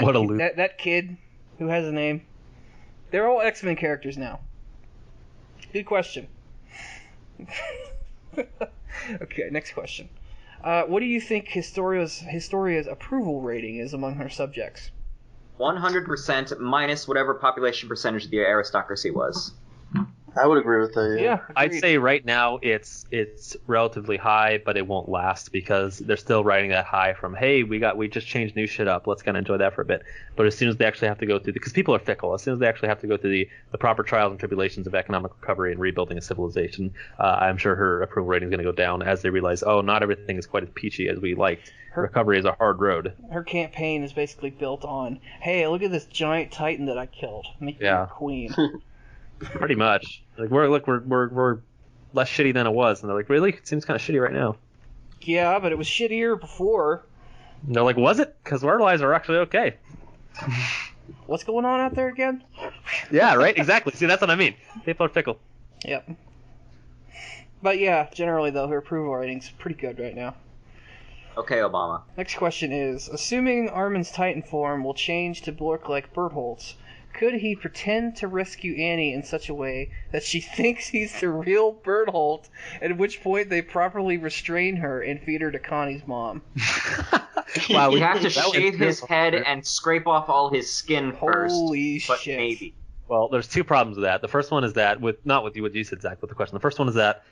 What a loop. that kid who has a name. They're all X-Men characters now. Good question. Okay, next question. What do you think Historia's approval rating is among her subjects? 100% minus whatever population percentage the aristocracy was. I would agree with that. Yeah, I'd agreed. say right now it's relatively high, but it won't last because they're still riding that high from, hey, we just changed new shit up, let's kind of enjoy that for a bit. But as soon as they actually have to go through, because people are fickle, as soon as they actually have to go through the proper trials and tribulations of economic recovery and rebuilding a civilization, I'm sure her approval rating is going to go down as they realize, oh, not everything is quite as peachy as we liked. Recovery is a hard road. Her campaign is basically built on, hey, look at this giant titan that I killed. Make me a queen. Pretty much. Like we're less shitty than it was, and they're like, really? It seems kind of shitty right now. Yeah, but it was shittier before. And they're like, was it? Because our lives are actually okay. What's going on out there again? Yeah, right. Exactly. See, that's what I mean. People are fickle. Yep. But yeah, generally though, her approval rating's pretty good right now. Okay, Obama. Next question is, assuming Armin's Titan form will change to look like Bertholdt's, could he pretend to rescue Annie in such a way that she thinks he's the real Bertholdt, at which point they properly restrain her and feed her to Connie's mom? Wow, You have to shave his head and scrape off all his skin first. Holy but shit. maybe. Well, there's two problems with that. The first one is that, not with what you said, Zach, but the question. The first one is that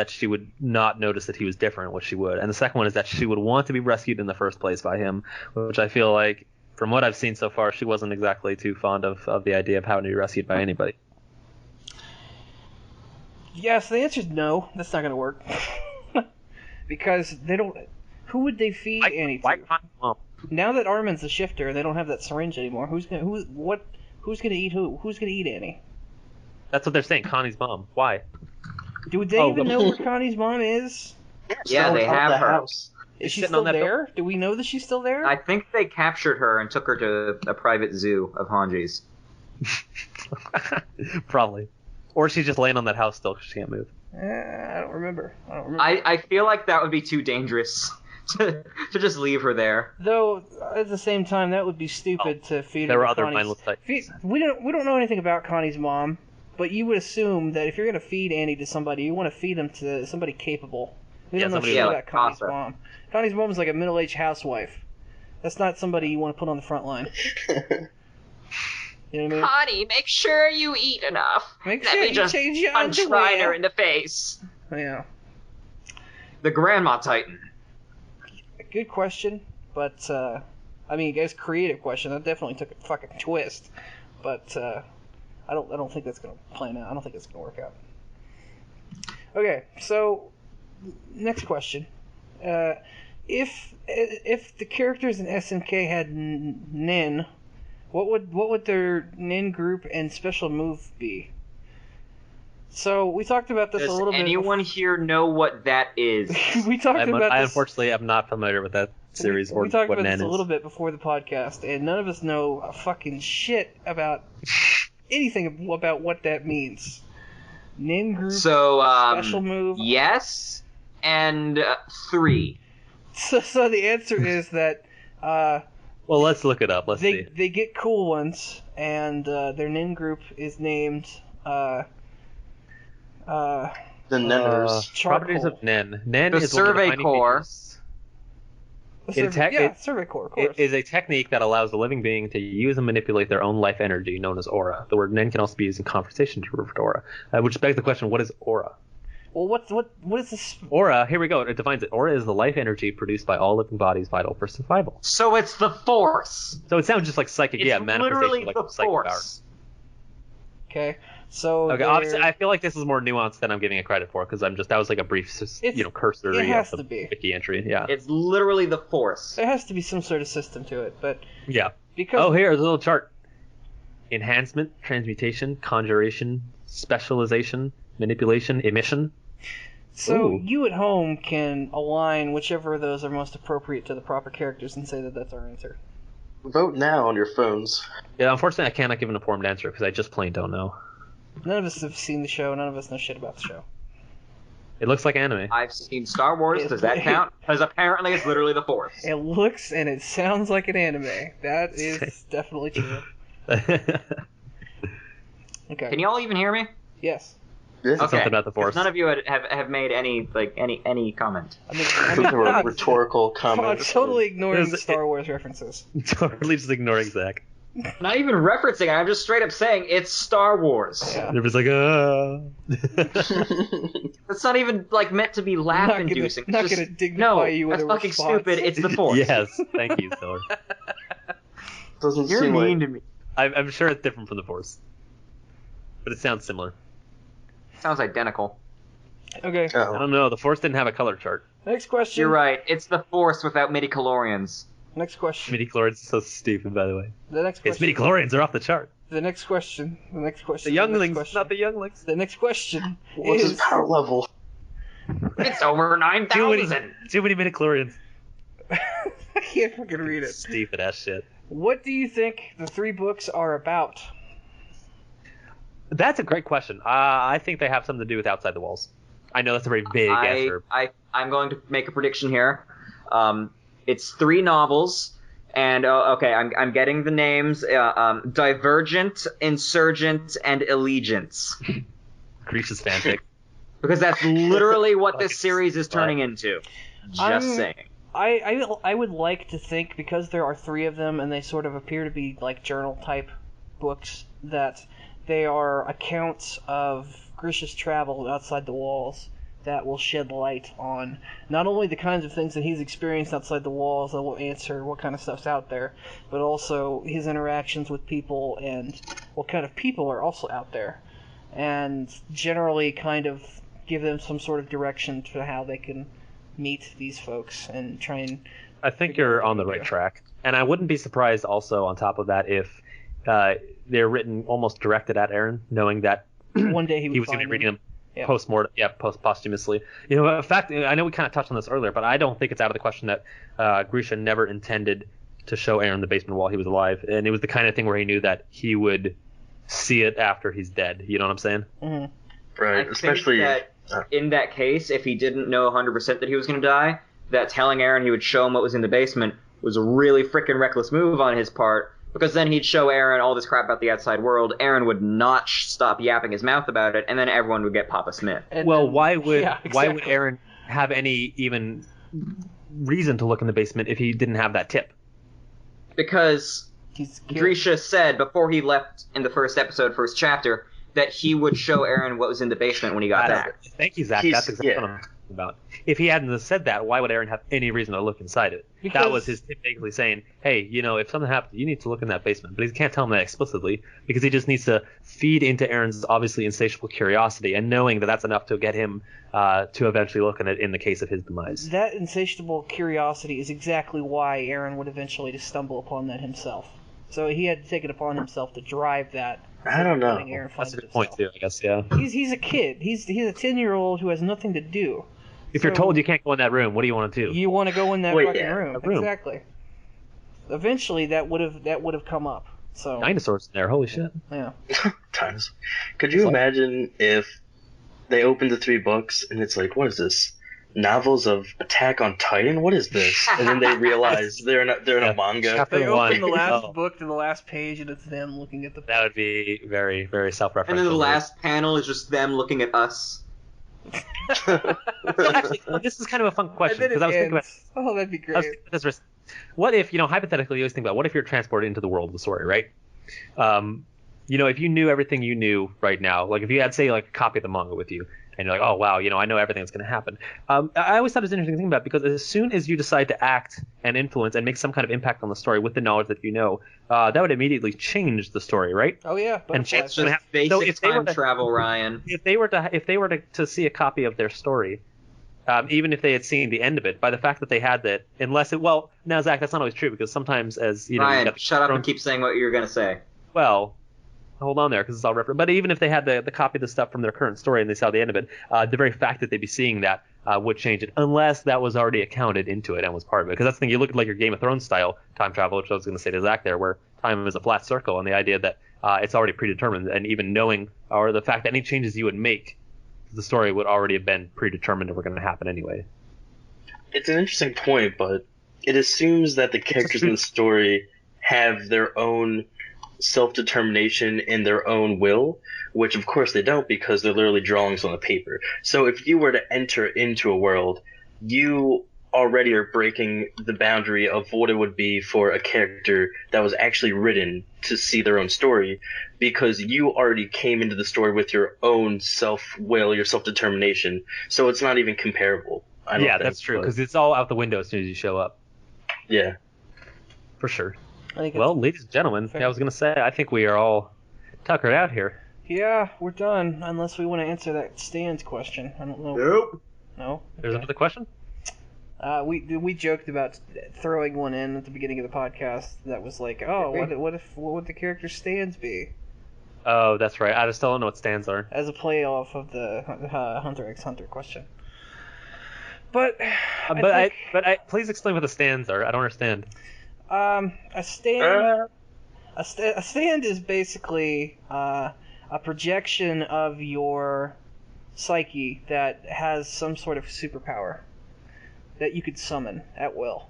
she would not notice that he was different, which she would. And the second one is that she would want to be rescued in the first place by him, which I feel like, from what I've seen so far, she wasn't exactly too fond of the idea of having to be rescued by anybody. Yes, the answer is no. That's not going to work. Because they don't... Who would they feed Annie to? Now that Armin's a shifter, they don't have that syringe anymore. Who's gonna eat who? Who's gonna eat Annie? That's what they're saying. Connie's mom. Why? Do they even know where Connie's mom is? Yeah, they have her. House. Is she sitting still on that there? Do we know that she's still there? I think they captured her and took her to a private zoo of Hanji's. Probably. Or she's just laying on that house still because she can't move. I don't remember. I feel like that would be too dangerous to just leave her there. Though at the same time, that would be stupid to feed her. There were to other Connie's... mindless types. We don't know anything about Connie's mom, but you would assume that if you're going to feed Annie to somebody, you want to feed him to somebody capable. We don't know shit about Connie's mom. Connie's mom is like a middle-aged housewife. That's not somebody you want to put on the front line. You know what I mean? Connie, make sure you eat enough. Make Let sure me you just change your punch underwear. Reiner in the face. Yeah. The Grandma Titan. Good question, but I mean, guys, creative question. That definitely took a fucking twist, but I don't think that's gonna plan out. I don't think it's gonna work out. Okay, so next question: if the characters in SNK had Nin, what would their Nin group and special move be? So we talked about this a little bit. Does anyone here know what that is? We talked about this. I unfortunately am not familiar with that series or we talked what about Nen this is. a little bit before the podcast, and none of us know a fucking shit about anything about what that means. Nin group, So, special move. yes, and 3. So the answer is that Well, let's look it up. Let's see. they get cool ones, and their Nin group is named The Nenners. Properties of Nen. Nen The is one of Survey defining Corps. features. Survey Corps, of course. It is a technique that allows the living being to use and manipulate their own life energy, known as aura. The word Nen can also be used in conversation to refer to aura, which begs the question: what is aura? Well, what is this? Aura, here we go. It defines it. Aura is the life energy produced by all living bodies vital for survival. So it's the Force. So it sounds just like psychic, It's manifestation literally like the psychic power. Force. Okay, so Okay, obviously, I feel like this is more nuanced than I'm giving it credit for because that was like a brief, cursory it has of to the be. wiki entry. Yeah. It's literally the Force. there has to be some sort of system to it, but Yeah. because Oh, here's a little chart. Enhancement, transmutation, conjuration, specialization, manipulation, emission. So Ooh. you at home can align whichever of those are most appropriate to the proper characters and say that that's our answer. Vote now on your phones. Yeah, unfortunately, I cannot give an informed answer because I just plain don't know. None of us have seen the show. None of us know shit about the show. It looks like anime. I've seen Star Wars. Does that count? Because apparently it's literally the Force. It looks and it sounds like an anime. That is definitely true. Okay. Can you all even hear me? Yes. Yes. Okay. Something about the Force. None of you have made any comment. I mean, Rhetorical I'm comments. totally ignoring There's- the Star Wars references. Totally just ignoring Zach. Not even referencing it. I'm just straight up saying it's Star Wars. Yeah. It was like, It's not even like meant to be laugh-inducing. Not It's gonna just, dignify no, you with that's a fucking response. stupid. It's the Force. Yes, thank you, Thor. Doesn't You're seem mean like to me. I'm sure it's different from the Force, but it sounds similar. Sounds identical. Okay. I don't know. The Force didn't have a color chart. Next question. You're right. It's the Force without midichlorians. Next question. Midi-chlorians is so stupid, by the way. The next His question. midi-chlorians are off the chart. The next question. The next question. The younglings, next question. not the younglings. The next question what's his is power level? It's over 9,000. Too many midi-chlorians. I can't fucking read it. Stupid ass shit. What do you think the 3 books are about? That's a great question. I think they have something to do with Outside the Walls. I know that's a very vague answer. I'm going to make a prediction here. It's 3 novels, and okay, I'm getting the names: Divergent, Insurgent, and Allegiance. Grisha's fanfic. Because that's literally what this Fucking series is slut. turning into. Just I'm- saying. I would like to think, because there are 3 of them and they sort of appear to be like journal type books, that they are accounts of Grisha's travel outside the walls that will shed light on not only the kinds of things that he's experienced outside the walls that will answer what kind of stuff's out there, but also his interactions with people and what kind of people are also out there, and generally kind of give them some sort of direction to how they can meet these folks and try and I think you're on the right track. And I wouldn't be surprised also on top of that if they're written almost directed at Aaron, knowing that one day he he would was going to find be reading them Yeah. posthumously. You know, in fact, I know we kind of touched on this earlier, but I don't think it's out of the question that Grisha never intended to show Aaron the basement while he was alive, and it was the kind of thing where he knew that he would see it after he's dead. You know what I'm saying? Mhm. Right, I especially think that in that case, if he didn't know 100% that he was going to die, that telling Aaron he would show him what was in the basement was a really freaking reckless move on his part, because then he'd show Aaron all this crap about the outside world. Aaron would not stop yapping his mouth about it, and then everyone would get Papa Smith. And Well, then- why would yeah, why would exactly. Aaron have any even reason to look in the basement if he didn't have that tip? Because He's Grisha said before he left in the first episode, first chapter, that he would show Aaron what was in the basement when he got back. Thank you, Zach. He's- That's exactly yeah. what I'm talking about. If he hadn't have said that, why would Aaron have any reason to look inside it? Because- That was his tip, basically saying, hey, you know, if something happens, you need to look in that basement. But he can't tell him that explicitly because he just needs to feed into Aaron's obviously insatiable curiosity and knowing that that's enough to get him to eventually look in it in the case of his demise. That insatiable curiosity is exactly why Aaron would eventually just stumble upon that himself. So he had to take it upon himself to drive that. I don't know. letting Aaron find That's a it good point, himself. too, I guess, yeah. He's a kid. He's a 10-year-old who has nothing to do. If you're So- told you can't go in that room, what do you want to do? You want to go in that Wait, fucking yeah, room. a room. Exactly. Eventually, that would have come up. So Dinosaurs in there, holy shit. yeah. Times. Could you imagine if they opened the 3 books and it's like, what is this? Novels of Attack on Titan? What is this? And then they realize they're in Yeah. a manga. Chapter They one. open the last Oh. book to the last page, and it's them looking at the. That would be very, very self-referential. And then the last panel is just them looking at us. So actually, this is kind of a fun question And then because I was thinking about. Oh, that'd be I was great. thinking about this. What if, you know, hypothetically, you always think about what if you're transported into the world of the story, right? You know, if you knew everything you knew right now, like if you had, say, like a copy of the manga with you, and you're like, oh wow, you know, I know everything that's going to happen. I always thought it was an interesting thing about it because as soon as you decide to act and influence and make some kind of impact on the story with the knowledge that you know, that would immediately change the story, right? Oh yeah, And butterfly chance It's just So basic if they were time to- travel, Ryan. If they were to see a copy of their story, even if they had seen the end of it, by the fact that they had that, unless it, well, now Zach, that's not always true because sometimes as you know, Ryan, you got the shut up and keep saying what you're going to say. well, hold on there because it's all reference. But even if they had the copy of the stuff from their current story and they saw the end of it, the very fact that they'd be seeing that would change it, unless that was already accounted into it and was part of it. Because that's the thing, you look at like your Game of Thrones style time travel, which I was going to say to Zach there, where time is a flat circle, and the idea that it's already predetermined, and even knowing, or the fact that any changes you would make to the story would already have been predetermined and were going to happen anyway. It's an interesting point, but it assumes that the characters in the story have their own self-determination and their own will, which of course they don't because they're literally drawings on the paper. So if you were to enter into a world, you already are breaking the boundary of what it would be for a character that was actually written to see their own story, because you already came into the story with your own self-will, your self-determination, so it's not even comparable. I don't think, that's true, but- because it's all out the window as soon as you show up. Yeah. For sure. I think Well, ladies and gentlemen, fair. I was going to say, I think we are all tuckered out here. yeah, we're done. Unless we want to answer that Stan's question. I don't know. Nope. No. There's another question? We joked about throwing one in at the beginning of the podcast that was like, oh, what would the character Stans be? Oh, that's right. I just don't know what stands are. As a play off of the Hunter x Hunter question. But Please explain what the stands are. I don't understand. a stand a stand is basically a projection of your psyche that has some sort of superpower that you could summon at will.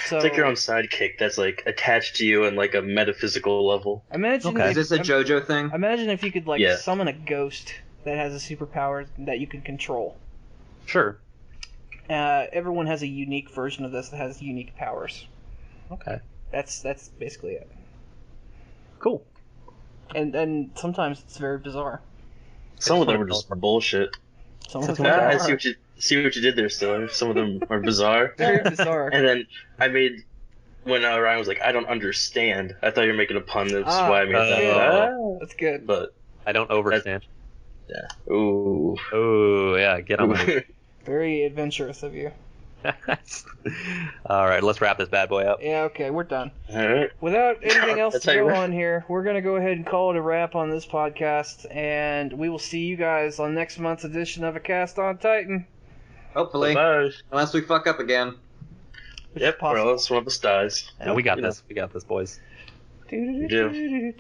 So It's like your own sidekick that's like attached to you on like a metaphysical level. imagine Okay. Is this a JoJo thing? imagine if you could Yeah. summon a ghost that has a superpower that you can control. Sure. Everyone has a unique version of this that has unique powers. Okay. That's basically it. Cool. And sometimes it's very bizarre. Some of them are just bullshit. Some of Some them I are see what you did there, Stiller. Some of them are bizarre. very bizarre. And then I made, when Ryan was like, I don't understand. I thought you were making a pun. That's why I made that. That's good. But I don't overstand. yeah. Ooh. Oh, yeah. Get on with it. Very adventurous of you. All right, let's wrap this bad boy up. Yeah, okay, we're done. All right. Without anything else That's to how you go wrap. on here, we're going to go ahead and call it a wrap on this podcast, and we will see you guys on next month's edition of A Cast on Titan. Hopefully. Bye. Unless we fuck up again. Which Yep. is Or possible. else one of us dies. Yeah, we got You know. this. We got this, boys. You do.